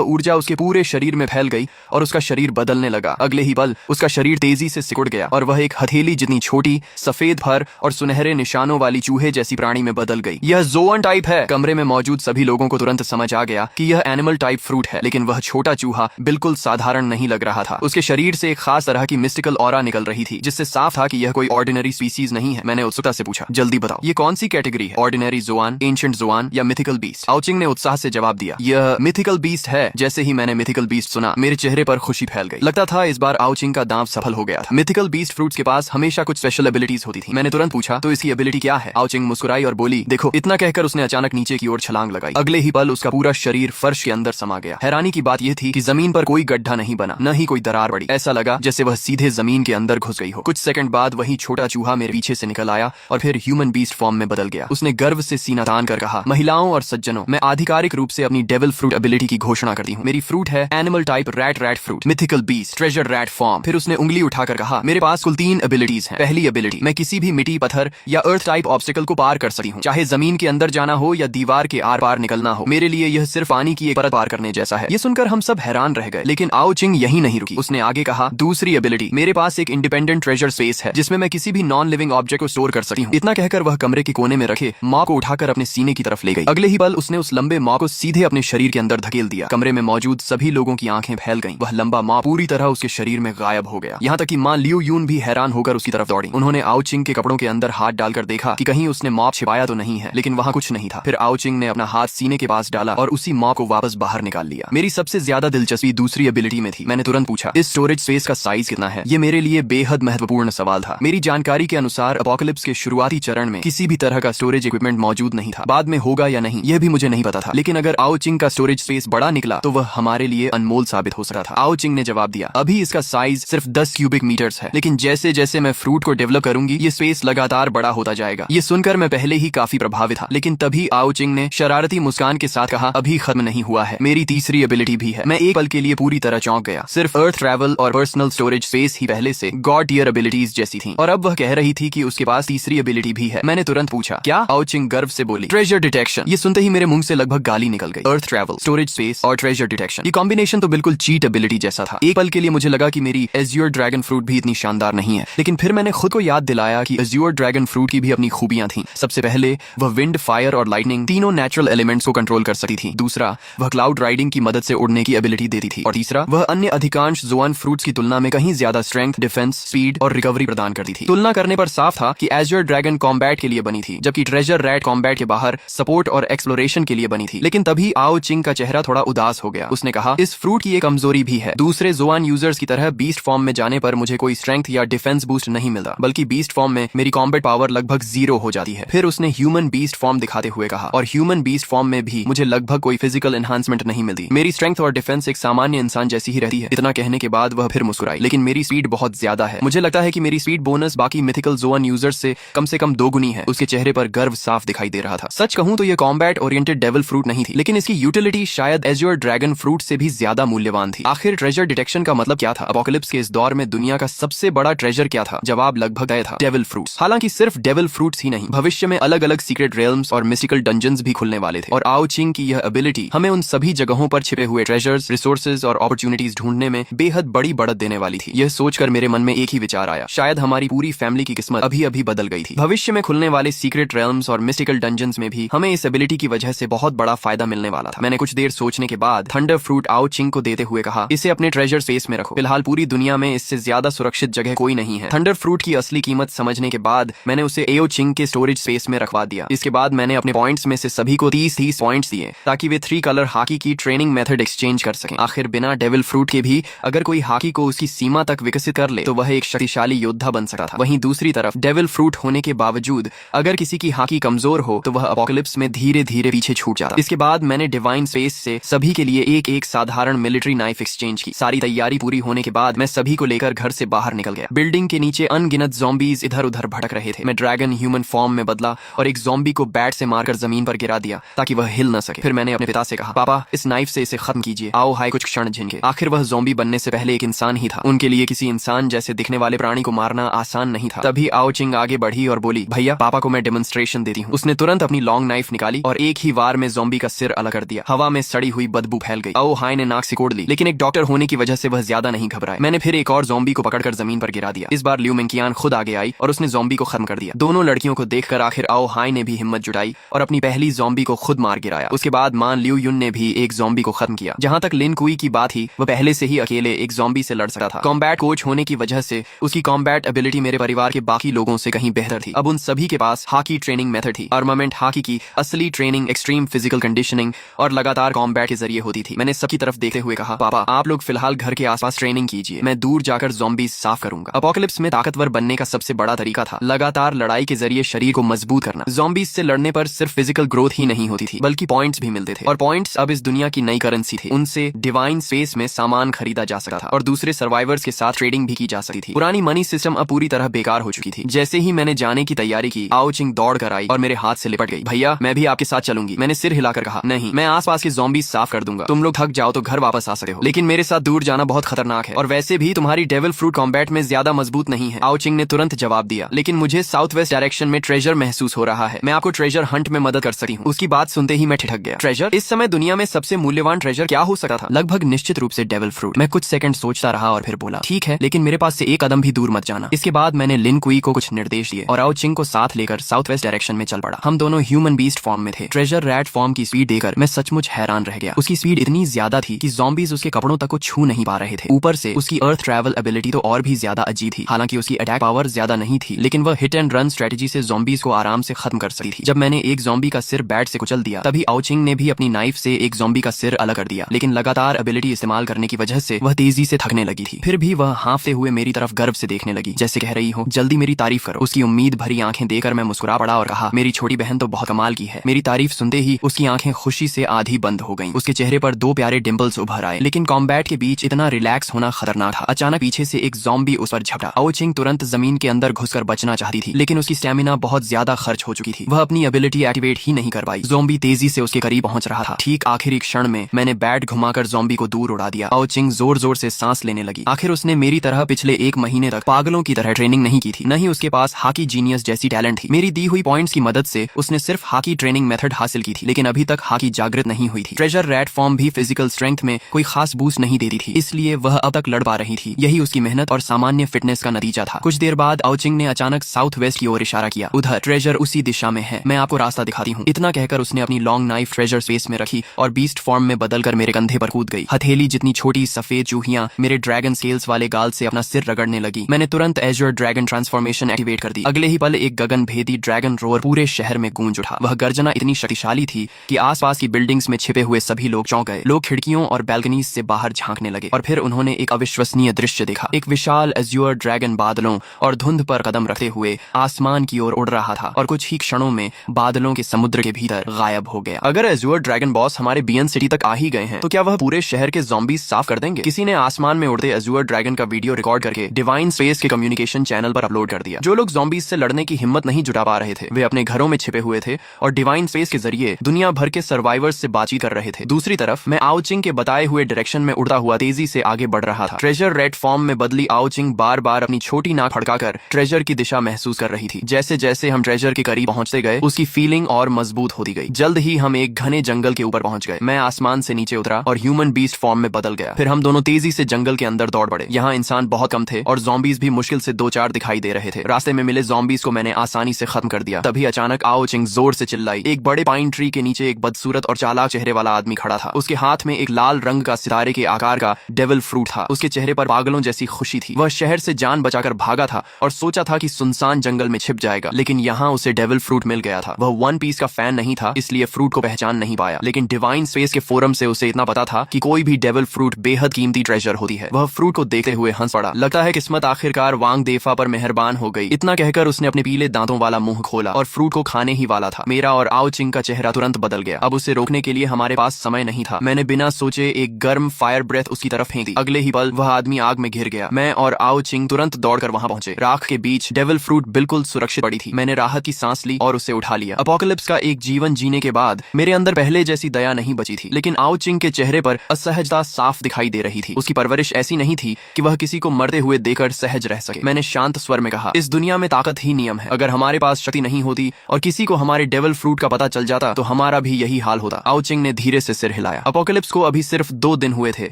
ऊर्जा उसके पूरे शरीर में फैल गई और उसका शरीर बदलने लगा। अगले ही पल उसका शरीर तेजी से सिकुड़ गया और वह एक हथेली जितनी छोटी, सफेद फर और सुनहरे निशानों वाली चूहे जैसी प्राणी में बदल गई। यह ज़ोअन टाइप है। कमरे में मौजूद सभी लोगों को तुरंत समझ आ गया कि यह एनिमल टाइप फ्रूट है, लेकिन वह छोटा चूहा बिल्कुल साधारण नहीं लग रहा था। उसके शरीर से एक खास तरह की मिस्टिकल ऑरा निकल रही थी, जिससे साफ था कि यह कोई ऑर्डिनरी स्पीसीज नहीं है। मैंने उत्सुकता से पूछा, जल्दी बताओ, ये कौन सी कैटेगरी है? ऑर्डिनरी ज़ोआन, एंशिएंट ज़ोआन या मिथिकल बीस्ट? आओ चिंग ने उत्साह से जवाब दिया, यह मिथिकल बीस्ट है। जैसे ही मैंने मिथिकल बीस्ट सुना, मेरे चेहरे पर खुशी फैल गई। लगता था इस बार आओ चिंग का दांव सफल हो गया था। मिथिकल बीस्ट फ्रूट्स के पास हमेशा कुछ स्पेशल एबिलिटीज होती थी। मैंने तुरंत पूछा, तो इसकी एबिलिटी क्या है? आओ चिंग मुस्कुराई और बोली, देखो। इतना कहकर उसने अचानक नीचे की ओर छलांग लगाई। अगले ही पल उसका पूरा शरीर फर्श के अंदर समा गया। हैरानी की बात यह थी कि जमीन पर कोई गड्ढा नहीं बना, न ही कोई दरार पड़ी। ऐसा लगा जैसे वह सीधे जमीन के अंदर घुस गई हो। कुछ सेकंड बाद वही छोटा चूहा मेरे पीछे से निकल आया और फिर ह्यूमन बीस्ट फॉर्म में बदल गया। उसने गर्व से सीना तान कर कहा, महिलाओं और सज्जनों, मैं आधिकारिक रूप से अपनी डेविल फ्रूट एबिलिटी की घोषणा करती हूँ। मेरी फ्रूट है animal type rat fruit, mythical beast, treasure rat form. फिर उसने उंगली उठाकर कहा, मेरे पास कुल 3 एबिलिटीज हैं। पहली एबिलिटी, मैं किसी भी मिट्टी, पत्थर या अर्थ टाइप ऑब्स्टिकल को पार कर सकती हूँ, चाहे जमीन के अंदर जाना हो या दीवार के आर पार निकलना हो। मेरे लिए यह सिर्फ पानी की एक परत पार करने जैसा है। ये सुनकर हम सब हैरान रह गए, लेकिन आओ चिंग यही नहीं रुकी। उसने आगे कहा, दूसरी एबिलिटी, मेरे पास एक इंडिपेंडेंट ट्रेजर स्पेस है, जिसमें मैं किसी भी नॉन लिविंग ऑब्जेक्ट को स्टोर कर सकती हूँ। इतना कहकर वह कमरे के कोने में रखे मॉप को उठाकर अपने सीने की तरफ ले गई। अगले ही पल उसने उस लंबे मॉप को सीधे अपने शरीर के अंदर धकेल दिया। कमरे में मौजूद सभी लोगों की आंखें फैल गईं। वह लंबा मॉप पूरी तरह उसके शरीर में गायब हो गया। यहाँ तक कि मां लियू यून भी हैरान होकर उसकी तरफ दौड़ी। उन्होंने आओ चिंग के कपड़ों के अंदर हाथ डालकर देखा कि कहीं उसने मॉप छिपाया तो नहीं है, लेकिन वहाँ कुछ नहीं था। फिर आओ चिंग ने अपना हाथ सीने के पास डाला और उसी मॉप को वापस बाहर निकाल लिया। मेरी सबसे ज्यादा दिलचस्पी दूसरी एबिलिटी में थी। मैंने तुरंत पूछा, इस स्टोरेज स्पेस का साइज कितना है? ये मेरे लिए बेहद महत्वपूर्ण सवाल था। मेरी जानकारी के अनुसार अपोकलिप्स के शुरुआती चरण में किसी भी तरह का स्टोरेज इक्विपमेंट मौजूद नहीं था। बाद में होगा या नहीं, यह भी मुझे नहीं पता था, लेकिन अगर आओ चिंग का स्टोरेज स्पेस बड़ा निकला तो वह हमारे लिए अनमोल साबित हो सकता था। आओ चिंग ने जवाब दिया, अभी इसका साइज सिर्फ 10 क्यूबिक मीटर्स है, लेकिन जैसे जैसे मैं फ्रूट को डेवलप करूंगी, ये स्पेस लगातार बड़ा होता जाएगा। ये सुनकर मैं पहले ही काफी प्रभावित था, लेकिन तभी आओ चिंग ने शरारती मुस्कान के साथ कहा, अभी खत्म नहीं हुआ है, मेरी तीसरी एबिलिटी भी है। मैं एक पल के लिए पूरी तरह चौंक गया। सिर्फ अर्थ ट्रैवल और पर्सनल स्टोरेज स्पेस ही पहले से गॉड टियर एबिलिटीज जैसी थी, और अब वह कह रही थी कि उसके पास तीसरी एबिलिटी भी है। मैंने तुरंत पूछा, क्या? आओ चिंग गर्व से बोली, ट्रेजर डिटेक्शन। ये सुनते ही मेरे मुंह से लगभग गाली निकल गई। अर्थ ट्रैवल, स्टोरेज स्पेस और ट्रेजर डिटेक्शन, ये कॉम्बिनेशन तो बिल्कुल चीट एबिलिटी जैसा था। एक पल के लिए मुझे लगा कि मेरी एज्योर ड्रैगन फ्रूट भी इतनी शानदार नहीं है, लेकिन फिर मैंने खुद को याद दिलाया कि एज्योर ड्रैगन फ्रूट की भी अपनी खूबियां थीं। सबसे पहले वह विंड, फायर और लाइटनिंग तीनों नेचुरल एलिमेंट्स को कंट्रोल कर सकती थी। दूसरा, वह क्लाउड राइडिंग की मदद से उड़ने की एबिलिटी देती थी। और तीसरा, वह अन्य अधिकांश ज़ोआन फ्रूट्स की तुलना में कहीं ज्यादा स्ट्रेंथ, डिफेंस, स्पीड और रिकवरी प्रदान करती थी। तुलना करने पर साफ था कि एज्योर ड्रैगन कॉम्बैट के लिए बनी थी, जबकि ट्रेजर रैट कॉम्बैट के बाहर सपोर्ट और एक्सप्लोरेशन के लिए बनी थी। लेकिन तभी आओ चिंग का चेहरा थोड़ा उदास हो गया। उसने कहा, इस फ्रूट की एक कमजोरी भी है। दूसरे ज़ोआन यूजर्स की तरह बीस्ट फॉर्म में जाने पर मुझे कोई स्ट्रेंथ या डिफेंस बूस्ट नहीं मिलता, बल्कि बीस्ट फॉर्म में मेरी कॉम्बैट पावर लगभग 0 हो जाती है। फिर उसने ह्यूमन बीस्ट फॉर्म दिखाते हुए कहा, और ह्यूमन बीस्ट फॉर्म में भी मुझे लगभग कोई फिजिकल एनहांसमेंट नहीं मिलती। मेरी स्ट्रेंथ और डिफेंस एक सामान्य इंसान जैसी ही रहती है। इतना कहने के बाद वह फिर मुस्कुराई, लेकिन मेरी स्पीड बहुत ज्यादा है। मुझे लगता है कि मेरी स्पीड बोनस बाकी मिथिकल ज़ोआन यूजर्स से कम 2 गुनी है। उसके चेहरे पर गर्व साफ दिखाई दे रहा था। सच कहूं तो यह कॉम्बैट ओरिएंटेड डेविल फ्रूट नहीं थी, लेकिन इसकी यूटिलिटी शायद एज्योर ड्रैगन फ्रूट से भी ज्यादा मूल्यवान थी। आखिर ट्रेजर डिटेक्शन का मतलब क्या था? अपोकलिप्स के इस दौर में दुनिया का सबसे बड़ा ट्रेजर क्या था? जवाब लगभग तय था, डेविल फ्रूट्स। हालांकि सिर्फ डेविल फ्रूट्स ही नहीं, भविष्य में अलग अलग सीक्रेट रेल्म्स और मिस्टिकल डंजन्स भी खुलने वाले थे। और आओ चिंग की यह एबिलिटी हमें उन सभी जगहों पर छिपे हुए ट्रेजर्स, रिसोर्सेज और अपॉर्चुनिटीज ढूंढने में बेहद बड़ी बढ़त देने वाली थी। यह सोचकर मेरे मन में एक ही विचार आया, शायद हमारी पूरी फैमिली की किस्मत अभी अभी बदल गई थी। भविष्य में खुलने वाले सीक्रेट रेल्म्स और मिस्टिकल डंजन्स में भी हमें इस एबिलिटी की वजह से बहुत बड़ा फायदा मिलने वाला था। मैंने कुछ देर सोचने के बाद थंडर फ्रूट आओ चिंग को देते हुए कहा, इसे अपने ट्रेजर स्पेस में रखो। फिलहाल पूरी दुनिया में इससे ज्यादा सुरक्षित जगह कोई नहीं है। थंडर फ्रूट की असली कीमत समझने के बाद मैंने उसे एओ चिंग के स्टोरेज स्पेस में रखवा दिया। इसके बाद मैंने अपने पॉइंट्स में से सभी को 30 पॉइंट्स दिए, ताकि वे 3 कलर हॉकी की ट्रेनिंग मेथड एक्सचेंज कर सकें। आखिर बिना डेविल फ्रूट के भी अगर कोई हॉकी को उसकी सीमा तक विकसित कर ले तो वह एक शक्तिशाली योद्धा बन सकता था। वहीं दूसरी तरफ डेविल फ्रूट होने के बावजूद अगर किसी की हॉकी कमजोर हो तो वह अपोकलिप्स में धीरे धीरे पीछे छूट जाता। इसके बाद मैंने डिवाइन स्पेस से सभी के लिए एक साधारण मिलिट्री नाइफ एक्सचेंज की। सारी तैयारी पूरी होने के बाद मैं सभी को लेकर घर से बाहर निकल गया। बिल्डिंग के नीचे अनगिनत ज़ॉम्बीज इधर उधर भटक रहे थे। मैं ड्रैगन ह्यूमन फॉर्म में बदला और एक ज़ॉम्बी को बैट से मारकर जमीन पर गिरा दिया ताकि वह हिल न सके। फिर मैंने अपने पिता से कहा, पापा इस नाइफ से इसे खत्म कीजिए। आओ हाय कुछ क्षण झिनके। आखिर वह ज़ॉम्बी बनने से पहले एक इंसान ही था। उनके लिए किसी इंसान जैसे दिखने वाले प्राणी को मारना आसान नहीं था। तभी आओ चिंग आगे बढ़ी और बोली, भैया पापा को मैं डेमोन्स्ट्रेशन देती हूँ। उसने तुरंत अपनी लॉन्ग नाइफ निकाली और एक ही वार में ज़ॉम्बी का सिर अलग कर दिया। हवा में सड़ी हुई बदबू फैल गई। आओ हाय ने नाक सिकोड़ ली, लेकिन एक डॉक्टर होने की वजह से वह ज्यादा नहीं घबराए। मैंने फिर एक और ज़ॉम्बी को पकड़कर जमीन पर गिरा दिया। इस बार लियू मेंकियान खुद आगे आई और उसने ज़ॉम्बी को खत्म कर दिया। दोनों लड़कियों को देखकर आखिर आओ हाय ने भी हिम्मत जुटाई और अपनी पहली ज़ॉम्बी को खुद मार गिराया। उसके बाद मान लियू युन ने भी एक ज़ॉम्बी को खत्म किया। जहां तक लिन कुई की बात थी, वह पहले से ही अकेले एक ज़ॉम्बी से लड़ सकता था। कॉम्बैट कोच होने की वजह से उसकी कॉम्बैट एबिलिटी मेरे परिवार के बाकी लोगों से कहीं बेहतर थी। अब उन सभी के पास हाकी ट्रेनिंग मेथड थी। आर्मामेंट हाकी की असली ट्रेनिंग एक्सट्रीम फिजिकल कंडीशनिंग और लगातार कॉम्बैट के जरिए होती थी। मैंने सबकी तरफ देखते हुए कहा, पापा आप लोग फिलहाल घर के आसपास ट्रेनिंग कीजिए, मैं दूर जाकर ज़ॉम्बीज साफ करूंगा। अपोकलिप्स में ताकतवर बनने का सबसे बड़ा तरीका था लगातार लड़ाई के जरिए शरीर को मजबूत करना। ज़ॉम्बीज से लड़ने पर सिर्फ फिजिकल ग्रोथ ही नहीं होती थी, बल्कि पॉइंट्स भी मिलते थे और पॉइंट्स अब इस दुनिया की नई करेंसी थे। उनसे डिवाइन स्पेस में सामान खरीदा जा सकता था और दूसरे सर्वाइवर्स के साथ ट्रेडिंग भी की जा सकती थी। पुरानी मनी सिस्टम अब पूरी तरह बेकार हो चुकी थी। जैसे ही मैंने जाने की तैयारी की, आओ चिंग दौड़ कर आई और मेरे हाथ से लिपट गई। भैया मैं भी आपके साथ चलूंगी। मैंने सिर हिलाकर कहा, नहीं, मैं आसपास के ज़ॉम्बीज साफ कर दूंगा। तुम लोग थक जाओ तो घर वापस आ सकते हो, लेकिन मेरे साथ दूर जाना बहुत खतरनाक है और वैसे भी तुम्हारी डेविल फ्रूट कॉम्बैट में ज्यादा मजबूत नहीं है। आओ चिंग ने तुरंत जवाब दिया, लेकिन मुझे साउथ वेस्ट डायरेक्शन में ट्रेजर महसूस हो रहा है। मैं आपको ट्रेजर हंट में मदद कर सकती हूँ। उसकी बात सुनते ही मैं ठिठक गया। ट्रेजर? इस समय दुनिया में सबसे मूल्यवान ट्रेजर क्या हो सकता था? लगभग निश्चित रूप से डेविल फ्रूट। मैं कुछ सेकंड सोचता रहा और फिर बोला, ठीक है, लेकिन मेरे पास से एक कदम भी दूर मत जाना। इसके बाद मैंने लिन कुई को कुछ निर्देश दिए और आओ चिंग को साथ लेकर साउथ वेस्ट डायरेक्शन में चल पड़ा। हम दोनों ह्यूमन बीस्ट फॉर्म में थे। ट्रेजर रैट फॉर्म की स्पीड देखकर मैं सचमुच हैरान रह गया। उसकी स्पीड इतनी ज्यादा थी कि ज़ॉम्बीज उसके कपड़ों तक को छू नहीं पा रहे थे। ऊपर से उसकी अर्थ ट्रैवल एबिलिटी तो और भी ज्यादा अजीब थी। हालांकि उसकी अटैक पावर ज्यादा नहीं थी, लेकिन वह हिट एंड रन स्ट्रेटेजी से ज़ॉम्बीज को आराम से खत्म कर सकती थी। जब मैंने एक ज़ॉम्बी का सिर बैट से कुचल दिया, तभी आओ चिंग ने भी अपनी नाइफ से एक ज़ॉम्बी का सिर अलग कर दिया। लेकिन लगातार एबिलिटी इस्तेमाल करने की वजह से वह तेजी से थकने लगी थी। फिर भी वह हाँफते हुए मेरी तरफ गर्व से देखने लगी, जैसे कह रही हो, जल्दी मेरी तारीफ करो। उसकी उम्मीद भरी आंखें देकर मैं मुस्कुरा पड़ा और कहा, मेरी छोटी बहन तो बहुत कमाल की है। मेरी तारीफ सुनते ही उसकी आंखें खुशी से आधी बंद हो गईं। उसके चेहरे पर दो प्यारे डिंपल्स उभर आए। लेकिन कॉम्बैट के बीच इतना रिलैक्स होना खतरनाक था। अचानक पीछे से एक ज़ॉम्बी उस पर झपटा। आओ चिंग तुरंत जमीन के अंदर घुसकर बचना चाहती थी, लेकिन उसकी स्टैमिना बहुत ज्यादा खर्च हो चुकी थी। वह अपनी एबिलिटी एक्टिवेट ही नहीं कर पाई। ज़ॉम्बी तेजी से उसके करीब पहुंच रहा था। ठीक आखिरी क्षण में मैंने बैट घुमाकर ज़ॉम्बी को दूर उड़ा दिया। आओ चिंग जोर जोर से सांस लेने लगी। आखिर उसने मेरी तरह पिछले एक महीने तक पागलों की तरह ट्रेनिंग नहीं की थी, न ही उसके पास हाकी जीनियस जैसी टैलेंट थी। मेरी दी हुई पॉइंट्स की मदद से उसने सिर्फ हाकी ट्रेनिंग मेथड हासिल की थी, लेकिन अभी तक हाकी जागृत नहीं हुई थी। ट्रेजर रैट फॉर्म भी फिजिकल स्ट्रेंथ में कोई खास बूस्ट नहीं देती थी, इसलिए वह अब तक लड़ पा रही थी। यही उसकी मेहनत और सामान्य फिटनेस का नतीजा था। कुछ देर बाद आओ चिंग ने अचानक साउथ वेस्ट की ओर इशारा किया। उधर ट्रेजर उसी दिशा में है, मैं आपको रास्ता दिखाती हूँ। इतना कहकर उसने अपनी लॉन्ग नाइफ ट्रेजर स्पेस में रखी और बीस्ट फॉर्म में बदलकर मेरे कंधे पर कूद गई। हथेली जितनी छोटी सफेद चूहियां मेरे ड्रैगन स्केल्स वाले गाल से अपना सिर रगड़ने लगी। मैंने तुरंत एज़्योर ड्रैगन ट्रांसफॉर्मेशन एक्टिवेट कर दी। अगले ही पल एक गगन भेदी ड्रैगन रोर पूरे शहर में गूंज उठा। वह गर्जना इतनी शक्तिशाली थी कि आसपास की बिल्डिंग्स में छिपे हुए सभी लोग चौंक गए। लोग खिड़कियों और बैल्कनीज से बाहर झांकने लगे और फिर उन्होंने एक अविश्वसनीय दृश्य देखा। एक विशाल एज़्योर ड्रैगन बादलों और धुंध पर कदम रखते हुए आसमान की ओर उड़ रहा था और कुछ ही क्षणों में बादलों के समुद्र के भीतर गायब हो गया। अगर एज़्योर ड्रैगन बॉस हमारे बीएन सिटी तक आ ही गए हैं, तो क्या वह पूरे शहर के ज़ॉम्बीज साफ कर देंगे? किसी ने आसमान में उड़ते एज़्योर ड्रैगन का वीडियो रिकॉर्ड करके डिवाइन स्पेस के कम्युनिकेशन चैनल पर अपलोड कर दिया। जो लोग ज़ॉम्बीज से लड़ने की हिम्मत नहीं जुटा पा रहे थे, वे अपने घरों में छिपे हुए थे और डिवाइन स्पेस के जरिए दुनिया भर के सर्वाइवर्स से बातचीत कर रहे थे। दूसरी तरफ मैं आओ चिंग के बताए हुए डायरेक्शन में उड़ता हुआ तेजी से आगे बढ़ रहा था। ट्रेजर रेड फॉर्म में बदली आओ चिंग बार बार अपनी छोटी नाक फड़काकर ट्रेजर की दिशा महसूस कर रही थी। जैसे जैसे हम ट्रेजर के करीब पहुंचते गए, उसकी फीलिंग और मजबूत होती गई। जल्द ही हम एक घने जंगल के ऊपर पहुंच गए। मैं आसमान से नीचे उतरा और ह्यूमन बीस्ट फॉर्म में बदल गया। फिर हम दोनों तेजी से जंगल के अंदर दौड़ पड़े। यहाँ इंसान बहुत कम थे और ज़ॉम्बीज भी मुश्किल से 2-4 दिखाई दे रहे थे। रास्ते में मिले ज़ॉम्बीज को मैंने आसानी से खत्म कर दिया। तभी अचानक आओ चिंग जोर से चिल्लाई। एक बड़े पाइन ट्री के नीचे एक बदसूरत और चालाक चेहरे वाला आदमी खड़ा था। उसके हाथ में एक लाल रंग का सितारे के आकार का डेविल फ्रूट था। उसके चेहरे पर पागलों जैसी खुशी थी। वह शहर से जान बचाकर भागा था और सोचा था कि सुनसान जंगल में छिप जाएगा, लेकिन यहाँ उसे डेविल फ्रूट मिल गया था। वह वन पीस का फैन नहीं था, इसलिए फ्रूट को पहचान नहीं पाया, लेकिन डिवाइन स्पेस के फोरम से उसे इतना पता था कि कोई भी डेविल फ्रूट बेहद कीमती ट्रेजर होती है। वह फ्रूट को देखते हुए हंस पड़ा। लगता है किस्मत आखिरकार वांग देफा पर मेहरबान हो गई। इतना कहकर उसने अपने पीले दांतों वाला मुंह खोला और फ्रूट को खाने ही वाला था। मेरा और आओ चिंग का चेहरा तुरंत बदल गया। अब उसे रोकने के लिए हमारे पास समय नहीं था। मैंने बिना सोचे एक गर्म फायर ब्रेथ उसकी तरफ फेंक दी। अगले ही पल वह आदमी आग में घिर गया। मैं और आओ चिंग तुरंत दौड़कर वहां पहुंचे। राख के बीच डेविल फ्रूट बिल्कुल सुरक्षित पड़ी थी। मैंने राहत की सांस ली और उसे उठा लिया। अपोकलिप्स का एक जीवन जीने के बाद मेरे अंदर पहले जैसी दया नहीं बची थी, लेकिन आओ चिंग के चेहरे पर असहजता साफ दिखाई दे रही थी। उसकी परवरिश ऐसी नहीं थी कि वह किसी को मरते हुए देखकर सहज रह सके। मैंने शांत स्वर में कहा, इस दुनिया में ताकत ही नियम है। अगर हमारे पास शक्ति नहीं होती और किसी को हमारे डेविल फ्रूट का पता चल जाता तो हमारा भी यही हाल होता। आओ चिंग ने धीरे से सिर हिलाया। अपोकलिप्स को अभी सिर्फ 2 दिन हुए थे,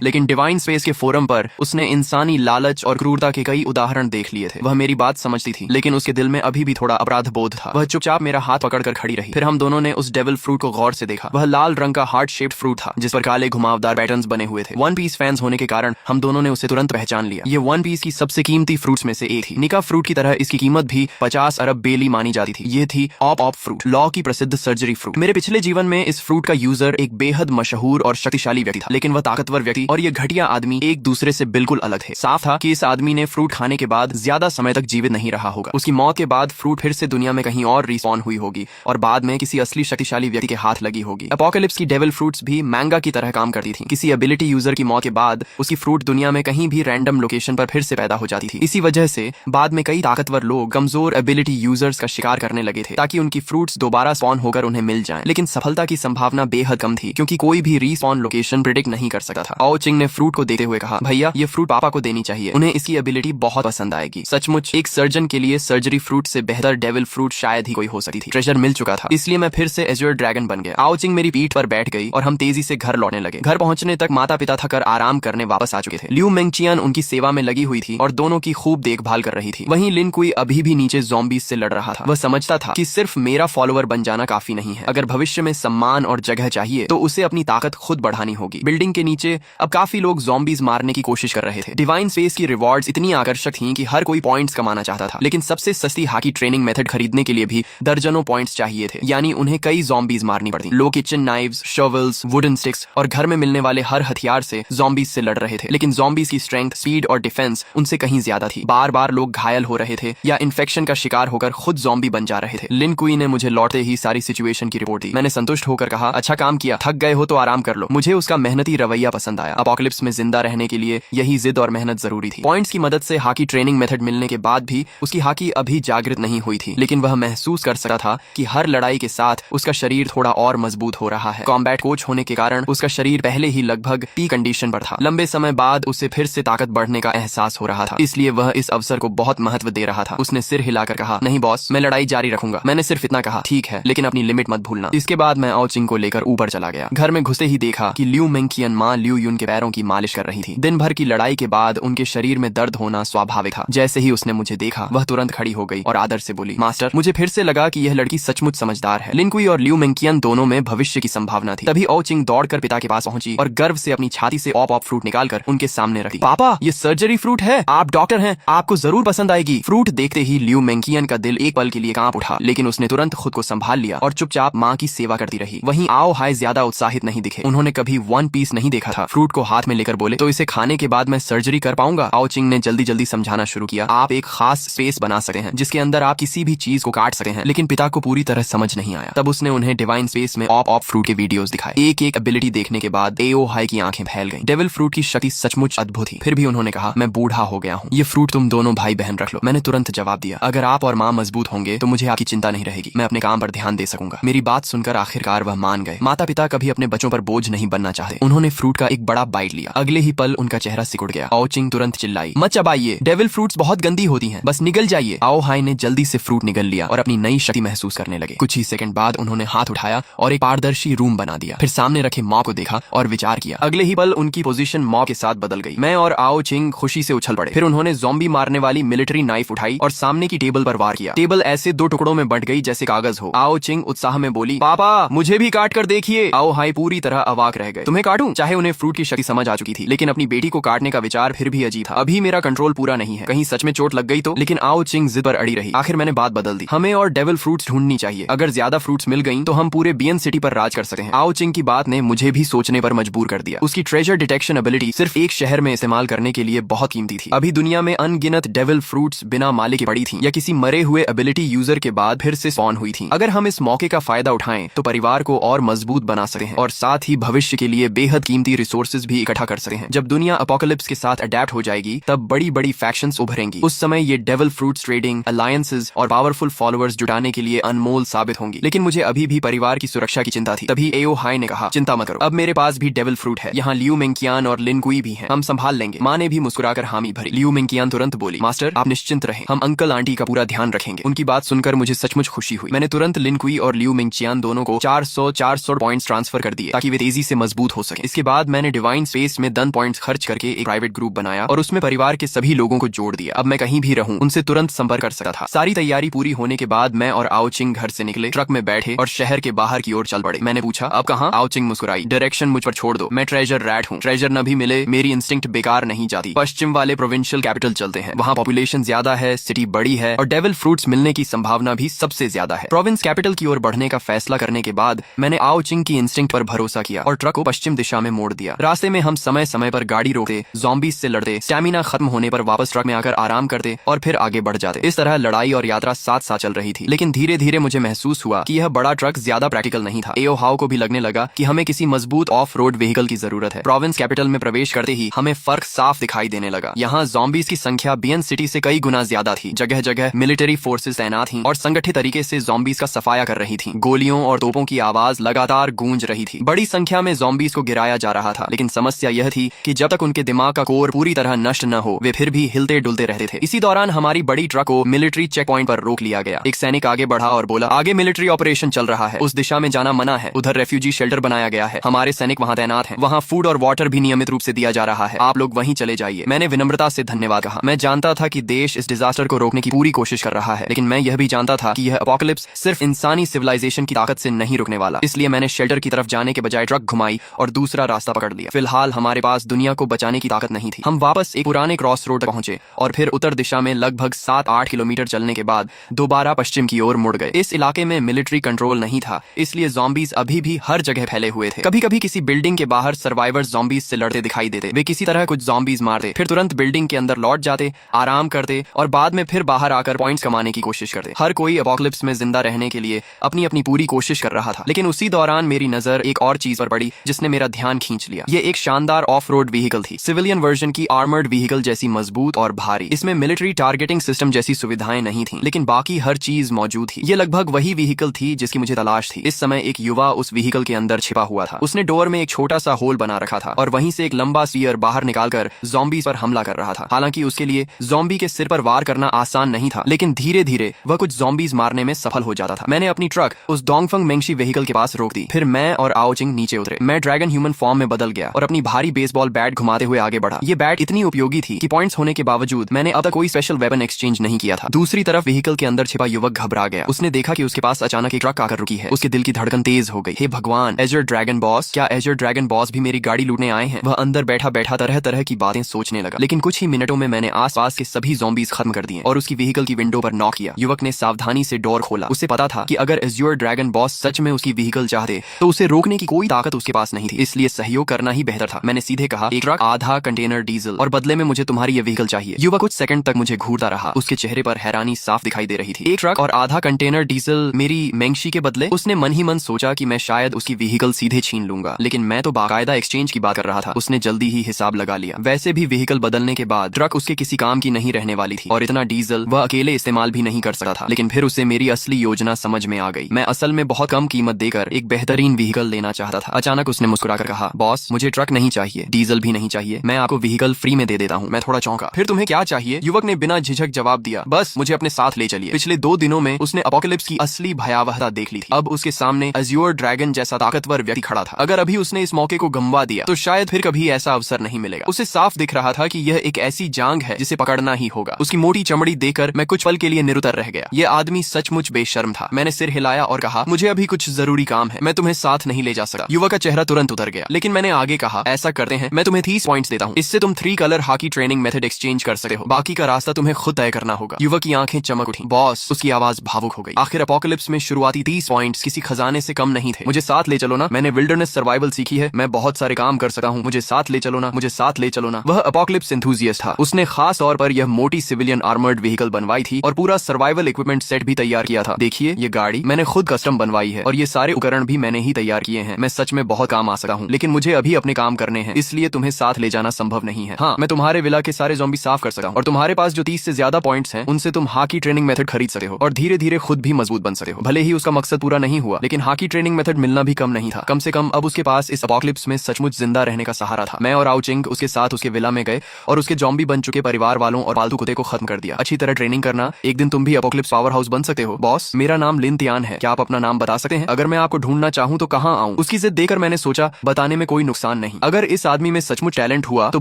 लेकिन डिवाइन स्पेस के फोरम पर उसने इंसानी लालच और क्रूरता के कई उदाहरण देख लिए थे। वह मेरी बात समझती थी, लेकिन उसके दिल में अभी भी थोड़ा अपराध बोध था। वह चुपचाप मेरा हाथ पकड़कर खड़ी रही। फिर हम दोनों ने उस डेविल फ्रूट को गौर से देखा। वह लाल रंग का हार्ट शेप्ड फ्रूट था, जिस पर काले घुमावदार पैटर्न्स बने हुए थे। वन पीस फैंस होने के कारण हम दोनों ने उसे तुरंत पहचान लिया। ये वन पीस की सबसे कीमती फ्रूट्स में से एक थी। निका फ्रूट की तरह इसकी कीमत भी 50 अरब बेली मानी जाती थी। ये थी ऑप फ्रूट, लॉ की प्रसिद्ध सर्जरी फ्रूट। मेरे पिछले जीवन में इस फ्रूट का यूजर एक बेहद मशहूर और शक्तिशाली व्यक्ति था, लेकिन वह ताकतवर व्यक्ति और ये घटिया आदमी एक दूसरे से बिल्कुल अलग थे। साफ था कि इस आदमी ने फ्रूट खाने के बाद ज्यादा समय तक जीवित नहीं रहा होगा। उसकी मौत के बाद फ्रूट फिर से दुनिया में कहीं और रिस्पॉन हुई होगी और बाद में किसी असली शक्तिशाली व्यक्ति के हाथ लगी होगी। अपोकलिप्स की डेविल फ्रूट्स भी मैंगा की तरह काम करती थी। किसी एबिलिटी यूजर की मौत के बाद उसकी फ्रूट दुनिया में कहीं भी रैंडम लोकेशन पर फिर से पैदा हो जाती थी। इसी वजह से बाद में कई ताकतवर लोग कमजोर एबिलिटी यूजर्स का शिकार करने लगे थे, ताकि उनकी फ्रूट्स दोबारा स्पॉन होकर उन्हें मिल जाएं। लेकिन सफलता की संभावना बेहद कम थी, क्योंकि कोई भी रीस्पॉन लोकेशन प्रिडिक्ट नहीं कर सकता था। आओ चिंग ने फ्रूट को देखते हुए कहा, भैया ये फ्रूट पापा को देनी चाहिए, उन्हें इसकी एबिलिटी बहुत पसंद आएगी। सचमुच एक सर्जन के लिए सर्जरी फ्रूट से बेहतर डेविल फ्रूट शायद ही कोई हो सकती थी। ट्रेजर मिल चुका था, इसलिए मैं फिर से एज्योर ड्रैगन बन गया। आओ चिंग मेरी पीठ पर बैठ गई और हम तेजी से घर लौटने लगे। घर पहुंचने तक माता पिता थकर आराम करने वापस आ चुके थे। ल्यू मेंगचियन उनकी सेवा में लगी हुई थी और दोनों की खूब देखभाल कर रही थी। वहीं लिन कुई अभी भी नीचे ज़ॉम्बीज से लड़ रहा था। वह समझता था कि सिर्फ मेरा फॉलोअर बन जाना काफी नहीं है। अगर भविष्य में सम्मान और जगह चाहिए तो उसे अपनी ताकत खुद बढ़ानी होगी। बिल्डिंग के नीचे अब काफी लोग ज़ॉम्बीज मारने की कोशिश कर रहे थे। डिवाइन स्पेस की रिवॉर्ड्स इतनी आकर्षक थीं कि हर कोई पॉइंट्स कमाना चाहता था, लेकिन सबसे सस्ती हाकी ट्रेनिंग मेथड खरीदने के लिए भी दर्जनों पॉइंट्स चाहिए थे, यानी उन्हें कई ज़ॉम्बीज मारनी पड़ती। लोग kitchen knives, shovels, wooden sticks और घर में मिलने वाले हर हथियार से ज़ॉम्बीज से लड़ रहे थे, लेकिन ज़ॉम्बीज की स्ट्रेंथ, स्पीड और डिफेंस उनसे कहीं ज्यादा थी। बार बार लोग घायल हो रहे थे या इन्फेक्शन का शिकार होकर खुद ज़ॉम्बी बन जा रहे थे। लिन कुई ने मुझे लौटते ही सारी सिचुएशन की रिपोर्ट दी। मैंने संतुष्ट होकर कहा, अच्छा काम किया, थक गए हो तो आराम कर लो। मुझे उसका मेहनती रवैया पसंद आया। अपोकलिप्स में जिंदा रहने के लिए यही जिद और मेहनत जरूरी थी। पॉइंट्स की मदद से हाकी ट्रेनिंग मेथड मिलने के बाद भी उसकी हाकी अभी जागृत नहीं हुई थी, लेकिन वह महसूस कर सकता था कि हर लड़ाई के साथ उसका शरीर थोड़ा और मजबूत हो रहा है। कॉम्बैट कोच होने के कारण उसका शरीर पहले ही लगभग पी कंडीशन पर था। लंबे समय बाद उसे फिर से ताकत बढ़ने का एहसास हो रहा था, इसलिए वह इस अवसर को बहुत महत्व दे रहा था। उसने सिर हिलाकर कहा, नहीं बॉस, मैं लड़ाई जारी रखूंगा। मैंने सिर्फ इतना कहा, ठीक है, लेकिन अपनी लिमिट मत भूलना। इसके बाद मैं आओ चिंग को लेकर ऊपर चला गया। घर में घुसे ही देखा कि ल्यू मेंगचियन माँ ल्यू युन के पैरों की मालिश कर रही थी। दिन भर की लड़ाई के बाद उनके शरीर में दर्द होना स्वाभाविक था। जैसे ही उसने मुझे देखा, वह तुरंत खड़ी हो गई और आदर से बोली, मास्टर। मुझे फिर से लगा कि यह लड़की सचमुच समझदार है। लिन कुई और ल्यू मेंगचियन दोनों में भविष्य की संभावना थी। तभी आओ चिंग दौड़कर पिता के पास पहुंची और गर्व से अपनी छाती से ऑप फ्रूट निकालकर उनके सामने रखी। पापा, ये सर्जरी फ्रूट है, आप डॉक्टर हैं, आपको जरूर पसंद आएगी। फ्रूट देखते ही ल्यू मेंगचियन का दिल एक पल के लिए कांप उठा, लेकिन उसने तुरंत खुद को संभाल लिया और चुपचाप माँ की सेवा करती रही। वहीं आओ हाय ज्यादा उत्साहित नहीं दिखे। उन्होंने कभी वन पीस नहीं देखा था। फ्रूट को हाथ में लेकर बोले, तो इसे खाने के बाद मैं सर्जरी कर पाऊंगा? आओ चिंग ने जल्दी जल्दी समझाना शुरू किया, आप एक खास स्पेस बना सकते हैं जिसके अंदर आप किसी भी चीज को काट सकते हैं। लेकिन पिता को पूरी तरह समझ नहीं आया। तब उसने उन्हें डिवाइन स्पेस में ऑप फ्रूट के वीडियोस दिखाए। एक एक एबिलिटी देखने के बाद एओ हाई की आंखें फैल गईं। डेविल फ्रूट की शक्ति सचमुच अद्भुत थी। फिर भी उन्होंने कहा, मैं बूढ़ा हो गया हूँ, ये फ्रूट तुम दोनों भाई बहन रख लो। मैंने तुरंत जवाब दिया, अगर आप और माँ मजबूत होंगे तो मुझे आपकी चिंता नहीं रहेगी। मैं अपने काम पर ध्यान दे सकूंगा। मेरी बात सुनकर आखिरकार वह मान गए। माता पिता कभी अपने बच्चों पर बोझ नहीं बनना चाहते। उन्होंने फ्रूट का एक बड़ा बाइट लिया। अगले ही पल उनका चेहरा सिकुड़ गया। आओ चिंग तुरंत चिल्लाई, मत चबाइए, डेविल फ्रूट्स बहुत गंदी होती हैं, बस निगल जाइए। आओ हाई ने जल्दी से फ्रूट निगल लिया और अपनी नई शक्ति महसूस करने लगे। कुछ ही सेकंड बाद उन्होंने हाथ उठाया और एक पारदर्शी रूम बना दिया। फिर सामने रखे मॉब को देखा और विचार किया। अगले ही पल उनकी पोजीशन मॉब के साथ बदल गई। मैं और आओ चिंग खुशी से उछल पड़े। फिर उन्होंने ज़ॉम्बी मारने वाली मिलिट्री नाइफ उठाई और सामने की टेबल पर वार किया। टेबल ऐसे दो टुकड़ों में बंट गई जैसे कागज हो। आओ चिंग उत्साह में बोली, पापा मुझे भी काट कर देखिए। आओ हाई पूरी तरह अवाक रह गए। तुम्हें काटूं? चाहे उन्हें फ्रूट की शक्ति समझ आ चुकी थी, लेकिन अपनी बेटी को काटने का विचार फिर भी अजीब था। अभी मेरा कंट्रोल पूरा नहीं है, कहीं सच में चोट लग गई तो। लेकिन आओ चिंग जिद पर अड़ी रही। आखिर मैंने बात बदल दी। हमें और डेविल फ्रूट्स ढूंढनी चाहिए। अगर ज्यादा फ्रूट्स मिल गई तो हम पूरे बियन सिटी पर राज कर सकते हैं। आओ चिंग की बात ने मुझे भी सोचने पर मजबूर कर दिया। उसकी ट्रेजर डिटेक्शन एबिलिटी सिर्फ एक शहर में इस्तेमाल करने के लिए बहुत कीमती थी। अभी दुनिया में अनगिनत डेविल फ्रूट्स बिना मालिक के पड़ी थी या किसी मरे हुए एबिलिटी यूजर के बाद फिर से स्पॉन हुई थी। अगर हम इस मौके का फायदा उठाएं तो परिवार को और मजबूत बना सकते हैं और साथ ही भविष्य के लिए बेहद कीमती रिसोर्सेज भी इकट्ठा कर सकते हैं। जब दुनिया अपोकलिप्स के साथ अडेप्ट हो जाएगी तब बड़ी बड़ी फैक्शंस उभरेंगी। उस समय ये डेविल फ्रूट्स ट्रेडिंग अलायंसेज और पावरफुल फॉलोअर्स जुटाने के लिए अनमोल साबित होंगी। लेकिन मुझे अभी भी परिवार की सुरक्षा की चिंता थी। तभी एओ हाई ने कहा, चिंता मत करो, अब मेरे पास भी डेविल फ्रूट है। यहाँ ल्यू मेंगचियन और लिन कुई भी हैं, हम संभाल लेंगे। माँ ने भी मुस्कुराकर हामी भरी। ल्यू मेंगचियन तुरंत बोली, मास्टर आप निश्चिंत रहें, हम अंकल आंटी का पूरा पूरा ध्यान रखेंगे। उनकी बात सुनकर मुझे सचमुच खुशी हुई। मैंने तुरंत लिन कुई और लियू मिंगचियान दोनों को 400 पॉइंट्स ट्रांसफर कर दिए ताकि वे तेजी से मजबूत हो सके। इसके बाद मैंने डिवाइन स्पेस में 10 पॉइंट्स खर्च करके एक प्राइवेट ग्रुप बनाया और उसमें परिवार के सभी लोगों को जोड़ दिया। अब मैं कहीं भी रहूं उनसे तुरंत संपर्क कर सकता था। सारी तैयारी पूरी होने के बाद मैं और आओचिंग घर से निकले, ट्रक में बैठे और शहर के बाहर की ओर चल पड़े। मैंने पूछा, अब कहाँ? आओचिंग मुस्कुराई, डायरेक्शन मुझ पर छोड़ दो, मैं ट्रेजर रैट हूँ। ट्रेजर न भी मिले मेरी इंस्टिंक्ट बेकार नहीं जाती। पश्चिम वाले प्रोविंशियल कैपिटल चलते हैं, वहाँ पॉपुलेशन ज्यादा है, सिटी बड़ी है और डेविल फ्रूट्स मिलने की संभावना भी सबसे ज्यादा है। प्रोविंस कैपिटल की ओर बढ़ने का फैसला करने के बाद मैंने आओचिंग की इंस्टिंक्ट पर भरोसा किया और ट्रक को पश्चिम दिशा में मोड़ दिया। रास्ते में हम समय समय पर गाड़ी रोकते, ज़ॉम्बीज से लड़ते, स्टैमिना खत्म होने पर वापस ट्रक में आकर आराम करते और फिर आगे बढ़ जाते। इस तरह लड़ाई और यात्रा साथ साथ चल रही थी। लेकिन धीरे धीरे मुझे महसूस हुआ कि यह बड़ा ट्रक ज्यादा प्रैक्टिकल नहीं था। एओ हाउ को भी लगने लगा कि हमें किसी मजबूत ऑफ रोड व्हीकल की जरूरत है। प्रोविंस कैपिटल में प्रवेश करते ही हमें फर्क साफ दिखाई देने लगा। यहाँ ज़ॉम्बीज की संख्या बियन सिटी से कई गुना ज्यादा थी। जगह जगह मिलिट्री फोर्सेस तैनात थीं और संगठित तरीके से ज़ॉम्बीज का सफाया कर रही थीं। गोलियों और तोपों की आवाज लगातार गूंज रही थी। बड़ी संख्या में ज़ॉम्बीज को गिराया जा रहा था, लेकिन समस्या यह थी कि जब तक उनके दिमाग का कोर पूरी तरह नष्ट न हो वे फिर भी हिलते डुलते रहते थे। इसी दौरान हमारी बड़ी ट्रक को मिलिट्री चेक पॉइंट पर रोक लिया गया। एक सैनिक आगे बढ़ा और बोला, आगे मिलिट्री ऑपरेशन चल रहा है, उस दिशा में जाना मना है। उधर रेफ्यूजी शेल्टर बनाया गया है, हमारे सैनिक वहाँ तैनात हैं। वहाँ फूड और वाटर भी नियमित रूप से दिया जा रहा है, आप लोग वहीं चले जाइए। मैंने विनम्रता से धन्यवाद कहा। मैं जानता था कि देश इस डिजास्टर को रोकने की पूरी कोशिश कर रहा है, लेकिन मैं यह भी जानता था कि यह एपोकलिप्स सिर्फ इंसानी सिविलाइजेशन की ताकत से नहीं रुकने वाला। इसलिए मैंने शेल्टर की तरफ जाने के बजाय ट्रक घुमाई और दूसरा रास्ता पकड़ लिया। फिलहाल हमारे पास दुनिया को बचाने की ताकत नहीं थी। हम वापस एक पुराने क्रॉस रोड तक पहुंचे और फिर उत्तर दिशा में लगभग 7-8 किलोमीटर चलने के बाद दोबारा पश्चिम की ओर मुड़ गए। इस इलाके में मिलिट्री कंट्रोल नहीं था, इसलिए ज़ॉम्बीज अभी भी हर जगह फैले हुए थे। कभी कभी किसी बिल्डिंग के बाहर सर्वाइवर्स ज़ॉम्बीज से लड़ते दिखाई देते। वे किसी तरह कुछ ज़ॉम्बीज मारते, फिर तुरंत बिल्डिंग के अंदर लौट जाते, आराम करते और बाद में फिर बाहर आकर पॉइंट्स कमाने की कोशिश करते। हर कोई एपोकलिप्स में जिंदा रहने के लिए अपनी अपनी पूरी कोशिश कर रहा था। लेकिन उसी दौरान मेरी नजर एक और चीज पर पड़ी जिसने मेरा ध्यान खींच लिया। ये एक शानदार ऑफ रोड व्हीकल थी, सिविलियन वर्जन की आर्मर्ड व्हीकल जैसी मजबूत और भारी। इसमें मिलिट्री टारगेटिंग सिस्टम जैसी सुविधाएं नहीं थी, लेकिन बाकी हर चीज मौजूद थी। ये लगभग वही व्हीकल थी जिसकी मुझे तलाश थी। इस समय एक युवा उस व्हीकल के अंदर छिपा हुआ था। उसने डोर में एक छोटा सा होल बना रखा था और वहीं से एक लंबा स्फीयर बाहर निकालकर ज़ॉम्बीज पर हमला कर रहा था। हालांकि उसके लिए ज़ॉम्बी के सिर पर वार करना आसान नहीं था, लेकिन धीरे धीरे वह कुछ ज़ॉम्बीज मारने में सफल हो जाता था। मैंने अपनी ट्रक उस डोंगफंग मेंगशी व्हीकल के पास रोक दी। फिर मैं और आओचिंग नीचे उतरे। मैं ड्रैगन ह्यूमन फॉर्म में बदल गया और अपनी भारी बेसबॉल बैट घुमाते हुए आगे बढ़ा। ये बैट इतनी उपयोगी थी कि पॉइंट्स होने के बावजूद मैंने अब तक कोई स्पेशल वेपन एक्सचेंज नहीं किया था। दूसरी तरफ व्हीकल के अंदर छिपा युवक घबरा गया। उसने देखा कि उसके पास अचानक एक ट्रक आकर रुकी है। उसके दिल की धड़कन तेज हो गई। हे भगवान, एजर ड्रैगन बॉस, क्या एजर ड्रैगन बॉस भी मेरी गाड़ी लूटने आए हैं? वह अंदर बैठा बैठा तरह तरह की बातें सोचने लगा। लेकिन कुछ ही मिनटों में मैंने आसपास के सभी ज़ॉम्बीज खत्म कर दिए और उसकी व्हीकल की विंडो पर नॉक किया। युवक ने सावधानी से डोर खोला। उसे पता था कि अगर एज्योर ड्रैगन बॉस सच में उसकी व्हीकल चाहते तो उसे रोकने की कोई ताकत उसके पास नहीं थी, इसलिए सहयोग करना ही बेहतर था। मैंने सीधे कहा, एक ट्रक, आधा कंटेनर डीजल और बदले में मुझे तुम्हारी ये व्हीकल चाहिए। युवक कुछ सेकंड तक मुझे घूरता रहा। उसके चेहरे पर हैरानी साफ दिखाई दे रही थी। एक ट्रक और आधा कंटेनर डीजल मेरी मेंगशी के बदले? उसने मन ही मन सोचा कि मैं शायद उसकी व्हीकल सीधे छीन लूंगा, लेकिन मैं तो बाकायदा एक्सचेंज की बात कर रहा था। उसने जल्दी ही हिसाब लगा लिया। वैसे भी व्हीकल बदलने के बाद ट्रक उसके किसी काम की नहीं रहने वाली थी और इतना डीजल वह अकेले इस्तेमाल भी नहीं कर सकता था। लेकिन फिर उसे मेरी असली योजना समझ में आ गई। मैं असल में बहुत कम कीमत देकर एक बेहतरीन व्हीकल लेना चाहता था। अचानक उसने मुस्कुराकर कहा, बॉस, मुझे ट्रक नहीं चाहिए, डीजल भी नहीं चाहिए, मैं आपको व्हीकल फ्री में दे देता हूँ। मैं थोड़ा चौंका। फिर तुम्हें क्या चाहिए? युवक ने बिना झिझक जवाब दिया, बस मुझे अपने साथ ले चलिए। पिछले 2 दिनों में उसने एपोकलिप्स की असली भयावहता देख ली थी। अब उसके सामने एज्योर ड्रैगन जैसा ताकतवर व्यक्ति खड़ा था। अगर अभी उसने इस मौके को गंवा दिया तो शायद फिर कभी ऐसा अवसर नहीं मिलेगा। उसे साफ दिख रहा था कि यह एक ऐसी जांग है जिसे पकड़ना ही होगा। उसकी मोटी चमड़ी देखकर मैं कुछ पल के लिए निरुत्तर रह गया। यह आदमी सचमुच बेशर्म था। मैंने सिर हिलाया और कहा, मुझे अभी कुछ जरूरी काम है, मैं तुम्हें साथ नहीं ले जा सकता। युवक का चेहरा तुरंत उतर गया, लेकिन मैंने आगे कहा, ऐसा करते हैं, मैं तुम्हें 30 पॉइंट्स देता हूँ, इससे तुम 3 colour hockey training method exchange कर सकते हो। बाकी का रास्ता तुम्हें खुद तय करना होगा। युवक की आंखें चमक उठी। बॉस, उसकी आवाज भावुक हो गई। आखिर एपोकलिप्स में शुरुआती 30 पॉइंट्स किसी खजाने से कम नहीं थे। मुझे साथ ले चलो ना, मैंने विल्डरनेस सर्वाइवल सीखी है, मैं बहुत सारे काम कर सकता हूँ, मुझे साथ ले चलो ना, मुझे साथ ले चलो ना। वह एपोकलिप्स एंथुसियास्ट था। उसने खास तौर पर यह मोटी सिविलियन आर्मर्ड व्हीकल बनवाई थी और पूरा सर्वाइवल इक्विपमेंट सेट भी तैयार किया था। देखिए, ये गाड़ी मैंने खुद कस्टम बनवाई है और ये सारे उपकरण भी मैंने ही तैयार किए हैं। मैं सच में बहुत काम आ सकता हूँ, लेकिन मुझे अभी अपने काम करने हैं, इसलिए तुम्हें साथ ले जाना संभव नहीं है। हाँ, मैं तुम्हारे विला के सारे ज़ॉम्बी साफ कर सकता हूँ और तुम्हारे पास जो 30 से ज्यादा पॉइंट्स हैं उनसे तुम हॉकी ट्रेनिंग मेथड खरीद सकते हो और धीरे धीरे खुद भी मजबूत बन सकते हो। भले ही उसका मकसद पूरा नहीं हुआ, लेकिन हॉकी ट्रेनिंग मेथड मिलना भी कम नहीं था। कम से कम अब उसके पास इस एपोकलिप्स में सचमुच जिंदा रहने का सहारा था। मैं और आओचिंग उसके साथ उसके विला में गए और उसके ज़ॉम्बी बन चुके परिवार वालों और पालतू कुत्ते को खत्म कर दिया। अच्छी तरह ट्रेनिंग करना, एक दिन तुम भी एपोकलिप्स पावर हाउस बन सकते हो। बॉस, मेरा नाम लिन तियान है, क्या आप अपना नाम बता सकते हैं? अगर मैं आपको ढूंढना चाहूँ तो कहाँ आऊँ? उसकी जिद देकर मैंने सोचा बताने में कोई नुकसान नहीं। अगर इस आदमी में सचमुच टैलेंट हुआ तो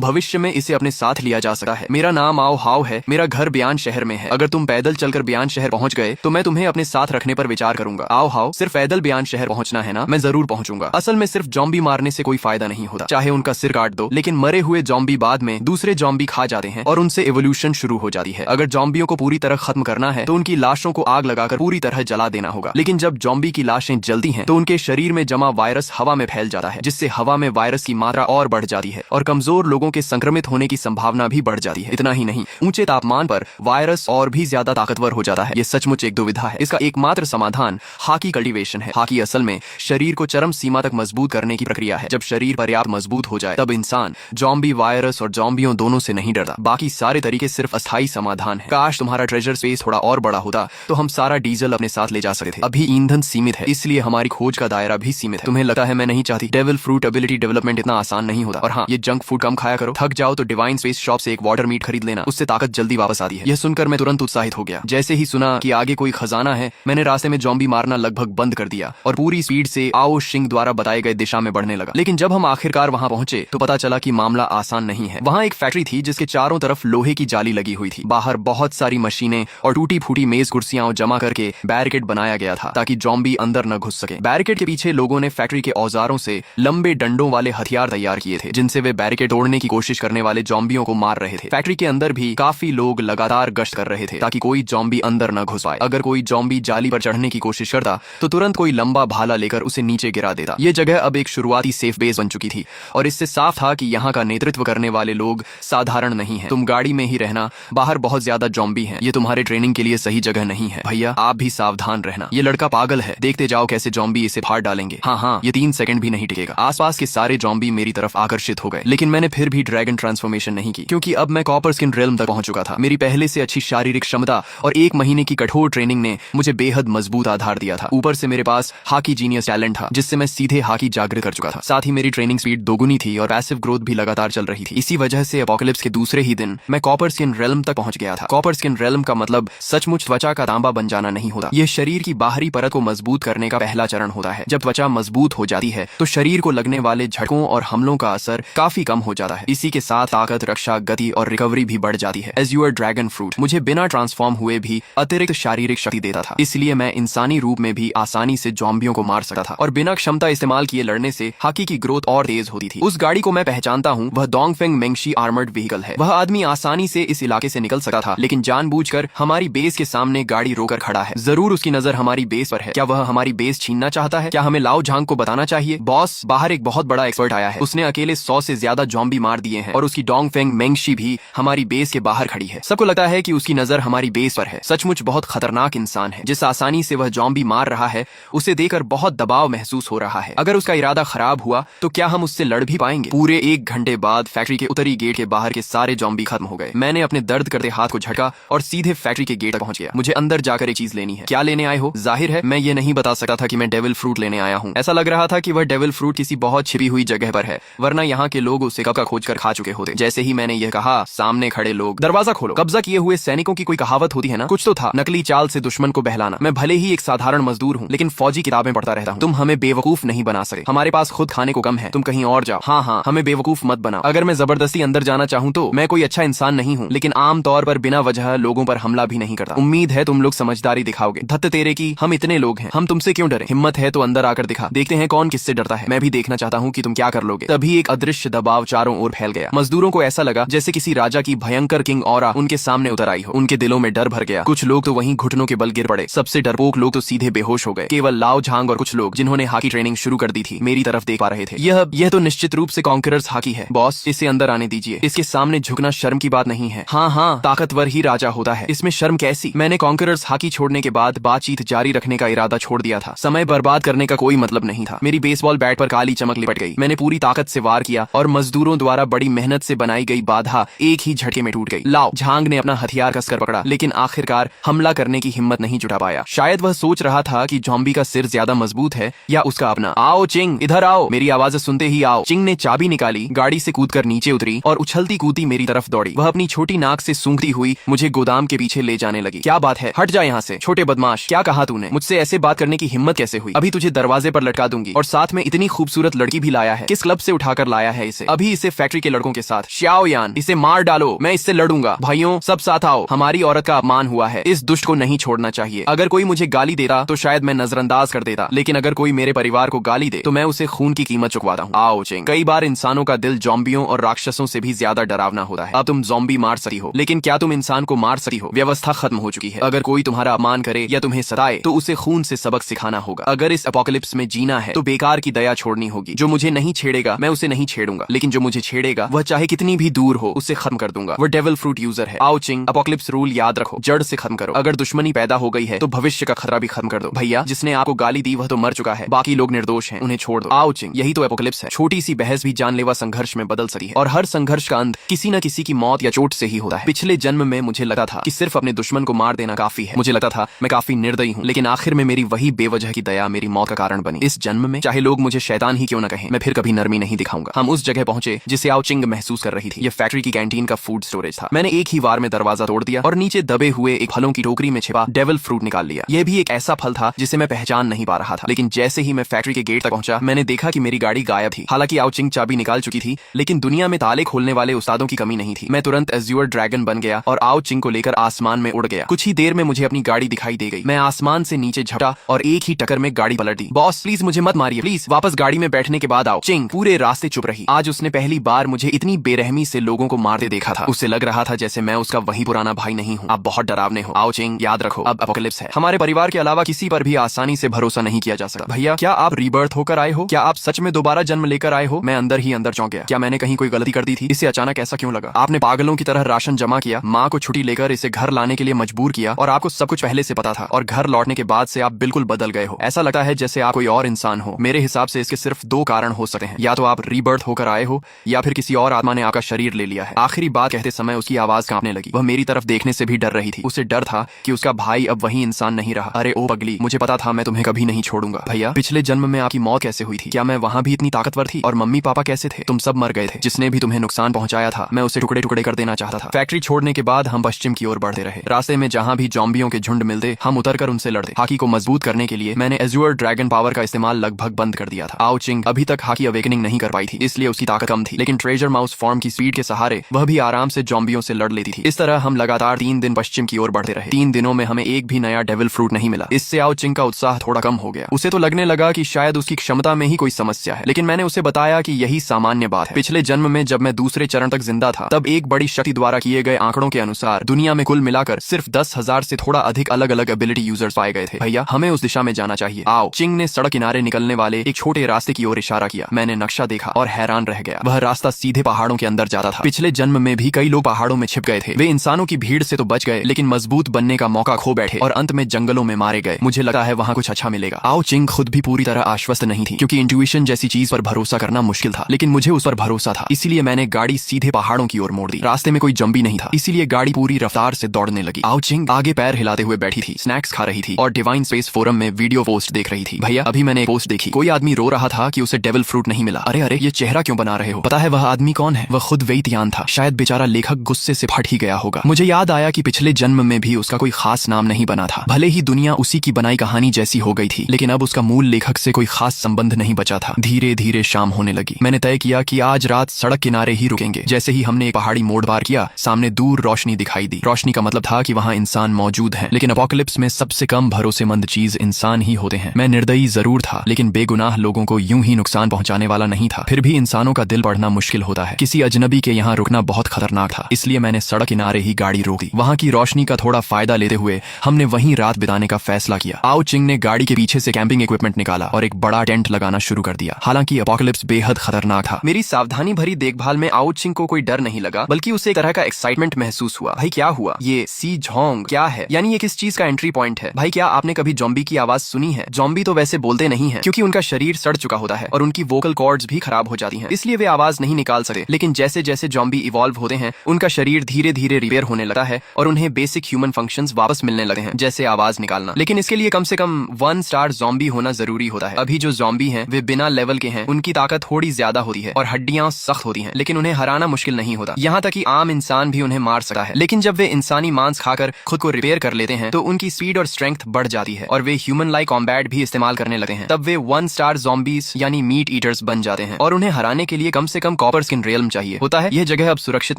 भविष्य में इसे अपने साथ लिया जा सकता है। मेरा नाम आओ हाव है, मेरा घर बयान शहर में है। अगर तुम पैदल चलकर बयान शहर पहुंच गए तो मैं तुम्हें अपने साथ रखने पर विचार करूंगा। आओ हाव, सिर्फ पैदल बयान शहर पहुंचना है ना? मैं जरूर पहुंचूंगा। असल में सिर्फ जॉम्बी मारने से कोई फायदा नहीं होता, चाहे उनका सिर काट दो, लेकिन मरे हुए जॉम्बी बाद में दूसरे जॉम्बी खा जाते हैं और उनसे एवोल्यूशन शुरू हो जाती है। अगर जॉम्बियों को पूरी तरह खत्म करना है तो उनकी लाशों को आग लगाकर पूरी तरह जला देना होगा। लेकिन जब जॉम्बी की लाशें जलती हैं तो उनके शरीर में जमा वायरस हवा में फैल जाता है, जिससे हवा में वायरस की मात्रा और बढ़ जाती है और कमजोर लोगों के संक्रमित होने की संभावना भी बढ़ जाती है। इतना ही नहीं, ऊंचे तापमान पर वायरस और भी ज्यादा ताकतवर हो जाता है। ये सचमुच एक दुविधा है। इसका एकमात्र समाधान हाकी कल्टीवेशन है। हाकी असल में शरीर को चरम सीमा तक मजबूत करने की प्रक्रिया है। जब शरीर पर्याप्त मजबूत हो जाए तब इंसान जॉम्बी, वायरस और जॉम्बियों दोनों से नहीं डरता। बाकी सारे तरीके सिर्फ अस्थायी समाधान है। काश तुम्हारा ट्रेजर स्पेस थोड़ा और बड़ा होता तो हम सारा डीजल अपने साथ ले जा सकते थे। अभी ईंधन सीमित है, इसलिए हमारी खोज का दायरा भी सीमित है। तुम्हें लगता है मैं नहीं चाहती? डेविल फ्रूट एबिलिटी डेवलपमेंट इतना आसान नहीं होता। और हाँ, ये जंक फूड कम खाया करो। थक जाओ तो डिवाइन स्पेस शॉप से एक वाटर मीट खरीद लेना, उससे ताकत जल्दी वापस आती है। यह सुनकर मैं तुरंत उत्साहित हो गया। जैसे ही सुना कि आगे कोई खजाना है, मैंने रास्ते में जॉम्बी मारना लगभग बंद कर दिया और पूरी स्पीड से आओ शिंग द्वारा बताए गए दिशा में बढ़ने लगा। लेकिन जब हम आखिरकार वहां पहुंचे तो पता चला कि मामला आसान नहीं है। वहां एक फैक्ट्री थी जिसके चारों तरफ लोहे की जाली लगी हुई थी। बाहर बहुत सारी मशीनें और टूटी फूटी मेज कुर्सियां जमा करके बैरिकेड बनाया गया था ताकि जॉम्बी अंदर न घुस सके। बैरिकेड के पीछे लोगों ने फैक्ट्री के औजारों से लंबे डंडों वाले हथियार तैयार किए थे, जिनसे वे बैरिकेड तोड़ने की कोशिश करने वाले जॉम्बियों को मार रहे थे। फैक्ट्री के अंदर भी काफी लोग लगातार गश्त कर रहे थे ताकि कोई जॉम्बी अंदर न घुस पाए। अगर कोई जॉम्बी जाली पर चढ़ने की कोशिश करता तो तुरंत कोई लंबा भाला लेकर उसे नीचे गिरा देता। यह जगह अब एक शुरुआती सेफ बेस बन चुकी थी और इससे साफ था कि यहाँ का नेतृत्व करने वाले लोग साधारण नहीं है। तुम गाड़ी में ही रहना, बाहर बहुत ज्यादा जॉम्बी हैं। ये तुम्हारे ट्रेनिंग के लिए सही जगह नहीं है। भैया, आप भी सावधान रहना। ये लड़का पागल है, देखते जाओ कैसे जॉम्बी इसे फाड़ डालेंगे। हाँ, ये 3 सेकंड भी नहीं टिकेगा। आसपास के सारे जॉम्बी मेरी तरफ आकर्षित हो गए, लेकिन मैंने फिर भी ड्रैगन ट्रांसफॉर्मेशन नहीं की, क्योंकि अब मैं कॉपर स्किन रेल्म तक पहुंच चुका था। मेरी पहले से अच्छी शारीरिक क्षमता और 1 महीने की कठोर ट्रेनिंग ने मुझे बेहद मजबूत आधार दिया था। ऊपर से मेरे पास हाकी जीनियस टैलेंट था, जिससे मैं सीधे हाकी जागृत कर चुका था। साथ ही मेरी ट्रेनिंग स्पीड दोगुनी थी और पैसिव ग्रोथ भी लगातार चल रही थी। इसी वजह से एपोकलिप्स के दूसरे ही दिन मैं कॉपर स्किन रेल्म तक पहुंच गया था। कॉपर स्किन रेल्म का मतलब सचमुच त्वचा का तांबा बन जाना नहीं होता। यह शरीर की बाहरी परत को मजबूत करने का पहला चरण होता है। जब त्वचा मजबूत हो जाती है तो शरीर को लगने वाले झटकों और हमलों का असर काफी कम हो जाता है। इसी के साथ ताकत, रक्षा, गति और रिकवरी भी बढ़ जाती है। एज यूर ड्रैगन फ्रूट मुझे बिना ट्रांसफॉर्म हुए भी अतिरिक्त शारीरिक शक्ति देता था, इसलिए मैं इंसानी रूप में भी आसानी से जॉम्बियों को मार सकता था और बिना क्षमता इस्तेमाल किए लड़ने से हाकी की ग्रोथ और तेज होती थी। उस गाड़ी को मैं पहचानता हूँ, वह डोंगफेंग मेंगशी आर्मर्ड व्हीकल है। वह आदमी आसानी से इस इलाके से निकल सकता था, लेकिन जानबूझकर हमारी बेस के सामने गाड़ी रोकर खड़ा है। जरूर उसकी नजर हमारी बेस पर है। क्या वह हमारी बेस छीनना चाहता है? क्या हमें लाओ झांग को बताना चाहिए? बॉस, बाहर एक बहुत बड़ा एक्सपर्ट आया है। उसने अकेले 100 से ज्यादा जॉम्बी मार दिए हैं और उसकी डोंगफेंग मेंगशी भी हमारी बेस के बाहर खड़ी है। सबको लगता है कि उसकी नजर हमारी बेस पर है। सचमुच बहुत खतरनाक इंसान है। जिस आसानी से वह जॉम्बी मार रहा है, उसे देखकर बहुत दबाव महसूस हो रहा है। अगर उसका इरादा खराब हुआ तो क्या हम उससे लड़ भी पाएंगे? पूरे 1 घंटे बाद फैक्ट्री के उत्तरी गेट के बाहर के सारे जॉम्बी खत्म हो गए। मैंने अपने दर्द करते हाथ को झटका और सीधे फैक्ट्री के गेट तक पहुंच गया। मुझे अंदर जाकर एक चीज लेनी है। क्या लेने आए हो? जाहिर है मैं ये नहीं बता सकता था कि मैं डेविल फ्रूट लेने आया हूँ। ऐसा लग रहा था कि वह डेविल फ्रूट किसी बहुत छिपी हुई जगह पर है, वरना यहाँ के लोग उसे कब का खोज कर खा चुके होते। जैसे ही मैंने यह कहा, सामने खड़े लोग, दरवाजा खोलो। कब्जा किए हुए सैनिकों की कोई कहावत होती है ना, कुछ तो था, नकली चाल से दुश्मन को बहलाना। मैं भले ही एक साधारण मजदूर हूँ, लेकिन फौजी किताबें पढ़ता रहता हूँ। तुम हमें बेवकूफ नहीं बना सके। हमारे पास खुद खाने को कम है, तुम कहीं और जाओ। हाँ, हमें बेवकूफ मत बनाओ। अगर मैं जबरदस्ती अंदर जाना चाहूँ तो मैं कोई अच्छा इंसान नहीं हूँ, लेकिन आम तौर पर बिना वजह लोगों पर हमला भी नहीं करता। उम्मीद है तुम लोग समझदारी दिखाओगे। धत्त तेरे की, हम इतने लोग हैं, हम तुमसे क्यों डरे? हिम्मत है तो अंदर आकर दिखा, देखते हैं कौन किससे डरता है। मैं भी देखना चाहता हूँ कि तुम क्या कर लोगे। तभी एक अदृश्य दबाव चारों ओर फैल गया। मजदूरों को ऐसा लगा जैसे किसी राजा की भयंकर किंग ऑरा उनके सामने उतर आई हो। उनके दिलों में डर भर गया। कुछ लोग तो वहीं घुटनों के बल गिर पड़े। सबसे डरपोक लोग तो सीधे बेहोश हो गए। केवल लाओ झांग और कुछ लोग जिन्होंने हाकी ट्रेनिंग शुरू कर दी थी मेरी तरफ देख पा रहे थे। यह तो निश्चित रूप से कॉन्करर्स हाकी है। बॉस, इसे अंदर आने दीजिए। इसके सामने झुकना शर्म की बात नहीं है। हाँ, ताकतवर ही राजा होता है, इसमें शर्म कैसी? मैंने कॉन्करर्स हाकी छोड़ने के बाद बातचीत जारी रखने का इरादा छोड़ दिया था। समय बर्बाद करने का कोई मतलब नहीं था। मेरी बेसबॉल बैट पर काली चमक लिपट गई। मैंने पूरी ताकत से वार किया और मजदूरों द्वारा बड़ी मेहनत से बनाई गई बाधा एक ही झटके में टूट गई। लाओ झांग ने अपना हथियार कसकर पकड़ा, लेकिन आखिरकार हमला करने की हिम्मत नहीं जुटा पाया। शायद वह सोच रहा था कि जॉम्बी का सिर ज्यादा मजबूत है या उसका अपना। आओ चिंग, इधर आओ। मेरी आवाज सुनते ही आओ। चिंग ने चाबी निकाली, गाड़ी से कूदकर नीचे उतरी और उछलती कूदती मेरी तरफ दौड़ी। वह अपनी छोटी नाक से सूंघती हुई मुझे गोदाम गोदाम के पीछे ले जाने लगी। क्या बात है, हट जा यहाँ से छोटे बदमाश, क्या कहा तूने? मुझसे ऐसे बात करने की हिम्मत कैसे हुई? अभी तुझे दरवाजे पर लटका दूंगी और साथ में इतनी खूबसूरत लड़की भी लाया है। किस क्लब से उठाकर लाया है इसे? अभी इसे फैक्ट्री के लड़कों के साथ। श्याओ यान, इसे मार डालो, मैं इससे लड़ूंगा। भाइयों सब साथ आओ, हमारी औरत का अपमान हुआ है, इस दुष्ट को नहीं छोड़ना चाहिए। अगर कोई मुझे गाली देता तो शायद मैं नजरअंदाज कर देता, लेकिन अगर कोई मेरे परिवार को गाली दे तो मैं उसे खून की कीमत चुकवाता हूँ। आओ चिंग। कई बार इंसानों का दिल ज़ॉम्बियों और राक्षसों से भी ज्यादा डरावना होता है। अब तुम ज़ॉम्बी मार सकती हो, लेकिन क्या तुम इंसान को मार सकती हो? व्यवस्था खत्म हो चुकी है। अगर कोई तुम्हारा अपमान करे या तुम्हें सताए तो उसे खून से सबक सिखाना होगा। अगर इस एपोकलिप्स में जीना है तो बेकार की दया छोड़नी होगी। जो मुझे नहीं छेड़ेगा मैं उसे नहीं छेड़ूंगा, लेकिन जो मुझे छेड़ेगा वह चाहे कितनी भी दूर हो उसे खत्म कर दूंगा। वह डेविल फ्रूट यूजर है। आओ चिंग, एपोकलिप्स रूल याद रखो, जड़ से खत्म करो। अगर दुश्मनी पैदा हो गई है तो भविष्य का खतरा भी खत्म कर दो। भैया जिसने आपको गाली दी वह तो मर चुका है, बाकी लोग निर्दोष हैं, उन्हें छोड़ दो। आओ चिंग, यही तो एपोकलिप्स है। छोटी सी बहस भी जानलेवा संघर्ष में बदल सकती है और हर संघर्ष का अंत किसी न किसी की मौत या चोट से ही होता है। पिछले जन्म में मुझे लगा था कि सिर्फ अपने दुश्मन को मार देना काफी है। मुझे लगता था मैं काफी निर्दयी हूँ, लेकिन आखिर में मेरी वही बेवजह की दया मेरी मौत का कारण बनी। इस जन्म में चाहे लोग मुझे शैतान ही क्यों न कहें, मैं फिर कभी नरमी नहीं दिखाऊंगा। हम उस जगह पहुंचे जिसे आओ चिंग महसूस कर रही थी। ये फैक्ट्री की कैंटीन का फूड स्टोरेज था। मैंने एक ही बार में दरवाजा तोड़ दिया और नीचे दबे हुए एक फलों की टोकरी में छिपा डेविल फ्रूट निकाल लिया। यह भी एक ऐसा फल था जिसे मैं पहचान नहीं पा रहा था, लेकिन जैसे ही मैं फैक्ट्री के गेट तक पहुंचा मैंने देखा कि मेरी गाड़ी गायब थी। हालांकि आओ चिंग चाबी निकाल चुकी थी, लेकिन दुनिया में ताले खोलने वाले उस्तादों की कमी नहीं थी। मैं तुरंत एज़्योर ड्रैगन बन गया और आओ चिंग को लेकर आसमान में उड़ गया। कुछ ही देर में मुझे अपनी गाड़ी दिखाई दे गई। मैं आसमान से नीचे झपटा और एक ही टक्कर में गाड़ी पलट दी। बॉस प्लीज मुझे मत मारिए, प्लीज वापस गाड़ी में बैठने के बाद आओ। चिंग पूरे रास्ते चुप रही। आज उसने पहली बार मुझे इतनी बेरहमी से लोगों को मारते देखा था। उसे लग रहा था जैसे मैं उसका वही पुराना भाई नहीं हूँ। आप बहुत डरावने हो। आओ चिंग, याद रखो अब एपोकलिप्स है। हमारे परिवार के अलावा किसी पर भी आसानी से भरोसा नहीं किया जा सकता। भैया क्या आप रीबर्थ होकर आए हो? क्या आप सच में दोबारा जन्म लेकर आए हो? मैं अंदर ही अंदर चौंक गया। क्या मैंने कहीं कोई गलती कर दी थी? इसे अचानक ऐसा क्यों लगा? आपने पागलों की तरह राशन जमा किया, माँ को छुट्टी लेकर इसे घर लाने के लिए मजबूर किया और आपको सब कुछ पहले से पता था, और घर लौटने के बाद से आप बिल्कुल बदल गए हो। ऐसा लगता है जैसे आप कोई और इंसान हो। मेरे हिसाब से इसके सिर्फ दो कारण हो सकते हैं, या तो आप रीबर्थ होकर आए हो या फिर किसी और आत्मा ने आपका शरीर ले लिया है। आखिरी बात कहते समय उसकी आवाज कांपने लगी। वह मेरी तरफ देखने से भी डर रही थी। उसे डर था कि उसका भाई अब वही इंसान नहीं रहा। अरे ओ पगली, मुझे पता था मैं तुम्हें कभी नहीं छोड़ूंगा। भैया पिछले जन्म में आपकी मौत कैसे हुई थी? क्या मैं वहाँ भी इतनी ताकतवर थी? और मम्मी पापा कैसे थे? तुम सब मर गए थे। जिसने भी तुम्हें नुकसान पहुंचाया था मैं उसे टुकड़े टुकड़े कर देना चाहता था। फैक्ट्री छोड़ने के बाद हम पश्चिम की ओर बढ़ते रहे। रास्ते में जहाँ भी ज़ॉम्बियों के झुंड मिलते हम उतरकर उनसे लड़ते। हाकी को मजबूत करने के लिए मैंने एज़्योर ड्रैगन पावर का इस्तेमाल लगभग बंद कर दिया था। आओ चिंग अभी तक हाकी अवेकनिंग नहीं कर पाई थी, इसलिए उसकी ताकत कम थी, लेकिन ट्रेजर माउस फॉर्म की स्पीड के सहारे वह भी आराम से ज़ॉम्बियों से लड़ लेती थी। इस तरह हम लगातार 3 दिन पश्चिम की ओर बढ़ते रहे। 3 दिनों में हमें एक भी नया डेविल फ्रूट नहीं मिला। इससे आओ चिंग का उत्साह थोड़ा कम हो गया। उसे तो लगने लगा कि शायद उसकी क्षमता में ही कोई समस्या है, लेकिन मैंने उसे बताया कि यही सामान्य बात है। पिछले जन्म में जब मैं दूसरे चरण तक जिंदा था तब एक बड़ी शक्ति द्वारा किए गए आंकड़ों के अनुसार दुनिया में कुल मिलाकर सिर्फ 10,000 से थोड़ा अधिक अलग अलग एबिलिटी यूजर्स पाए गए थे। भैया हमें उस दिशा में जाना चाहिए। आओ। चिंग ने सड़क किनारे निकलने वाले एक छोटे रास्ते की ओर इशारा किया। मैंने नक्शा देखा और हैरान रह गया। वह रास्ता सीधे पहाड़ों के अंदर जाता था। पिछले जन्म में भी कई लोग पहाड़ों में छिप गए थे। वे इंसानों की भीड़ से तो बच गए, लेकिन मजबूत बनने का मौका खो बैठे और अंत में जंगलों में मारे गए। मुझे लगा है वहाँ कुछ अच्छा मिलेगा। आओ चिंग खुद भी पूरी तरह आश्वस्त नहीं थी, क्योंकि इंट्यूशन जैसी चीज पर भरोसा करना मुश्किल था, लेकिन मुझे उस पर भरोसा था। इसीलिए मैंने गाड़ी सीधे पहाड़ों की ओर मोड़ दी। रास्ते में कोई जंबी नहीं था, इसीलिए गाड़ी पूरी रफ्तार से दौड़ने लगी। आओ चिंग आगे पैर हिलाते हुए बैठी थी, स्नैक्स खा रही थी और डिवाइन स्पेस फोरम में वीडियो पोस्ट देख रही थी। भैया अभी मैंने एक पोस्ट देखी, कोई आदमी रो रहा था कि उसे डेविल फ्रूट नहीं मिला। अरे अरे ये चेहरा क्यों बना रहे हो? पता है वह आदमी कौन है? वह खुद वेइतियान था। शायद बेचारा लेखक गुस्से से फट ही गया होगा। मुझे याद आया कि पिछले जन्म में भी उसका कोई खास नाम नहीं बना था। भले ही दुनिया उसी की बनाई कहानी जैसी हो गई थी, लेकिन अब उसका मूल लेखक से कोई खास संबंध नहीं बचा था। धीरे धीरे शाम होने लगी। मैंने तय किया कि आज रात सड़क किनारे ही रुकेंगे। जैसे ही हमने एक पहाड़ी मोड़ पार किया सामने दूर रोशनी दिखाई दी। रोशनी का मतलब था कि वहाँ इंसान मौजूद हैं, लेकिन एपोकलिप्स में सबसे कम भरोसेमंद चीज इंसान ही होते हैं। मैं निर्दयी जरूर था, लेकिन बेगुनाह लोगों को यूं ही नुकसान पहुंचाने वाला नहीं था। फिर भी इंसानों का दिल पढ़ना मुश्किल होता है। किसी अजनबी के यहाँ रुकना बहुत खतरनाक था, इसलिए मैंने सड़क किनारे ही गाड़ी रोक दी। वहाँ की रोशनी का थोड़ा फायदा लेते हुए हमने वहीं रात बिताने का फैसला किया। आओ चिंग ने गाड़ी के पीछे से कैंपिंग इक्विपमेंट निकाला और एक बड़ा टेंट लगाना शुरू कर दिया। हालांकि एपोकलिप्स बेहद खतरनाक था। मेरी सावधानी भरी देखभाल में आओ चिंग को कोई डर नहीं लगा, बल्कि उसे एक तरह का एक्साइटमेंट महसूस हुआ। भाई क्या हुआ? ये सी झोंग क्या है? यानी ये किस चीज का एंट्री पॉइंट है? भाई क्या आपने कभी ज़ॉम्बी की आवाज सुनी है? ज़ॉम्बी तो वैसे बोलते नहीं है, क्योंकि उनका शरीर सड़ चुका होता है और उनकी वोकल कॉर्ड्स भी खराब हो जाती हैं, इसलिए वे आवाज नहीं निकाल सकते। लेकिन जैसे जैसे ज़ॉम्बी इवॉल्व होते हैं उनका शरीर धीरे धीरे रिपेयर होने लगता है और उन्हें बेसिक ह्यूमन फंक्शंस वापस मिलने लगते हैं, जैसे आवाज निकालना। लेकिन इसके लिए कम से कम 1 स्टार ज़ॉम्बी होना जरूरी होता है। अभी जो ज़ॉम्बी हैं वे बिना लेवल के हैं, उनकी ताकत थोड़ी ज्यादा होती है और हड्डियां सख्त होती हैं, लेकिन उन्हें हराना मुश्किल नहीं होता। यहाँ तक कि आम इंसान भी उन्हें मार सकता है। लेकिन जब जब वे इंसानी मांस खाकर खुद को रिपेयर कर लेते हैं तो उनकी स्पीड और स्ट्रेंथ बढ़ जाती है और वे ह्यूमन लाइक कॉम्बैट भी इस्तेमाल करने लगते हैं। तब वे 1 स्टार ज़ॉम्बीज यानी मीट ईटर्स बन जाते हैं और उन्हें हराने के लिए कम से कम कॉपर स्किन रियल्म चाहिए होता है। यह जगह अब सुरक्षित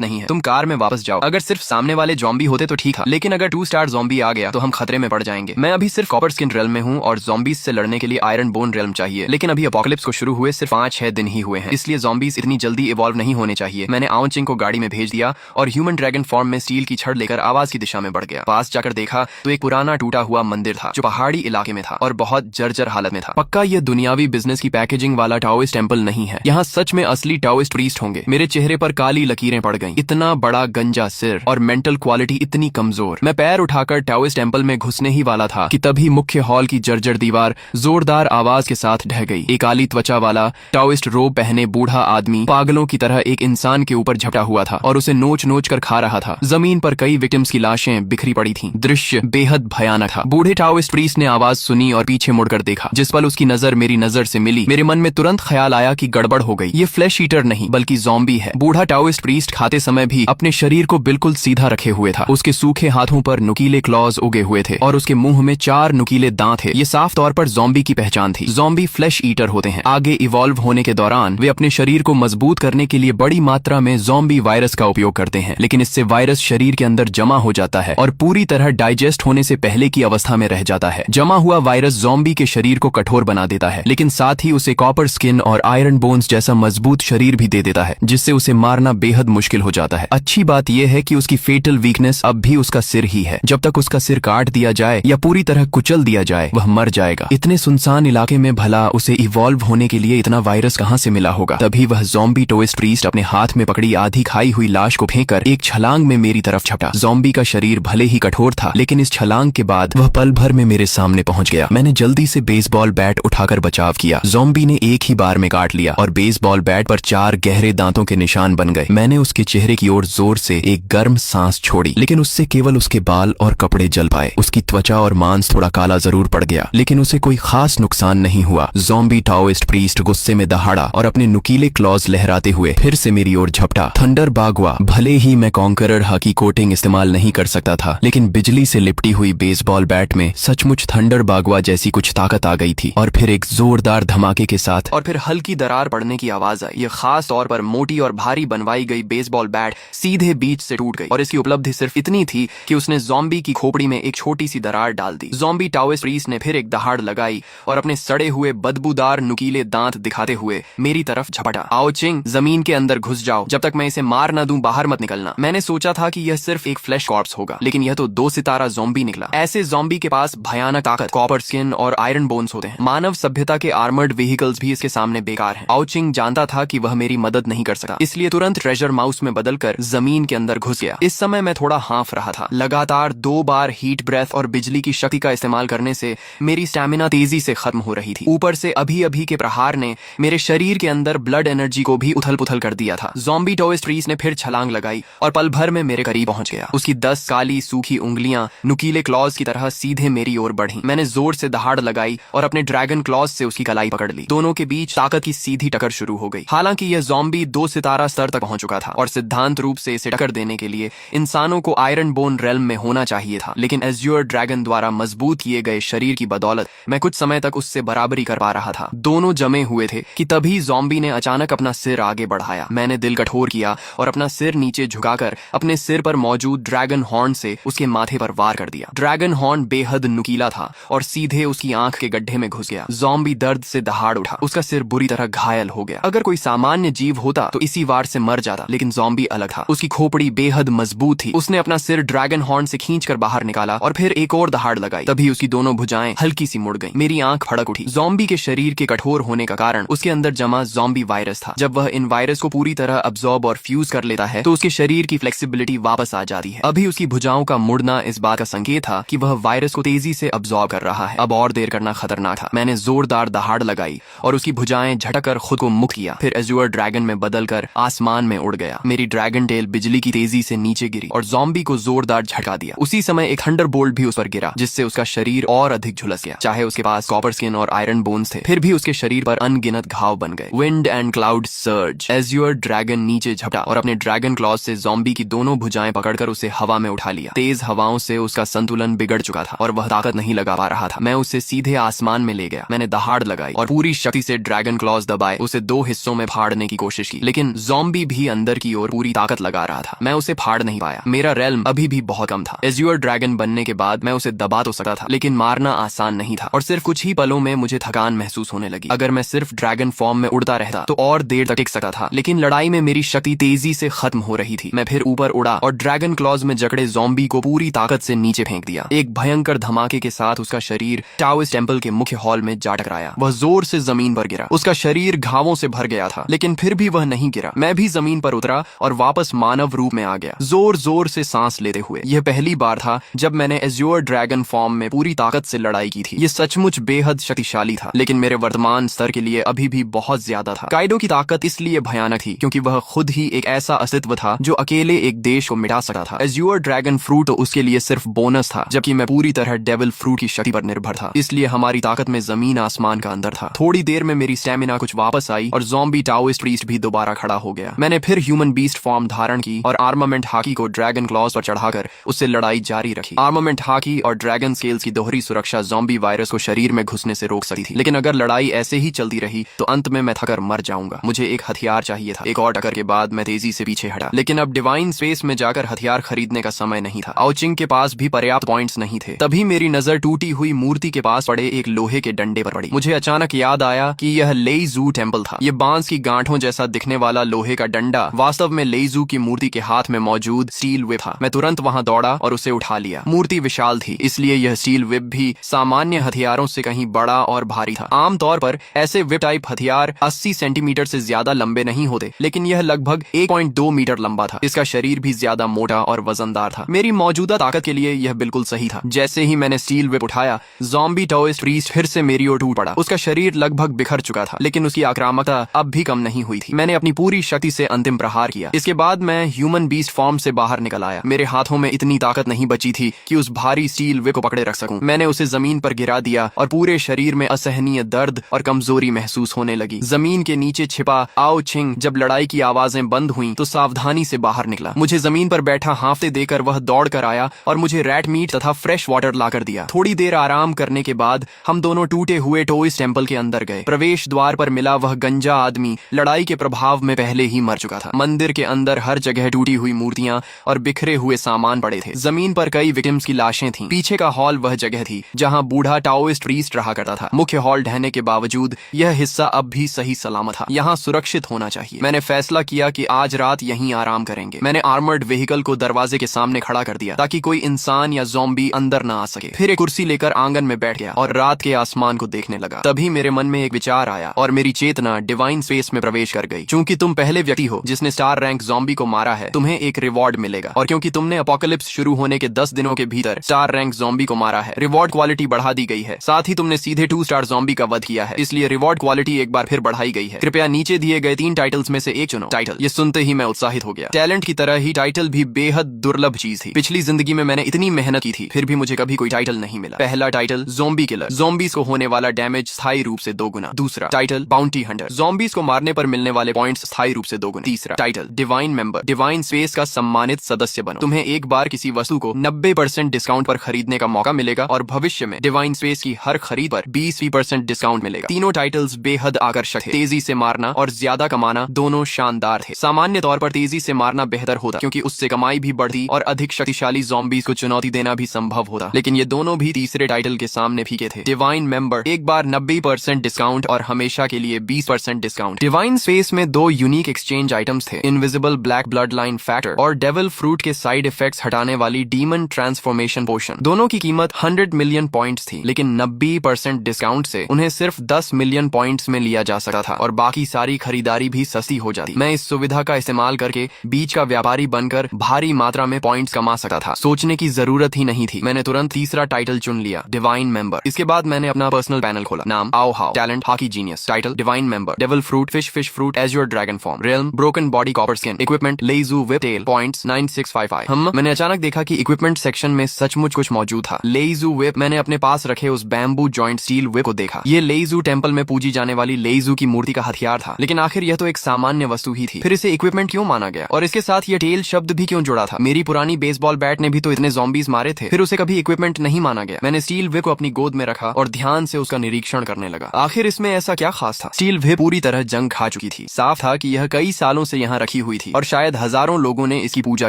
नहीं है, तुम कार में वापस जाओ। अगर सिर्फ सामने वाले ज़ॉम्बी होते तो ठीक है, लेकिन अगर 2 स्टार ज़ॉम्बी आ गया तो हम खतरे में पड़ जाएंगे। मैं अभी सिर्फ कॉपर स्किन रियल्म में हूँ और ज़ॉम्बीज से लड़ने के लिए आयरन बोन रियल्म चाहिए, लेकिन अभी अपोकलिप्स को शुरू हुए सिर्फ 5-6 दिन ही हुए हैं, इसलिए ज़ॉम्बीज इतनी जल्दी इवॉल्व नहीं होने चाहिए। मैंने आओ चिंग को गाड़ी में भेज दिया और ह्यूमन ड्रैगन फॉर्म में स्टील की छड़ लेकर आवाज की दिशा में बढ़ गया। पास जाकर देखा तो एक पुराना टूटा हुआ मंदिर था जो पहाड़ी इलाके में था और बहुत जर्जर हालत में था। पक्का ये दुनियावी बिजनेस की पैकेजिंग वाला टाओइस्ट टेंपल नहीं है, यहाँ सच में असली टाओइस्ट प्रीस्ट होंगे। मेरे चेहरे पर काली लकीरें पड़ गईं। इतना बड़ा गंजा सिर और मेंटल क्वालिटी इतनी कमजोर। मैं पैर उठाकर टाओइस्ट टेंपल में घुसने ही वाला था कि तभी मुख्य हॉल की जर्जर दीवार जोरदार आवाज के साथ ढह गई। एक काली त्वचा वाला टाओइस्ट रोब पहने बूढ़ा आदमी पागलों की तरह एक इंसान के ऊपर झपटा हुआ था और उसे नोच नोच कर खा रहा था। जमीन पर कई विक्टिम्स की लाशें बिखरी पड़ी थीं। दृश्य बेहद भयानक था। बूढ़े टाओइस्ट प्रीस्ट ने आवाज सुनी और पीछे मुड़कर देखा। जिस पल उसकी नजर मेरी नजर से मिली, मेरे मन में तुरंत ख्याल आया कि गड़बड़ हो गई। ये फ्लैश ईटर नहीं बल्कि ज़ॉम्बी है। बूढ़ा टाओइस्ट प्रीस्ट खाते समय भी अपने शरीर को बिल्कुल सीधा रखे हुए था। उसके सूखे हाथों पर नुकीले क्लॉज उगे हुए थे और उसके मुंह में 4 नुकीले दांत थे। ये साफ तौर पर ज़ॉम्बी की पहचान थी। ज़ॉम्बी फ्लैश ईटर होते हैं। आगे इवॉल्व होने के दौरान वे अपने शरीर को मजबूत करने के लिए बड़ी मात्रा में ज़ॉम्बी वायरस का उपयोग करते हैं, लेकिन इससे वायरस शरीर के अंदर जमा हो जाता है और पूरी तरह डाइजेस्ट होने से पहले की अवस्था में रह जाता है। जमा हुआ वायरस ज़ॉम्बी के शरीर को कठोर बना देता है, लेकिन साथ ही उसे कॉपर स्किन और आयरन बोन्स जैसा मजबूत शरीर भी दे देता है, जिससे उसे मारना बेहद मुश्किल हो जाता है। अच्छी बात यह है कि उसकी फेटल वीकनेस अब भी उसका सिर ही है। जब तक उसका सिर काट दिया जाए या पूरी तरह कुचल दिया जाए वह मर जाएगा। इतने सुनसान इलाके में भला उसे इवॉल्व होने के लिए इतना वायरस कहाँ से मिला होगा। तभी वह ज़ॉम्बी टाओइस्ट प्रीस्ट अपने हाथ में पकड़ी आधी खाई हुई लाश को फेंककर एक छलांग में मेरी तरफ छपटा। ज़ॉम्बी का शरीर भले ही कठोर था, लेकिन इस छलांग के बाद वह पल भर में मेरे सामने पहुंच गया। मैंने जल्दी से बेसबॉल बैट उठाकर बचाव किया। ज़ॉम्बी ने एक ही बार में काट लिया और बेसबॉल बैट पर 4 गहरे दांतों के निशान बन गए। मैंने उसके चेहरे की ओर जोर से एक गर्म सांस छोड़ी, लेकिन उससे केवल उसके बाल और कपड़े जल पाए। उसकी त्वचा और मांस थोड़ा काला जरूर पड़ गया, लेकिन उसे कोई खास नुकसान नहीं हुआ। ज़ॉम्बी टाओइस्ट प्रीस्ट गुस्से में दहाड़ा और अपने नुकीले क्लॉज लहराते हुए फिर से मेरी ओर झपटा। थंडर बागवा। भले ही मैं कॉन्करर हकी कोटिंग इस्तेमाल नहीं कर सकता था, लेकिन बिजली से लिपटी हुई बेसबॉल बैट में सचमुच थंडर बागवा जैसी कुछ ताकत आ गई थी और फिर एक जोरदार धमाके के साथ और फिर हल्की दरार पड़ने की आवाज आई। यह खास तौर पर मोटी और भारी बनवाई गई बेसबॉल बैट सीधे बीच से टूट गई और इसकी उपलब्धि सिर्फ इतनी थी कि उसने ज़ॉम्बी की खोपड़ी में एक छोटी सी दरार डाल दी। ज़ॉम्बी टाओइस्ट प्रीस्ट ने फिर एक दहाड़ लगाई और अपने सड़े हुए बदबूदार नुकीले दांत दिखाते हुए मेरी तरफ झपटा। आओ चिंग, जमीन के अंदर घुस जाओ। जब तक मैं इसे मार न दूं बाहर मत निकलना। मैंने सोचा था कि यह सिर्फ एक फ्लैश कॉर्प्स होगा, लेकिन यह तो 2 सितारा ज़ॉम्बी निकला। ऐसे ज़ॉम्बी के पास भयानक ताकत, कॉपर स्किन और आयरन बोन्स होते हैं। मानव सभ्यता के आर्मर्ड व्हीकल्स भी इसके सामने बेकार हैं। आओ चिंग जानता था कि वह मेरी मदद नहीं कर सकता, इसलिए तुरंत ट्रेजर माउस में बदलकर जमीन के अंदर घुस गया। इस समय मैं थोड़ा हाँफ रहा था। लगातार 2 बार हीट ब्रेथ और बिजली की शक्ति का इस्तेमाल करने से मेरी स्टैमिना तेजी से खत्म हो रही थी। ऊपर से अभी अभी के प्रहार ने मेरे शरीर के अंदर ब्लड एनर्जी को भी उथल पुथल कर दिया था। ज़ॉम्बी टाओइस्ट प्रीस्ट ने फिर छलांग लगाई और पल भर में मेरे करीब पहुंच गया। उसकी 10 काली सूखी उंगलियां नुकीले क्लॉज की तरह सीधे मेरी ओर बढ़ी। मैंने जोर से दहाड़ लगाई और अपने ड्रैगन क्लॉज से उसकी कलाई पकड़ ली। दोनों के बीच ताकत की सीधी टक्कर शुरू हो गई। हालांकि यह ज़ॉम्बी 2 सितारा स्तर तक पहुंच चुका था और सिद्धांत रूप से इसे टक्कर देने के लिए इंसानों को आयरन बोन रेल्म में होना चाहिए था, लेकिन एज़्योर ड्रैगन द्वारा मजबूत किए गए शरीर की बदौलत मैं कुछ समय तक उससे बराबरी कर पा रहा था। दोनों जमे हुए थे कि तभी ज़ॉम्बी ने अचानक अपना सिर आगे बढ़ाया। मैंने दिल कठोर किया और अपना सिर नीचे झुकाकर अपने सिर पर मौजूद ड्रैगन हॉर्न से उसके माथे पर वार कर दिया। ड्रैगन हॉर्न बेहद नुकीला था और सीधे उसकी आंख के गड्ढे में घुस गया। ज़ॉम्बी दर्द से दहाड़ उठा। उसका सिर बुरी तरह घायल हो गया। अगर कोई सामान्य जीव होता तो इसी वार से मर जाता, लेकिन ज़ॉम्बी अलग था। उसकी खोपड़ी बेहद मजबूत थी। उसने अपना सिर ड्रैगन हॉर्न से खींचकर बाहर निकाला और फिर एक और दहाड़ लगाई। तभी उसकी दोनों भुजाएं हल्की सी मुड़ गईं। मेरी आंख फड़क उठी। ज़ॉम्बी के शरीर के कठोर होने का कारण उसके अंदर जमा ज़ॉम्बी वायरस था। जब वह इन वायरस को पूरी तरह अब्सॉर्ब और फ्यूज कर लेता है तो उसके शरीर की फ्लेक्सिबिलिटी वापस आ जाती है। अभी उसकी भुजाओं का मुड़ना इस बात का संकेत था कि वह वायरस को तेजी से अब्सॉर्ब कर रहा है। अब और देर करना खतरनाक था। मैंने जोरदार दहाड़ लगाई और उसकी भुजाएं झटकर खुद को मुक्त किया। फिर एज़्योर ड्रैगन में बदलकर आसमान में उड़ गया। मेरी ड्रैगन टेल बिजली की तेजी से नीचे गिरी और ज़ॉम्बी को जोरदार झटका दिया। उसी समय एक थंडरबोल्ट भी उस पर गिरा, जिससे उसका शरीर और अधिक झुलस गया। चाहे उसके पास कॉपर स्किन और आयरन बोन्स थे, फिर भी उसके शरीर पर अनगिनत घाव बन गए। Wind and cloud surge. Azure dragon नीचे झपटा और अपने ड्रैगन क्लॉज से ज़ॉम्बी की दोनों भुजाएं पकड़ पकड़कर उसे हवा में उठा लिया। तेज हवाओं से उसका संतुलन बिगड़ चुका था और वह ताकत नहीं लगा पा रहा था। मैं उसे सीधे आसमान में ले गया। मैंने दहाड़ लगाई और पूरी शक्ति से ड्रैगन क्लॉज दबाए उसे दो हिस्सों में फाड़ने की कोशिश की, लेकिन ज़ॉम्बी भी अंदर की ओर पूरी ताकत लगा रहा था। मैं उसे फाड़ नहीं पाया। मेरा रेल्म अभी भी बहुत कम था। एज्योर ड्रैगन बनने के बाद मैं उसे दबा तो सकता था, लेकिन मारना आसान नहीं था और सिर्फ कुछ ही पलों में मुझे थकान महसूस होने लगी। अगर मैं सिर्फ ड्रैगन फॉर्म में उड़ता रहता तो और देर तक टिक सकता था, लेकिन लड़ाई में मेरी शक्ति तेजी से खत्म हो रही थी। मैं फिर ऊपर उड़ा और ड्रैगन क्लॉज में जकड़े ज़ॉम्बी को पूरी ताकत से नीचे फेंक दिया। एक भयंकर धमाके के साथ उसका शरीर टाओइस्ट टेम्पल के मुख्य हॉल में जा टकराया। वह जोर से जमीन पर गिरा। उसका शरीर घावों से भर गया था, लेकिन फिर भी वह नहीं गिरा। मैं भी जमीन पर उतरा और वापस मानव रूप में आ गया, जोर जोर से सांस लेते हुए। यह पहली बार था जब मैंने एज्योर ड्रैगन फॉर्म में पूरी ताकत से लड़ाई की थी। यह सचमुच बेहद शक्तिशाली था, लेकिन मेरे वर्तमान स्तर के लिए अभी भी बहुत ज्यादा था। काइडो की ताकत इसलिए भयानक थी क्योंकि वह खुद ही एक ऐसा अस्तित्व था जो अकेले एक देश को मिटा सकता था। एज्योर ड्रैगन फ्रूट तो उसके लिए सिर्फ बोनस था, जबकि मैं पूरी तरह डेविल फ्रूट की शक्ति पर निर्भर था। इसलिए हमारी ताकत में जमीन आसमान का अंतर था। थोड़ी देर में मेरी स्टेमिना कुछ वापस आई और ज़ॉम्बी टाओइस्ट प्रीस्ट भी दोबारा खड़ा हो गया। मैंने फिर ह्यूमन बीस्ट फॉर्म धारण की और आर्मामेंट हाकी को ड्रैगन क्लॉज पर चढ़ाकर उससे लड़ाई जारी रखी। आर्मामेंट हाकी और ड्रैगन स्केल्स की दोहरी सुरक्षा ज़ॉम्बी वायरस को शरीर में घुसने से रोक सकती थी, लेकिन अगर लड़ाई ऐसे ही चलती रही तो अंत में मैं थकर मर जाऊंगा। मुझे एक हथियार चाहिए था। एक और टक्कर के बाद मैं तेजी से पीछे हटा, लेकिन अब डिवाइन स्पेस में जाकर हथियार खरीदने का समय नहीं था। आउचिंग के पास भी पर्याप्त पॉइंट्स नहीं थे। तभी मेरी नजर टूटी हुई मूर्ति के पास पड़े एक लोहे के डंडे पर पड़ी। मुझे अचानक याद आया कि यह लेईजू टेम्पल था। यह बांस की गांठों जैसा दिखने वाला लोहे का डंडा वास्तव में लेईजू की मूर्ति के हाथ में मौजूद स्टील व्हिप था। मैं तुरंत वहां दौड़ा और उसे उठा लिया। मूर्ति विशाल थी, इसलिए यह स्टील व्हिप भी सामान्य हथियारों से कहीं बड़ा और भारी था। आमतौर पर ऐसे व्हिप टाइप हथियार 80 सेंटीमीटर से ज्यादा लंबे नहीं होते, लेकिन यह लगभग 1.2 मीटर लंबा था। इसका शरीर भी ज्यादा मोटा और वजनदार था। मेरी मौजूदा ताकत के लिए यह बिल्कुल सही था। जैसे ही मैंने स्टील व्हिप उठाया, ज़ॉम्बी टाओइस्ट प्रीस्ट फिर से मेरी ओर टूट पड़ा। उसका शरीर लगभग बिखर चुका था, लेकिन उसकी आक्रामकता अब भी कम नहीं हुई थी। मैंने अपनी पूरी शक्ति से अंतिम प्रहार किया। इसके बाद मैं ह्यूमन बीस्ट फॉर्म से बाहर निकल आया। मेरे हाथों में इतनी ताकत नहीं बची थी कि उस भारी स्टील व्हिप को पकड़े रख सकूं। मैंने उसे जमीन पर गिरा दिया और पूरे शरीर में असहनीय दर्द और कमजोरी महसूस होने लगी। जमीन के नीचे छिपा आओ छिंग जब लड़ाई की आवाजें बंद हुई तो सावधानी से बाहर निकला। मुझे जमीन पर बैठा हांफते देकर वह दौड़ कर आया और मुझे रैट मीट तथा फ्रेश वाटर लाकर दिया। थोड़ी देर आराम करने के बाद हम दोनों टूटे हुए टोइस टेम्पल के अंदर गए। प्रवेश द्वार पर मिला वह गंजा आदमी लड़ाई के प्रभाव में पहले ही मर चुका था। मंदिर के अंदर हर जगह टूटी हुई मूर्तियां और बिखरे हुए सामान पड़े थे। जमीन पर कई विक्टिम्स की लाशें थीं। पीछे का हॉल वह जगह थी जहां बूढ़ा टाओइस्ट प्रीस्ट रहा करता था। मुख्य हॉल ढहने के बावजूद यह हिस्सा अब भी सही सलामत था। यहाँ सुरक्षित होना चाहिए। मैंने फैसला किया कि आज रात यहीं आराम करेंगे। मैंने आर्मर्ड व्हीकल को दरवाजे के सामने खड़ा कर दिया ताकि कोई इंसान या ज़ॉम्बी अंदर न आ सके। फिर एक कुर्सी लेकर आंगन में बैठ गया और रात के आसमान को देखने लगा। तभी मेरे मन में एक विचार आया और मेरी चेतना डिवाइन स्पेस में प्रवेश कर गई। चूंकि तुम पहले व्यक्ति हो जिसने स्टार रैंक ज़ॉम्बी को मारा है, तुम्हें एक रिवॉर्ड मिलेगा, और क्योंकि तुमने अपोकलिप्स शुरू होने के 10 दिनों के भीतर स्टार रैंक ज़ॉम्बी को मारा है, रिवॉर्ड क्वालिटी बढ़ा दी गई है। साथ ही तुमने सीधे 2 स्टार ज़ॉम्बी का वध किया है, इसलिए रिवॉर्ड क्वालिटी एक बार फिर बढ़ाई गई है। कृपया नीचे दिए गए 3 टाइटल्स में से एक चुनो। टाइटल। ये सुनते ही मैं उत्साहित हो गया। टैलेंट की तरह ही टाइटल भी बेहद दुर्लभ चीज थी। पिछली जिंदगी में मैंने इतनी मेहनत की थी, फिर भी मुझे कभी कोई टाइटल नहीं मिला। पहला टाइटल ज़ॉम्बी किलर, ज़ॉम्बीज को होने वाला डैमेज स्थायी रूप से 2 गुना। दूसरा टाइटल बाउंटी हंटर, ज़ॉम्बीज को मारने पर मिलने वाले पॉइंट्स स्थायी रूप से 2 गुना। तीसरा title divine member, divine space का सम्मानित सदस्य बनो। तुम्हें एक बार किसी वस्तु को 90% डिस्काउंट पर खरीदने का मौका मिलेगा और भविष्य में डिवाइन स्पेस की हर खरीद पर 20% डिस्काउंट मिलेगा। तीनों टाइटल्स बेहद आकर्षक थे। तेजी से मारना और ज्यादा कमाना दोनों शानदार थे। सामान्य तौर पर तेजी से मारना बेहतर होता क्योंकि उससे कमाई भी बढ़ती और अधिक शक्तिशाली ज़ॉम्बीज को चुनौती देना भी संभव होता, लेकिन ये दोनों भी तीसरे टाइटल के सामने फीके थे। डिवाइन मेंबर, एक बार 90% डिस्काउंट और हमेशा के लिए 20% डिस्काउंट। डिवाइन स्पेस में 2 यूनिक एक्सचेंज आइटम्स थे, invisible black blood line factor और डेविल फ्रूट के साइड इफेक्ट्स हटाने वाली डीमन ट्रांसफॉर्मेशन पोशन। दोनों की कीमत 100 मिलियन पॉइंट्स थी, लेकिन 90% डिस्काउंट से उन्हें सिर्फ 10 मिलियन पॉइंट्स में लिया जा सकता था और बाकी सारी खरीदारी भी सस्ती हो जाती। मैं इस सुविधा का इस्तेमाल करके बीच का व्यापारी बनकर भारी मात्रा में पॉइंट्स कमा सकता था। सोचने की जरूरत ही नहीं थी। मैंने तुरंत तीसरा टाइटल चुन लिया, डिवाइन मेंबर। इसके बाद मैंने अपना पर्सनल पैनल खोला। नाम आओ हाउ, talent hockey genius, title divine member, devil fruit fish fruit as your dragon form, realm broken body copper skin, equipment लेईजू व्हिप टेल, पॉइंट्स 9655। मैंने अचानक देखा कि इक्विपमेंट सेक्शन में सचमुच कुछ मौजूद था। लेईजू व्हिप, मैंने अपने पास रखे उस बैम्बू जॉइंट स्टील व्हिप को देखा। ये लेईजू टेम्पल में पूजी जाने वाली लेईजू की मूर्ति का हथियार था, लेकिन आखिर यह तो एक सामान्य वस्तु ही थी। फिर इसे इक्विपमेंट क्यों माना गया और इसके साथ यह टेल शब्द भी क्यों क्यों जुड़ा था? मेरी पुरानी बेसबॉल बैट ने भी तो इतने ज़ॉम्बीज मारे थे। फिर उसे कभी इक्विपमेंट नहीं माना गया। मैंने स्टील व्हिप को अपनी गोद में रखा और ध्यान से उसका निरीक्षण करने लगा। आखिर इसमें ऐसा क्या खास था? स्टील व्हिप पूरी तरह जंग खा चुकी थी। साफ था कि यह कई सालों से यहाँ रखी हुई थी और शायद हजारों लोगों ने इसकी पूजा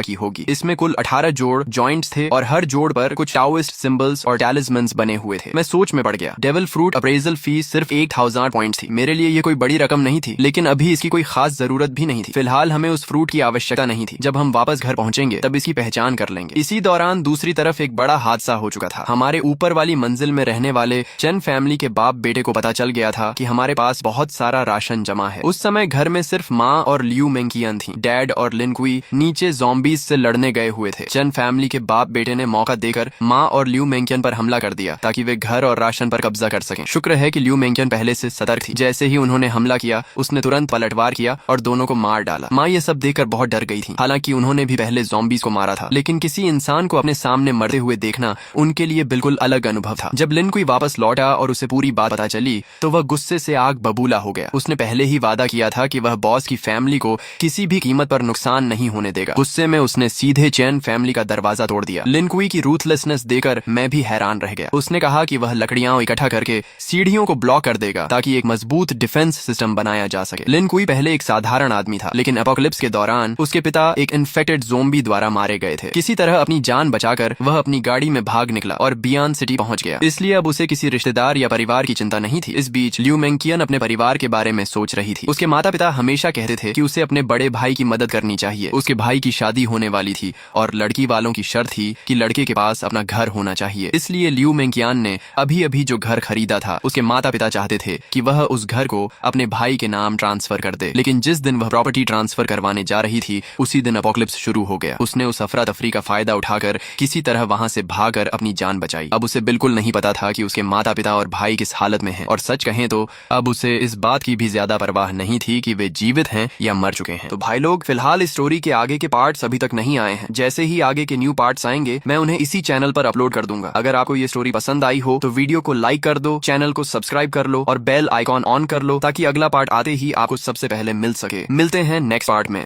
की होगी। इसमें कुल 18 जोड़ जॉइंट्स थे और हर जोड़ पर कुछ टाओइस्ट सिंबल्स और टैलिस्मन्स बने हुए थे। मैं सोच में पड़ गया। डेविल फ्रूट अप्रेजल फीस सिर्फ 1000 पॉइंट्स थी। मेरे लिए ये कोई बड़ी रकम नहीं थी, लेकिन अभी इसकी कोई खास जरूरत भी नहीं थी। फिलहाल हमें उस फ्रूट की आवश्यकता नहीं थी। जब हम वापस घर पहुंचेंगे तब इसकी पहचान कर लेंगे। इसी दौरान दूसरी तरफ एक बड़ा हादसा हो चुका था। हमारे ऊपर वाली मंजिल में रहने वाले चेन फैमिली के बाप बेटे को पता चल गया था कि हमारे पास बहुत सारा राशन जमा है। उस समय घर में सिर्फ माँ और लियू मेंकियन थी। डैड और लिनक्वी नीचे ज़ॉम्बीज से लड़ने गए हुए थे। चेन फैमिली के बाप बेटे ने मौका देकर माँ और लियू मेंकियन पर हमला कर दिया ताकि वे घर और राशन पर कब्जा कर सकें। शुक्र है कि लियू मेंकियन पहले से सतर्क थी। जैसे ही उन्होंने हमला किया उसने तुरंत पलटवार किया और दोनों को मार डाला। माँ ये सब देखकर बहुत डर गई थी। हालांकि उन्होंने भी पहले ज़ॉम्बीज को मारा था, लेकिन किसी इंसान को अपने सामने मरते हुए देखना उनके लिए बिल्कुल अलग अनुभव था। जब लिनक्वी वापस लौटा और उसे पूरी बात पता चली तो वह गुस्से से आग बबूला हो गया। उसने पहले ही वादा किया था कि वह बॉस की फैमिली को किसी भी कीमत पर नुकसान नहीं होने देगा। गुस्से में उसने सीधे चैन फैमिली का दरवाजा तोड़ दिया। लिनक्वी की रूथलेसनेस देखकर मैं भी हैरान रह गया। उसने कहा कि वह लकड़ियां इकट्ठा करके सीढ़ियों को ब्लॉक कर देगा ताकि एक मजबूत डिफेंस सिस्टम बनाया जा सके। लिनक्वी पहले एक साधारण आदमी था, लेकिन एपोकलिप्स के दौरान उसके पिता एक इन्फेक्टेड ज़ोंबी द्वारा मारे गए थे। किसी तरह अपनी जान बचाकर वह अपनी गाड़ी में भाग निकला और बियॉन सिटी पहुंच गया। इसलिए अब उसे किसी रिश्तेदार या परिवार की चिंता नहीं थी। इस बीच लियू मेंकियन अपने परिवार के बारे में सोच रही थी। उसके माता पिता हमेशा कहते थे कि उसे अपने बड़े भाई की मदद करनी चाहिए। उसके भाई की शादी होने वाली थी और लड़की वालों की शर्त थी कि लड़के के पास अपना घर होना चाहिए। इसलिए लियू मेंकियन ने अभी अभी जो घर खरीदा था उसके माता पिता चाहते थे कि वह उस घर को अपने भाई के नाम ट्रांसफर कर दे। लेकिन जिस दिन वह प्रॉपर्टी ट्रांसफर करवाने जा रही थी उसी दिन एपोकलिप्स शुरू हो गया। उसने उस अफरा तफरी का फायदा उठाकर किसी तरह वहां से भागकर अपनी जान बचाई। अब उसे बिल्कुल नहीं पता था कि उसके माता पिता और भाई किस हालत में हैं, और सच कहें तो अब उसे इस बात की भी ज्यादा परवाह नहीं थी कि वे जीवित हैं या मर चुके हैं। तो भाई लोग, फिलहाल इस स्टोरी के आगे के पार्ट्स अभी तक नहीं आए हैं। जैसे ही आगे के न्यू पार्ट्स आएंगे मैं उन्हें इसी चैनल पर अपलोड कर दूंगा। अगर आपको ये स्टोरी पसंद आई हो तो वीडियो को लाइक कर दो, चैनल को सब्सक्राइब कर लो और बेल आइकॉन ऑन कर लो ताकि अगला पार्ट आते ही आपको सबसे पहले मिल सके। मिलते हैं नेक्स्ट पार्ट में।